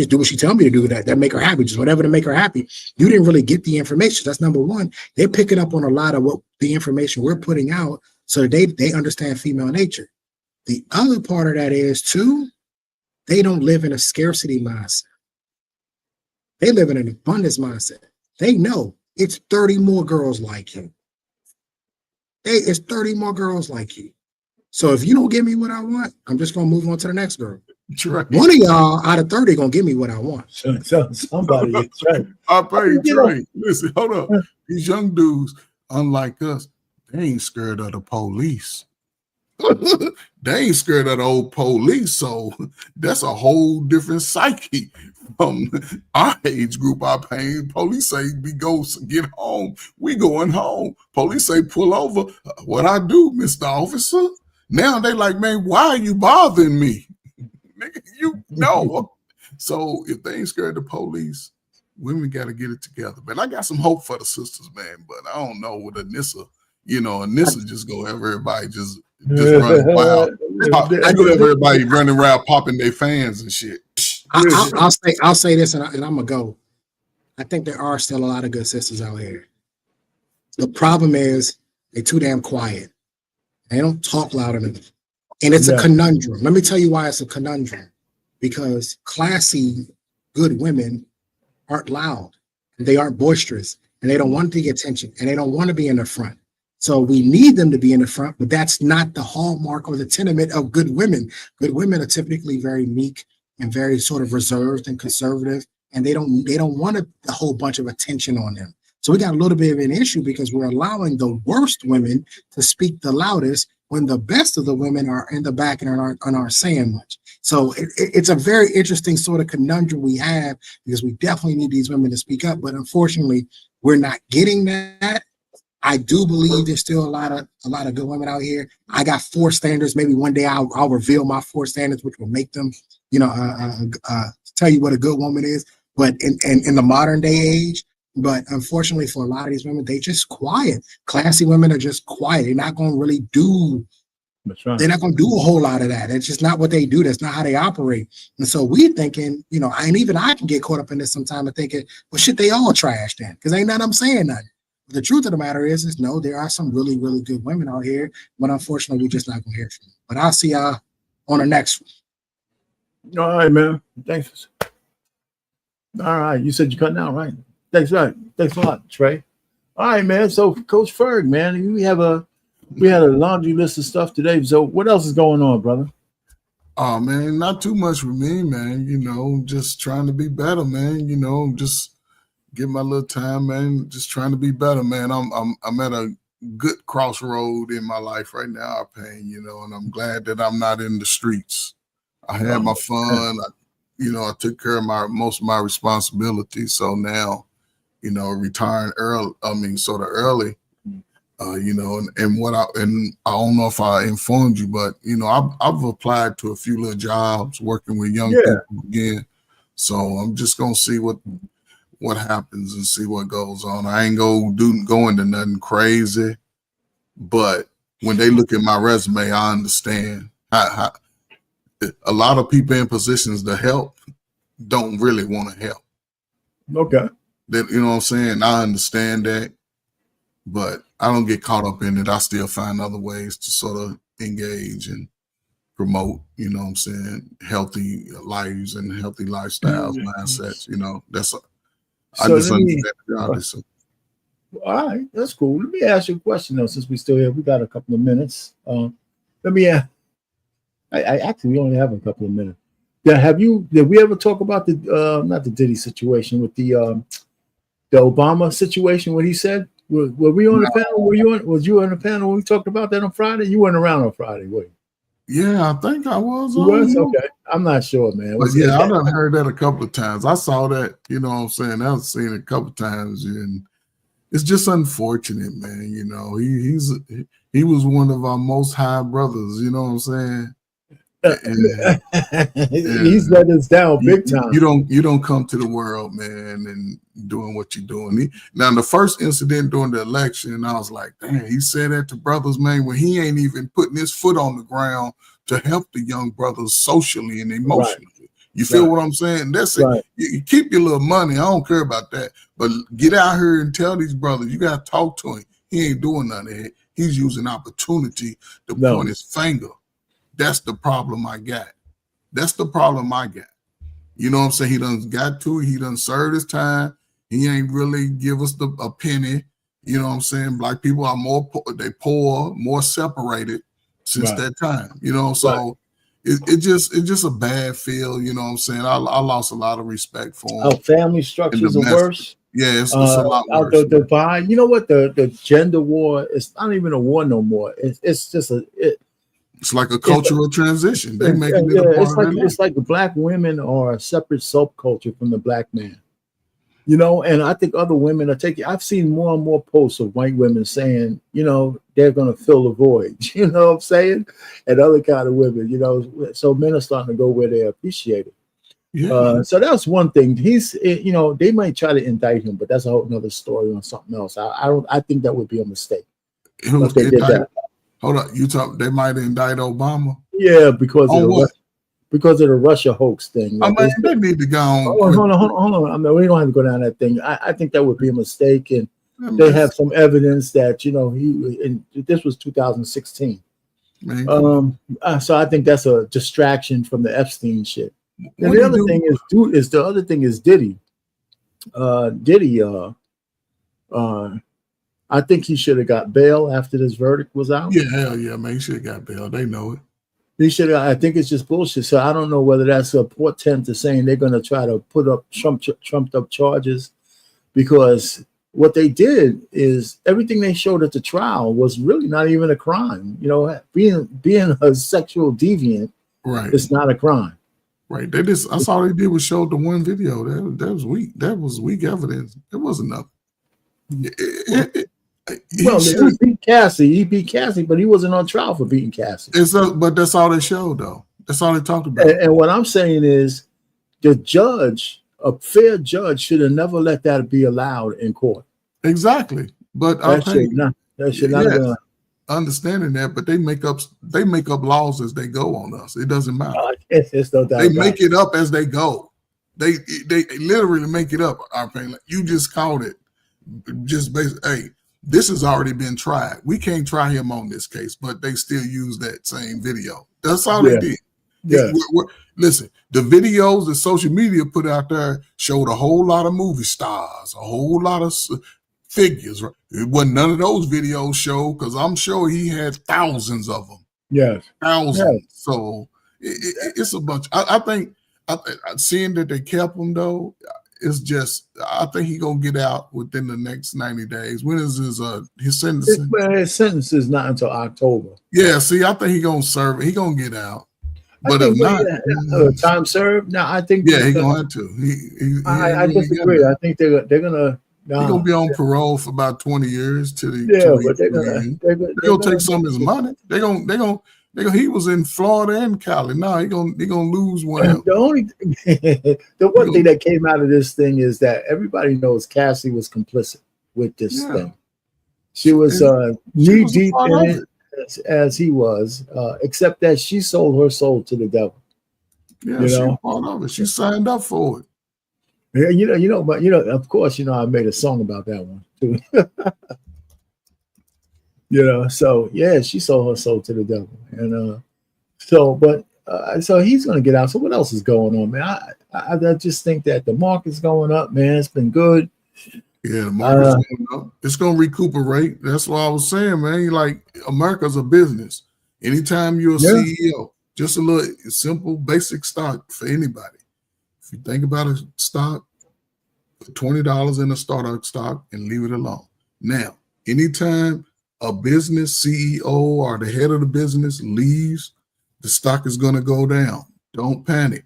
Speaker 7: do what she tell me to do. That make her happy, just whatever to make her happy. You didn't really get the information. That's number one. They're picking up on a lot of what the information we're putting out, so they understand female nature. The other part of that is too, they don't live in a scarcity mindset. They live in an abundance mindset. They know it's 30 more girls like you. It's 30 more girls like you. So if you don't give me what I want, I'm just gonna move on to the next girl.
Speaker 4: Right.
Speaker 7: One of y'all out of 30 gonna give me what I want.
Speaker 8: So somebody is right.
Speaker 4: I pay Trey. Listen, hold up. These young dudes, unlike us, they ain't scared of the police. They ain't scared of the old police, so that's a whole different psyche from our age group. Our pain. Police say we go get home, we going home. Police say pull over. What I do, Mr. Officer? Now they like, man, why are you bothering me? Nigga, you know. So if they ain't scared of the police, women got to get it together. But I got some hope for the sisters, man. But I don't know with Anissa. Anissa just go everybody just running wild. I go everybody running around popping their fans and shit.
Speaker 7: I'll say this, and I'm gonna go. I think there are still a lot of good sisters out here. The problem is they're too damn quiet. They don't talk loud enough, and it's a conundrum. Let me tell you why it's a conundrum. Because classy, good women aren't loud, and they aren't boisterous, and they don't want to get attention, and they don't want to be in the front. So we need them to be in the front, but that's not the hallmark or the tenement of good women. Good women are typically very meek and very sort of reserved and conservative, and they don't want a whole bunch of attention on them. So we got a little bit of an issue because we're allowing the worst women to speak the loudest when the best of the women are in the back and aren't saying much. So it's a very interesting sort of conundrum we have because we definitely need these women to speak up, but unfortunately, we're not getting that. I do believe there's still a lot of good women out here. I got 4 standards. Maybe one day I'll reveal my 4 standards, which will make them, tell you what a good woman is. But in the modern day age, but unfortunately for a lot of these women, they just quiet. Classy women are just quiet. They're not going to really do.
Speaker 8: That's right.
Speaker 7: They're not going to do a whole lot of that. It's just not what they do. That's not how they operate. And so we're thinking, and even I can get caught up in this sometime and thinking, well, shit, they all trash then, because ain't nothing I'm saying nothing. The truth of the matter is no, there are some really, really good women out here, but unfortunately, we're just not going to hear from them. But I'll see y'all on the next one.
Speaker 8: All right, man. Thanks. All right. You said you're cutting out, right? Thanks a lot, Trey. All right, man. So, Coach Ferg, man, we had a laundry list of stuff today. So, what else is going on, brother?
Speaker 4: Oh, man, not too much with me, man. Just trying to be better, man. Just give my little time, man. Just trying to be better, man. I'm at a good crossroad in my life right now, and I'm glad that I'm not in the streets. I had my fun. I took care of most of my responsibilities. So now, retiring early, sort of early, and I don't know if I informed you, but, I've applied to a few little jobs working with young people again. So I'm just going to see what happens and see what goes on. I ain't go into nothing crazy, but when they look at my resume, I understand how a lot of people in positions to help don't really want to help.
Speaker 8: Okay.
Speaker 4: You know what I'm saying? I understand that, but I don't get caught up in it. I still find other ways to sort of engage and promote, healthy lives and healthy lifestyles, mindsets. I just understand the
Speaker 8: all right, that's cool. Let me ask you a question though, since we still here. We got a couple of minutes. Let me ask. I actually only have a couple of minutes. Yeah, did we ever talk about the not the Diddy situation with the Obama situation? What he said? Were we on the panel? Was you on the panel when we talked about that on Friday? You weren't around on Friday, were you?
Speaker 4: Yeah, I think I was.
Speaker 8: Okay. I'm not sure, man.
Speaker 4: But yeah, I done heard that a couple of times. I saw that, I've seen it a couple of times, and it's just unfortunate, man. He was one of our most high brothers, you know what I'm saying?
Speaker 2: He's let us down big time.
Speaker 4: You don't come to the world, man, and doing what you're doing. Now, the first incident during the election, I was like, damn, he said that to brothers, man, when he ain't even putting his foot on the ground to help the young brothers socially and emotionally. Right. You feel what I'm saying? That's it. Right. You keep your little money. I don't care about that. But get out here and tell these brothers, you got to talk to him. He ain't doing none of it. He's using opportunity to point his finger. That's the problem I got. That's the problem I got. You know what I'm saying? He done got to it. He done served his time. He ain't really give us a penny. You know what I'm saying? Black people are more separated since that time. You know, so it's just a bad feel. You know what I'm saying? I lost a lot of respect for him.
Speaker 2: Our family structures are worse.
Speaker 4: Yeah, it's a lot worse.
Speaker 2: The divide. You know what? The gender war is not even a war no more. It's just
Speaker 4: it's like a cultural transition. They making it a part of
Speaker 2: it's like the black women are a separate subculture from the black man. You know, and I think other women are taking. I've seen more and more posts of white women saying, you know, they're going to fill the void. You know what I'm saying? And other kind of women, you know, so men are starting to go where they appreciate it. Yeah. So that's one thing. He's, you know, they might try to indict him, but that's a whole nother story on something else. I think that would be a mistake.
Speaker 4: If they did that. Hold on, they might indict Obama.
Speaker 2: Yeah, because of the Russia hoax thing.
Speaker 4: I mean, they need to go on.
Speaker 2: Hold on. I mean, we don't have to go down that thing. I think that would be a mistake, and they have some evidence that, you know, this was 2016. So I think that's a distraction from the Epstein shit. And the other thing is Diddy. I think he should have got bail after this verdict was out.
Speaker 4: Yeah, hell yeah, man. He should have got bail. They know it.
Speaker 2: He should have. I think it's just bullshit. So I don't know whether that's a portent to saying they're going to try to put up trumped up charges, because what they did is everything they showed at the trial was really not even a crime. You know, being a sexual deviant, right? It's not a crime.
Speaker 4: Right. That's all they did was show the one video. That was weak. That was weak evidence. It wasn't enough.
Speaker 2: He beat Cassie. He beat Cassie, but he wasn't on trial for beating Cassie.
Speaker 4: But that's all they showed, though. That's all they talked about.
Speaker 2: And what I'm saying is, the judge, a fair judge, should have never let that be allowed in court.
Speaker 4: Exactly. But
Speaker 2: that should not have.
Speaker 4: Understanding that, but they make up laws as they go on us. It doesn't matter.
Speaker 2: It's no doubt.
Speaker 4: They make it up as they go. They literally make it up. Like, you just called it. Just basically, hey, this has already been tried. We can't try him on this case, but they still use that same video. That's all they did. Yeah. Listen, the videos that social media put out there showed a whole lot of movie stars, a whole lot of figures. Right? It wasn't none of those videos showed, because I'm sure he had thousands of them.
Speaker 2: Yes.
Speaker 4: Thousands. Yes. So it's a bunch. I think seeing that they kept him, though, it's just, I think he's going to get out within the next 90 days. When is his sentencing?
Speaker 2: His sentence is not until October.
Speaker 4: Yeah, see, I think he's going to serve it. He's going to get out. But if not,
Speaker 2: time served. No, I think.
Speaker 4: Yeah, he's going to.
Speaker 2: I disagree. I think they're going to.
Speaker 4: He's going to be on parole for about 20 years till but they're going to take some of his money. He was in Florida and Cali. No, he gonna lose one.
Speaker 2: The one thing that came out of this thing is that everybody knows Cassie was complicit with this thing. She was knee deep in it as he was, except that she sold her soul to the devil.
Speaker 4: Yeah, she was part of it. She signed up for it.
Speaker 2: Yeah, but of course, I made a song about that one too. So yeah, she sold her soul to the devil, and so he's gonna get out. So what else is going on, man? I just think that the market's going up, man. It's been good.
Speaker 4: Yeah, the market's going up. It's gonna recuperate. That's what I was saying, man. Like, America's a business. Anytime you're a CEO, just a little simple, basic stock for anybody. If you think about a stock, put $20 in a startup stock and leave it alone. Now, anytime a business CEO or the head of the business leaves, the stock is going to go down. Don't panic.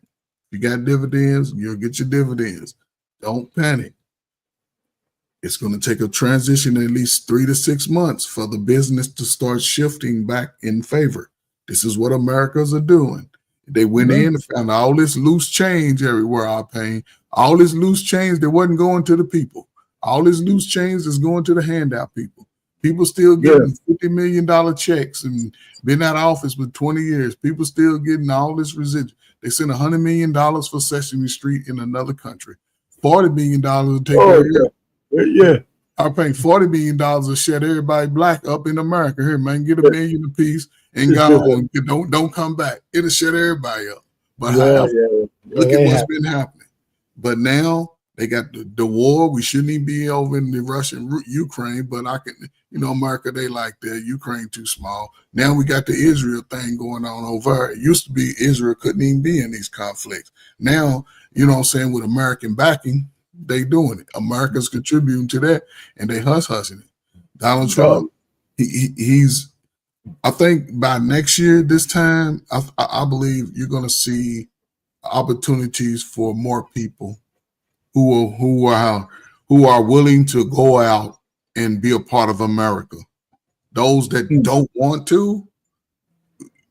Speaker 4: If you got dividends, you'll get your dividends. Don't panic. It's going to take a transition at least 3 to 6 months for the business to start shifting back in favor. This is what Americans are doing. They went in and found all this loose change everywhere, I paying. All this loose change that wasn't going to the people. All this loose change is going to the handout people. People still getting $50 million checks and been out of office for 20 years. People still getting all this residual. They sent $100 million for Sesame Street in another country. $40 million to take care of it. I'm paying $40 million to shut everybody black up in America. Here, man, get $1 million apiece and go on. Don't come back. It'll shut everybody up. But look at what's been happening. But now they got the war. We shouldn't even be over in the Russian Ukraine, but America, they like that. Ukraine too small. Now we got the Israel thing going on over. It used to be Israel couldn't even be in these conflicts. Now, with American backing, they doing it. America's contributing to that, and they hushing it. Donald Trump, he's. I think by next year, this time, I believe you're going to see opportunities for more people who are willing to go out and be a part of America. Those that don't want to,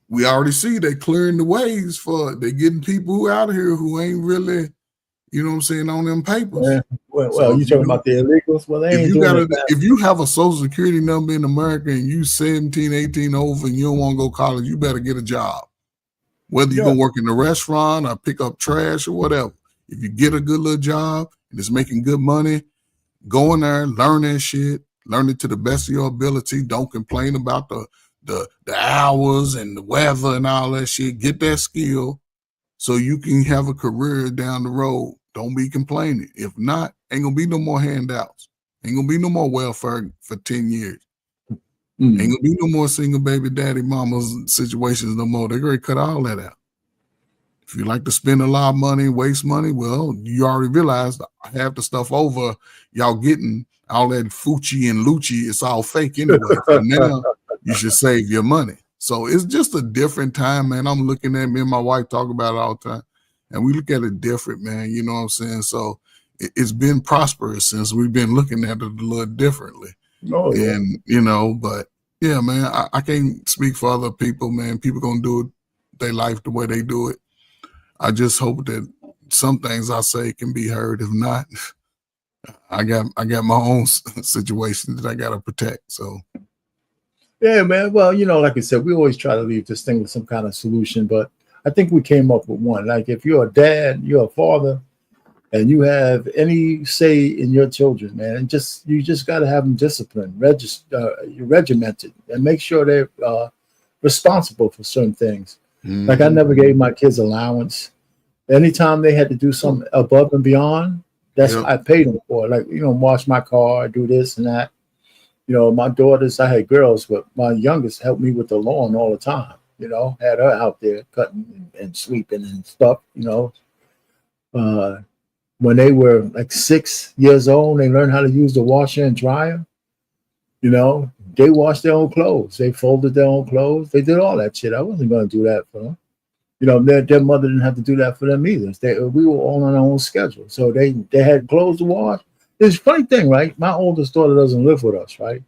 Speaker 4: we already see they clearing the ways they getting people who out here who ain't really, on them papers.
Speaker 8: Yeah. Well, you talking about the illegals? Well, they ain't doing that.
Speaker 4: If you have a social security number in America and you 17, 18 over and you don't want to go to college, you better get a job. Whether you're going to work in a restaurant or pick up trash or whatever. If you get a good little job and it's making good money, go in there, learn that shit, learn it to the best of your ability. Don't complain about the hours and the weather and all that shit. Get that skill so you can have a career down the road. Don't be complaining. If not, ain't gonna be no more handouts. Ain't gonna be no more welfare for 10 years. Ain't gonna be no more single baby daddy mamas situations no more. They're gonna cut all that out. If you like to spend a lot of money, waste money, well, you already realized half the stuff over y'all getting, all that Fucci and Lucci, it's all fake anyway. So now you should save your money. So it's just a different time, man. I'm looking at me and my wife talk about it all the time. And we look at it different, man. You know what I'm saying? So it's been prosperous since we've been looking at it a little differently.
Speaker 2: Oh, yeah.
Speaker 4: And, but yeah, man, I can't speak for other people, man. People going to do it, their life the way they do it. I just hope that some things I say can be heard. If not, I got my own situation that I got to protect. So.
Speaker 8: Yeah, man. Well, like I said, we always try to leave this thing with some kind of solution, but I think we came up with one. Like if you're a dad, you're a father, and you have any say in your children, man, you just got to have them disciplined, regimented, and make sure they're responsible for certain things. Mm-hmm. Like I never gave my kids allowance. Anytime they had to do something above and beyond, that's what I paid them for. Like, wash my car, do this and that. My daughters, I had girls, but my youngest helped me with the lawn all the time. Had her out there cutting and sweeping and stuff, when they were like 6 years old, they learned how to use the washer and dryer. They washed their own clothes. They folded their own clothes. They did all that shit. I wasn't going to do that for them. Their mother didn't have to do that for them either. We were all on our own schedule. So they had clothes to wash. It's a funny thing, right? My oldest daughter doesn't live with us, right?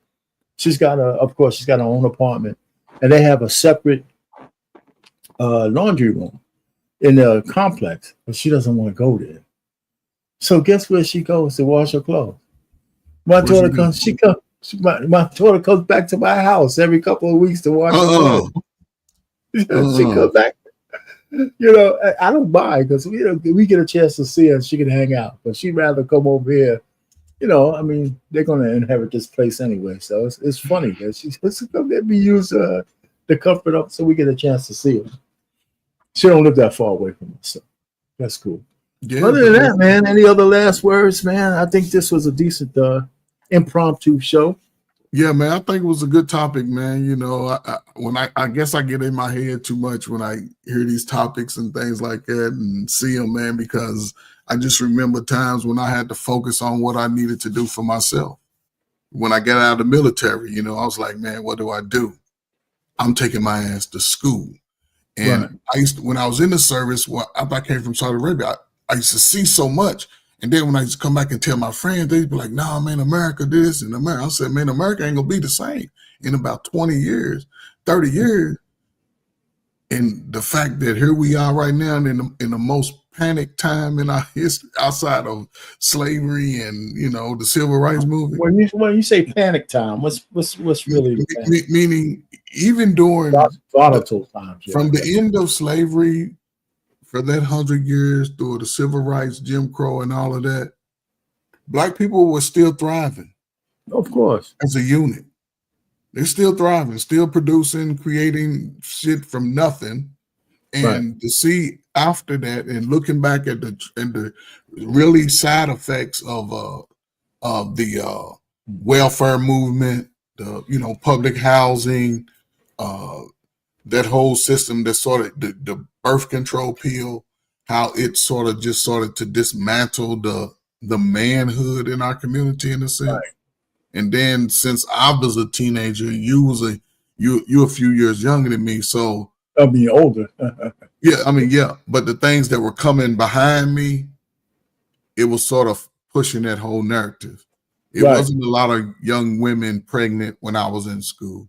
Speaker 8: She's got her own apartment, and they have a separate laundry room in the complex, but she doesn't want to go there. So guess where she goes to wash her clothes? My daughter comes back to my house every couple of weeks to wash her clothes. She comes back. I don't mind because we get a chance to see her and she can hang out, but she'd rather come over here. They're going to inherit this place anyway. So it's funny that she's going to let me use the comfort up so we get a chance to see her. She don't live that far away from us, so that's cool. Yeah, other than that, man, any other last words, man? I think this was a decent impromptu show.
Speaker 4: Yeah, man, I think it was a good topic, man. I guess I get in my head too much when I hear these topics and things like that and see them, man, because I just remember times when I had to focus on what I needed to do for myself. When I got out of the military, I was like, man, what do I do? I'm taking my ass to school. And right. When I was in the service, after I came from Saudi Arabia, I used to see so much. And then when I used to come back and tell my friends, they'd be like, nah, man, America this and America. I said, man, America ain't going to be the same in about 20 years, 30 years. And the fact that here we are right now in the most panic time in our history, outside of slavery and the civil rights movement.
Speaker 8: When you say panic time, what's really
Speaker 4: meaning even during
Speaker 8: volatile times,
Speaker 4: from the end of slavery for that 100 years through the civil rights, Jim Crow, and all of that, Black people were still thriving.
Speaker 8: Of course,
Speaker 4: as a unit. They're still thriving, still producing, creating shit from nothing. And to see after that and looking back at the really side effects of the welfare movement, the public housing, that whole system that sort of the birth control pill, how it sort of just started to dismantle the manhood in our community in a sense.
Speaker 8: Right.
Speaker 4: And then since I was a teenager, you're a few years younger than me, so
Speaker 8: I'll be older.
Speaker 4: yeah. But the things that were coming behind me, it was sort of pushing that whole narrative. It wasn't a lot of young women pregnant when I was in school.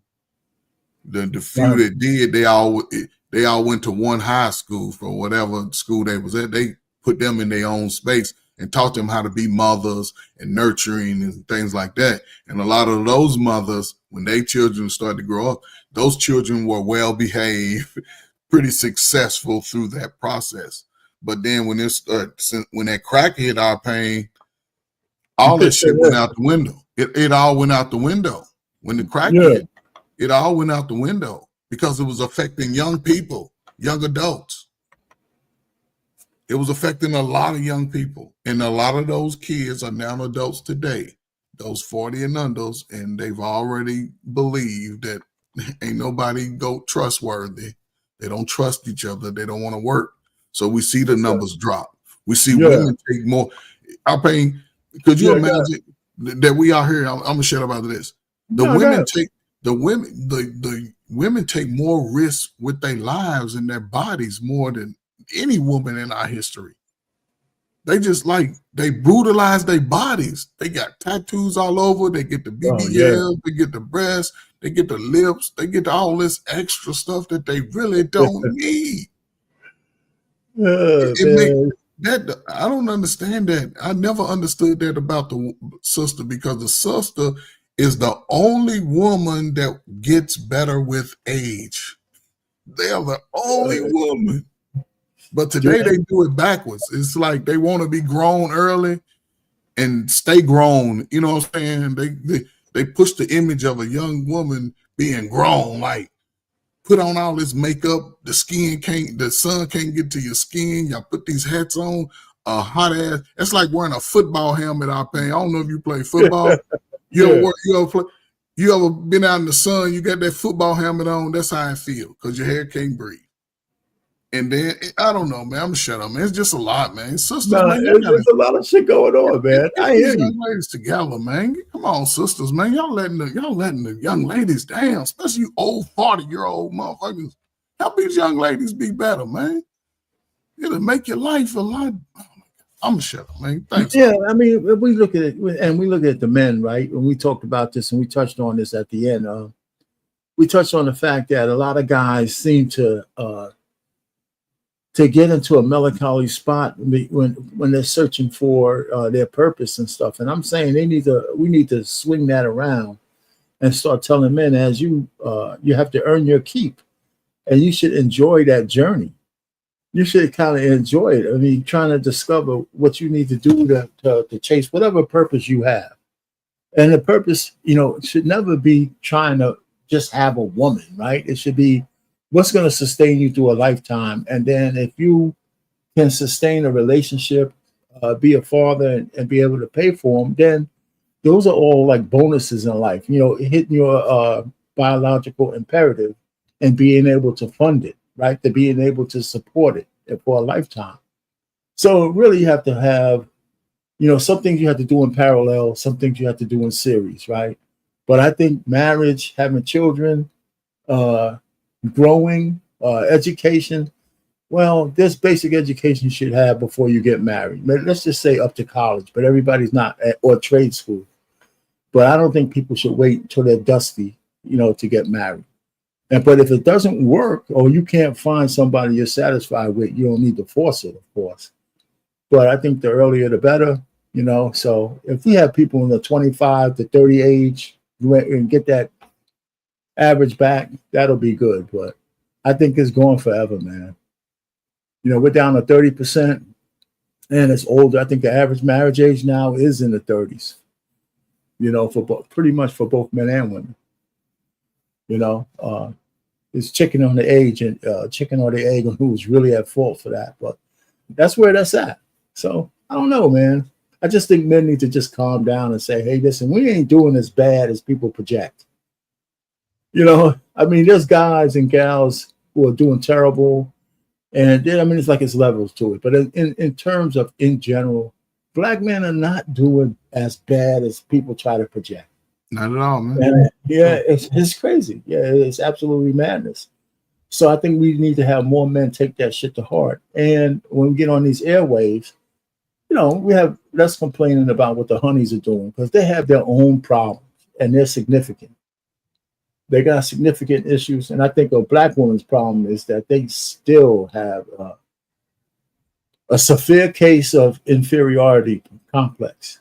Speaker 4: The few that did, they all went to one high school for whatever school they was at. They put them in their own space and taught them how to be mothers and nurturing and things like that. And a lot of those mothers, when their children started to grow up, those children were well behaved, pretty successful through that process. But then when that crack hit our pain, all that shit went out the window. It all went out the window. When the crack hit, it all went out the window because it was affecting young people, young adults. It was affecting a lot of young people. And a lot of those kids are now adults today, those 40 and unders, and they've already believed that ain't nobody trustworthy. They don't trust each other. They don't want to work. So we see the numbers drop. We see women take more. Could you imagine that we are here? I'm gonna shut up after this. The women take more risks with their lives and their bodies more than any woman in our history. They just they brutalize their bodies. They got tattoos all over. They get the BBL, they get the breasts, they get the lips, they get all this extra stuff that they really don't need. I don't understand that. I never understood that about the sister, because the sister is the only woman that gets better with age. They are the only woman. But today they do it backwards. It's like they want to be grown early and stay grown. You know what I'm saying? They push the image of a young woman being grown, like put on all this makeup, the sun can't get to your skin. Y'all put these hats on, hot ass. It's like wearing a football helmet out there. I don't know if you play football. You ever been out in the sun, you got that football helmet on, that's how I feel, because your hair can't breathe. And then I don't know, man. I'm shut up, man. It's just a lot, man. Sisters, man,
Speaker 8: there's a lot of shit going on, man. I hear you.
Speaker 4: Young ladies together, man. Come on, sisters, man. Y'all letting the young ladies down, especially you old 40-year-old motherfuckers. Help these young ladies be better, man. It'll make your life a lot. I'm shut up, man. Thanks.
Speaker 8: Yeah, I mean, we look at it, and we look at the men, right? When we talked about this, and we touched on this at the end. We touched on the fact that a lot of guys seem to get into a melancholy spot when they're searching for their purpose and stuff. And I'm saying we need to swing that around and start telling men, as you have to earn your keep, and you should enjoy that journey. You should kind of enjoy it. I mean, trying to discover what you need to do to chase whatever purpose you have. And the purpose, should never be trying to just have a woman, right? It should be what's going to sustain you through a lifetime. And then if you can sustain a relationship, be a father and be able to pay for them, then those are all like bonuses in life, hitting your biological imperative and being able to fund it, right? To being able to support it for a lifetime. So really you have to have, some things you have to do in parallel, some things you have to do in series, right? But I think marriage, having children, growing, education. Well, this basic education you should have before you get married. Let's just say up to college, but everybody's not, or trade school. But I don't think people should wait until they're dusty, to get married.
Speaker 2: But if it doesn't work, or you can't find somebody you're satisfied with, you don't need to force it, of course. But I think the earlier the better, you know. So if we have people in the 25 to 30 age and get that average back, that'll be good. But I think it's going forever, man. You know, we're down to 30%, and it's older. I think the average marriage age now is in the 30s. You know, for pretty much for both men and women. You know, it's chicken on the age and chicken or the egg on who's really at fault for that. But that's where that's at. So I don't know, man. I just think men need to just calm down and say, hey, listen, we ain't doing as bad as people project. You know, I mean, there's guys and gals who are doing terrible. And then, I mean, it's like it's levels to it. But in terms of in general, black men are not doing as bad as people try to project.
Speaker 4: Not at all, man.
Speaker 2: And, yeah, it's crazy. Yeah, it's absolutely madness. So I think we need to have more men take that shit to heart. And when we get on these airwaves, you know, we have less complaining about what the honeys are doing because they have their own problems and they're significant. They got significant issues. And I think a black woman's problem is that they still have a severe case of inferiority complex.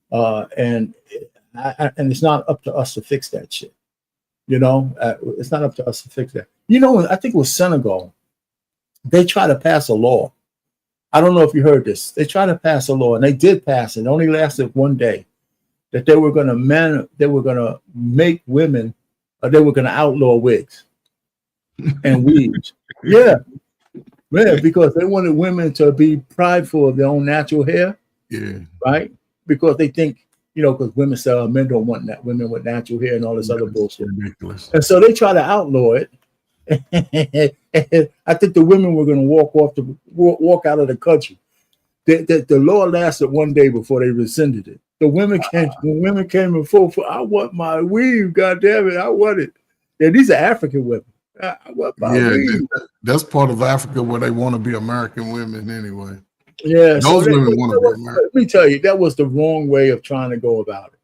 Speaker 2: And it's not up to us to fix that shit. You know, it's not up to us to fix that. You know, I think it was Senegal. They tried to pass a law. I don't know if you heard this. They tried to pass a law, and they did pass it. It only lasted one day. That they were going to make women, they were going to outlaw wigs and weaves. Yeah, man, because they wanted women to be prideful of their own natural hair.
Speaker 4: Yeah,
Speaker 2: right. Because they think, you know, because women say men don't want that, women with natural hair and all this other bullshit.
Speaker 4: Ridiculous.
Speaker 2: And so they try to outlaw it. I think the women were going to walk out of the country. The law lasted one day before they rescinded it. The women came and fought for, I want my weave, God damn it, I want it. Yeah, these are African women. I want my weave.
Speaker 4: That's part of Africa where they want to be American women anyway.
Speaker 2: Yeah,
Speaker 4: those women want to be American.
Speaker 2: Let me tell you, that was the wrong way of trying to go about it.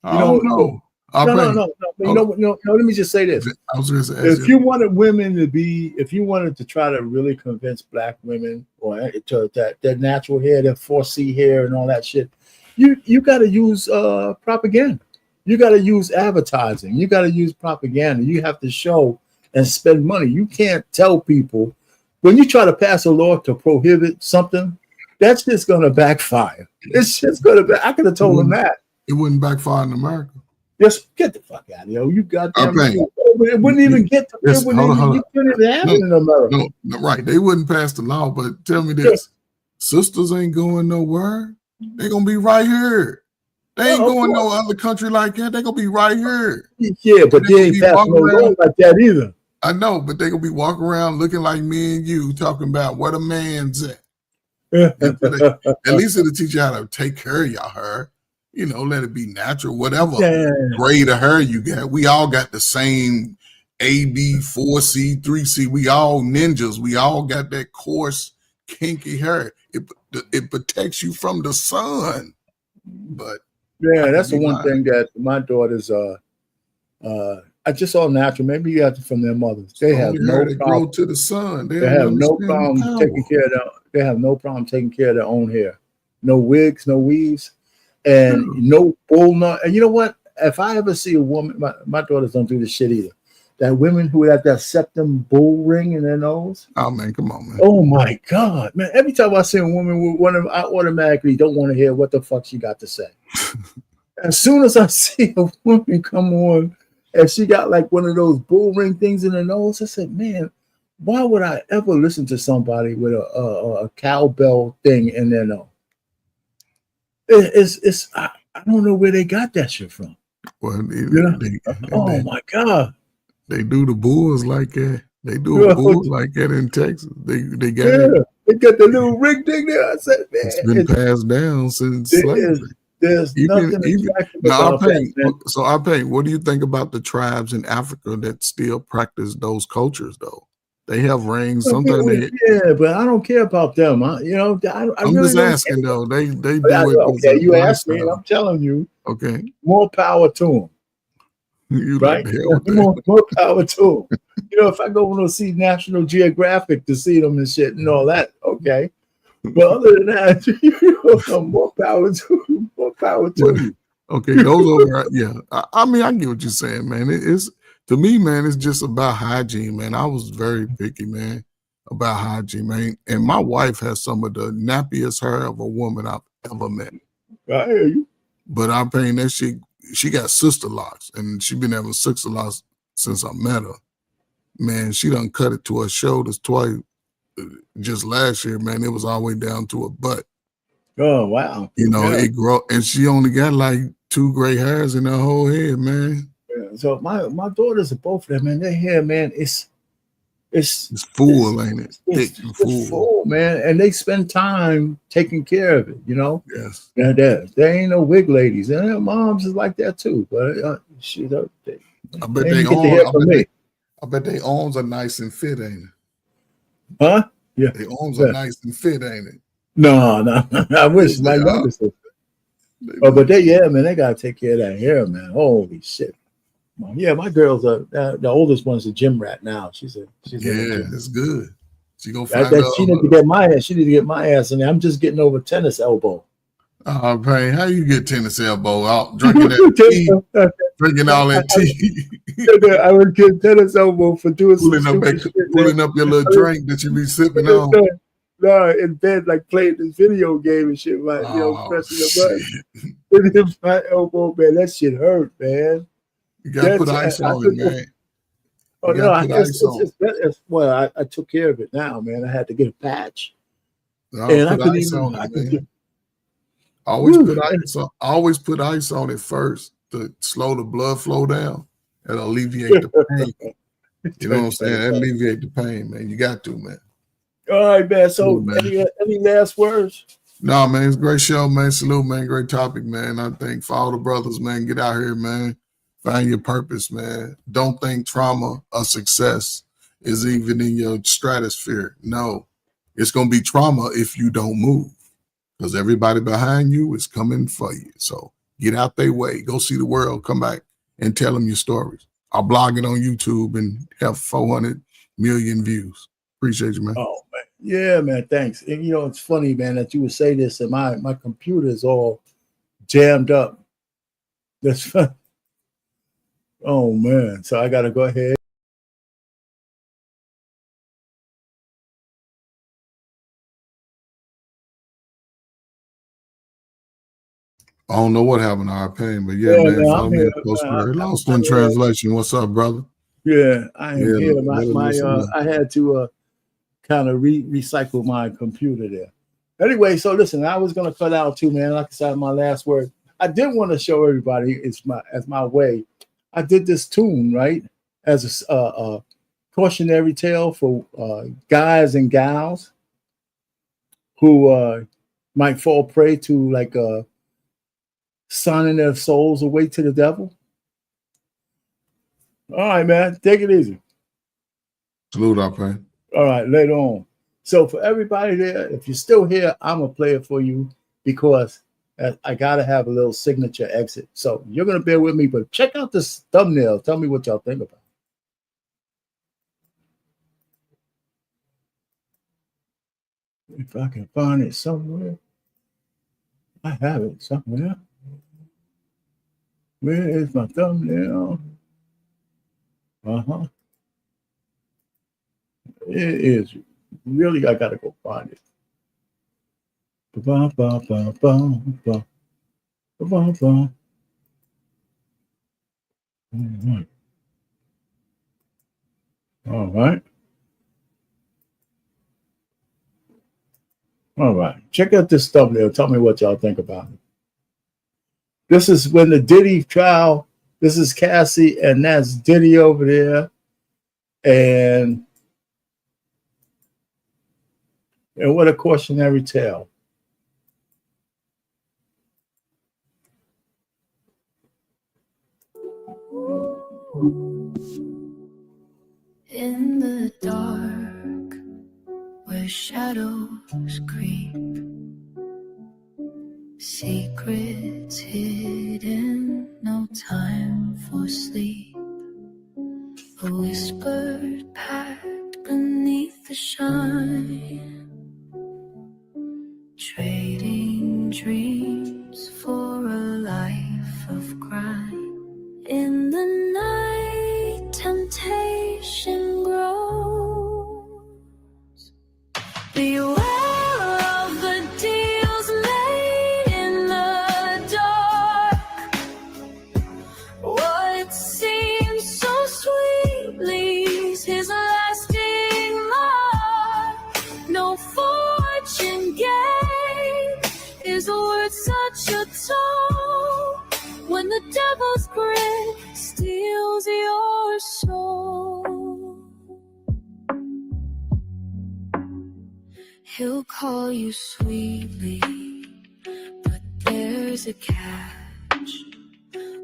Speaker 4: I don't know.
Speaker 2: No. Let me just say this.
Speaker 4: I was going to say,
Speaker 2: if you wanted women to be, if you wanted to try to really convince black women or to that their natural hair, their 4C hair and all that shit, you got to use propaganda. You got to use advertising. You got to use propaganda. You have to show and spend money. You can't tell people when you try to pass a law to prohibit something, that's just going to backfire. It's just going to. I could have told them that.
Speaker 4: It wouldn't backfire in America.
Speaker 2: Just get the fuck out of here. You goddamn. It wouldn't even get to. It couldn't even happen in America.
Speaker 4: No, right. They wouldn't pass the law, but tell me this: sisters ain't going nowhere. They gonna be right here. They ain't going no other country like that. They gonna be right here.
Speaker 2: Yeah, but they ain't passing no law like that either.
Speaker 4: I know, but they gonna be walking around looking like me and you, talking about what a man's at. At least it'll teach you how to take care of your hair. You know, let it be natural, whatever grade of hair you got. We all got the same A, B, 4C, 3C. We all ninjas. We all got that coarse, kinky hair. It protects you from the sun. But
Speaker 2: yeah, that's the one thing that my daughters just all natural. Maybe you got it from their mothers. They have no problem.
Speaker 4: Grow to the sun.
Speaker 2: They have no problem taking care of their. They have no problem taking care of their own hair. No wigs, no weaves. And no bull nut. And you know what? If I ever see a woman, my daughters don't do this shit either. That women who have that septum bull ring in their nose.
Speaker 4: Oh man, come on, man.
Speaker 2: Oh my God, man. Every time I see a woman with one of them, I automatically don't want to hear what the fuck she got to say. As soon as I see a woman come on and she got like one of those bull ring things in her nose, I said, man, why would I ever listen to somebody with a cowbell thing in their nose? I don't know where they got that shit from.
Speaker 4: Well,
Speaker 2: my God.
Speaker 4: They do the bulls like that. They do a bull like that in Texas. They got it.
Speaker 2: They got the little ring thing there. I said, man,
Speaker 4: it's been passed down since slavery.
Speaker 2: There's nothing about that.
Speaker 4: So I paint. What do you think about the tribes in Africa that still practice those cultures though? They have rings. Sometimes
Speaker 2: but I don't care about them. I'm really
Speaker 4: just asking though. They do it.
Speaker 2: Okay, you asked me, and I'm telling you.
Speaker 4: Okay.
Speaker 2: More power to
Speaker 4: You
Speaker 2: right?
Speaker 4: like the hell with that.
Speaker 2: More power to them. You know, if I go to see National Geographic to see them and shit and all that, okay. But other than that, you know, more power to you. More power to you.
Speaker 4: Okay, those over. Yeah, I mean, I get what you're saying, man. It's to me, man. It's just about hygiene, man. I was very picky, man, about hygiene, man. And my wife has some of the nappiest hair of a woman I've ever met.
Speaker 2: I hear you.
Speaker 4: But I'm paying that she got sister locks, and she been having sister locks since I met her. Man, she done cut it to her shoulders twice. Just last year, man, it was all the way down to her butt.
Speaker 2: Oh wow!
Speaker 4: You know, it grow, and she only got like 2 gray hairs in her whole head, man.
Speaker 2: Yeah. So my daughters are both of them, man. Their hair, man, it's
Speaker 4: full, ain't it?
Speaker 2: Thick and full, man. And they spend time taking care of it, you know.
Speaker 4: Yes.
Speaker 2: Yeah, they ain't no wig ladies, and their moms is like that too. But
Speaker 4: I bet they arms. I bet they arms are nice and fit, ain't it?
Speaker 2: Huh? Yeah.
Speaker 4: Their arms are nice and fit, ain't it?
Speaker 2: No. I wish my youngest. Oh, but man, they gotta take care of that hair, man. Holy shit. Yeah, my girls are the oldest one's a gym rat now. She's
Speaker 4: it's good. She gonna
Speaker 2: find out. She need to get my ass. She need to get my ass in there. I'm just getting over tennis elbow.
Speaker 4: Oh, man, how you get tennis elbow out drinking that tea, drinking all that tea?
Speaker 2: I would get tennis elbow for doing
Speaker 4: pulling up your little drink that you be sipping on.
Speaker 2: No, in bed, like playing this video game and shit, like pressing the button. My elbow, man, that shit hurt, man.
Speaker 4: You gotta put ice on it, man.
Speaker 2: Oh no, well, I took care of it now, man. I had to get a patch.
Speaker 4: And I couldn't even. Always put ice on it first to slow the blood flow down and alleviate the pain. You know what I'm saying? Alleviate the pain, man. You got to, man.
Speaker 2: All right, man. So, any last words?
Speaker 4: No, man. It's a great show, man. Salute, man. Great topic, man. I think for all the brothers, man, get out here, man. Find your purpose, man. Don't think trauma or success is even in your stratosphere. No, it's going to be trauma if you don't move. Because everybody behind you is coming for you. So get out their way. Go see the world. Come back and tell them your stories. I'll blog it on YouTube and have 400 million views. Appreciate you, man.
Speaker 2: Oh, man. Yeah, man. Thanks. And, it's funny, man, that you would say this, and my computer is all jammed up. That's fun. Oh, man. So I got to go ahead.
Speaker 4: I don't know what happened to our pain, but man, follow me Lost in Translation. What's up, brother?
Speaker 2: Yeah, I am here. I had to kind of recycle my computer there. Anyway, so listen, I was gonna cut out too, man. Like I said, my last word. I did want to show everybody as my way. I did this tune, right, as a cautionary tale for guys and gals who might fall prey to like signing their souls away to the devil. All right, man, take it easy.
Speaker 4: Salute up, man.
Speaker 2: All right, later on. So for everybody there, if you're still here, I'm gonna play it for you because I gotta have a little signature exit. So you're gonna bear with me, but check out this thumbnail. Tell me what y'all think about it. If I can find it somewhere, I have it somewhere. Where is my thumbnail? It is really, I gotta go find it. All right. Check out this thumbnail. Tell me what y'all think about it. This is when the Diddy trial. This is Cassie, and that's Diddy over there. And what a cautionary tale.
Speaker 9: In the dark, where shadows creep, secrets hidden, no time for sleep. A whispered pact beneath the shine, trading dreams for a life of crime. In the night, temptation grows. Beware of the deals made in the dark. What seems so sweet leaves his lasting mark. No fortune gained is worth such a toll when the devil's grin steals your soul. He'll call you sweetly, but there's a catch.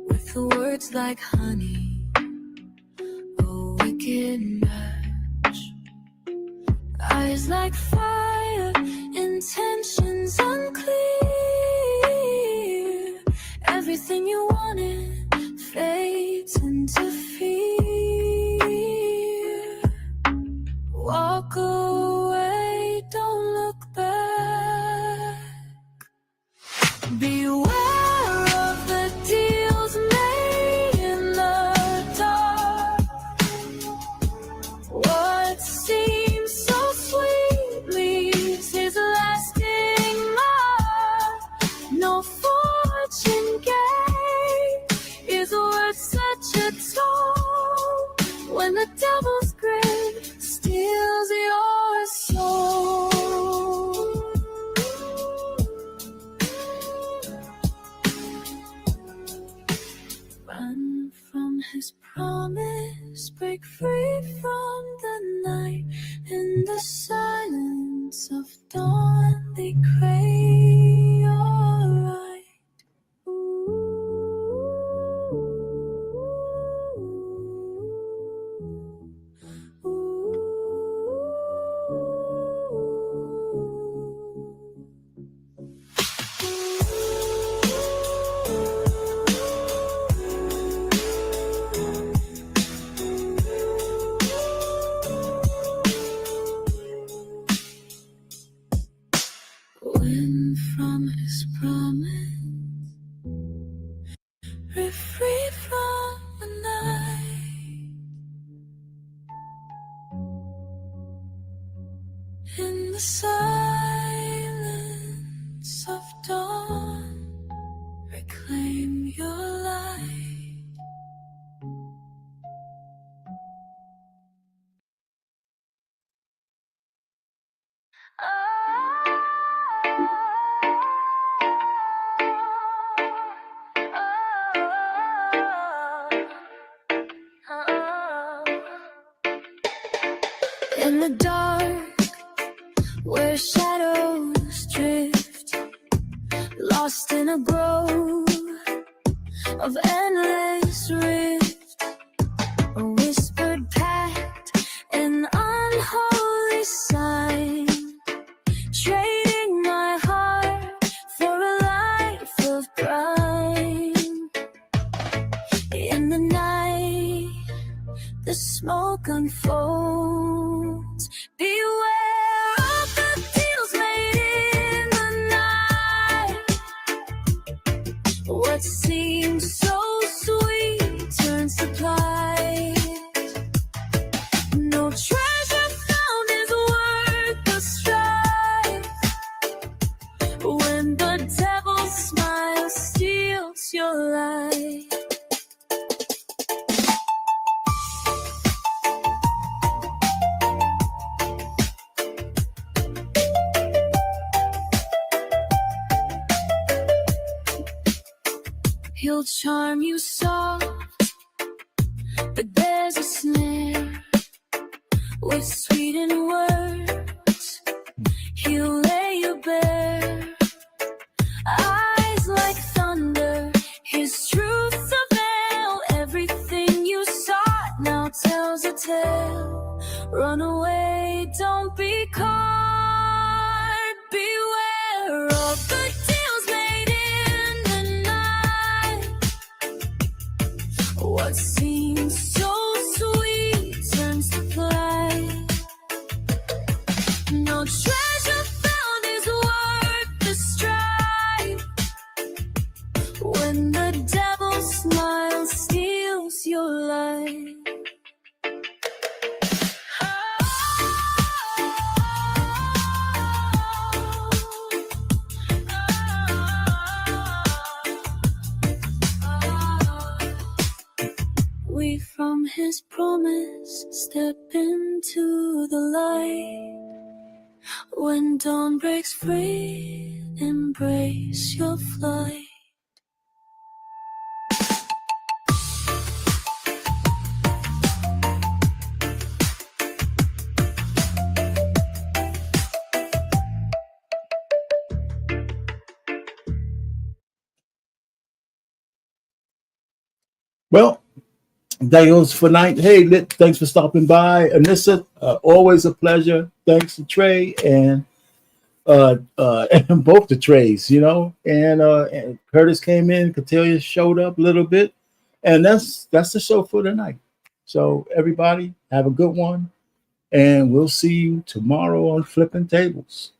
Speaker 9: With words like honey, a wicked match. Eyes like fire, intentions unclear. Everything you wanted fades into fear. Walk away, don't look back. Beware of the deals made in the dark. What seems so sweet leaves his lasting mark. No fortune gained is worth such a toll when the devil's grip steals your soul. Run from his promise, break free from the night. In the silence of dawn, they crave your right. When from his promise, break free from the night. In the silence of dawn, reclaim your light. In the dark, where shadows drift, lost in a grove of endless rift, a whispered pact, an unholy sign, trading my heart for a life of crime. In the night, the smoke unfolds. Beware of the deals made in the night. What seems so sweet turns to plight. No treasure found is worth the strife when the devil's smile steals your life. He'll charm you soft, but there's a snare with sweetened words. He'll lay you bare, eyes like thunder, his truth avail. Everything you sought now tells a tale. Run away, don't be caught. Beware of the deals made What seems so sweet turns to play. No treasure found is worth the strife. When the devil's smile steals your life. We from his promise step into the light. When dawn breaks free, embrace your flight.
Speaker 2: Well, that goes for night. Hey, thanks for stopping by. Anissa, always a pleasure. Thanks to Trey and and both the Treys, you know. And Curtis came in, Catelia showed up a little bit. And that's the show for tonight. So everybody have a good one. And we'll see you tomorrow on Flipping Tables.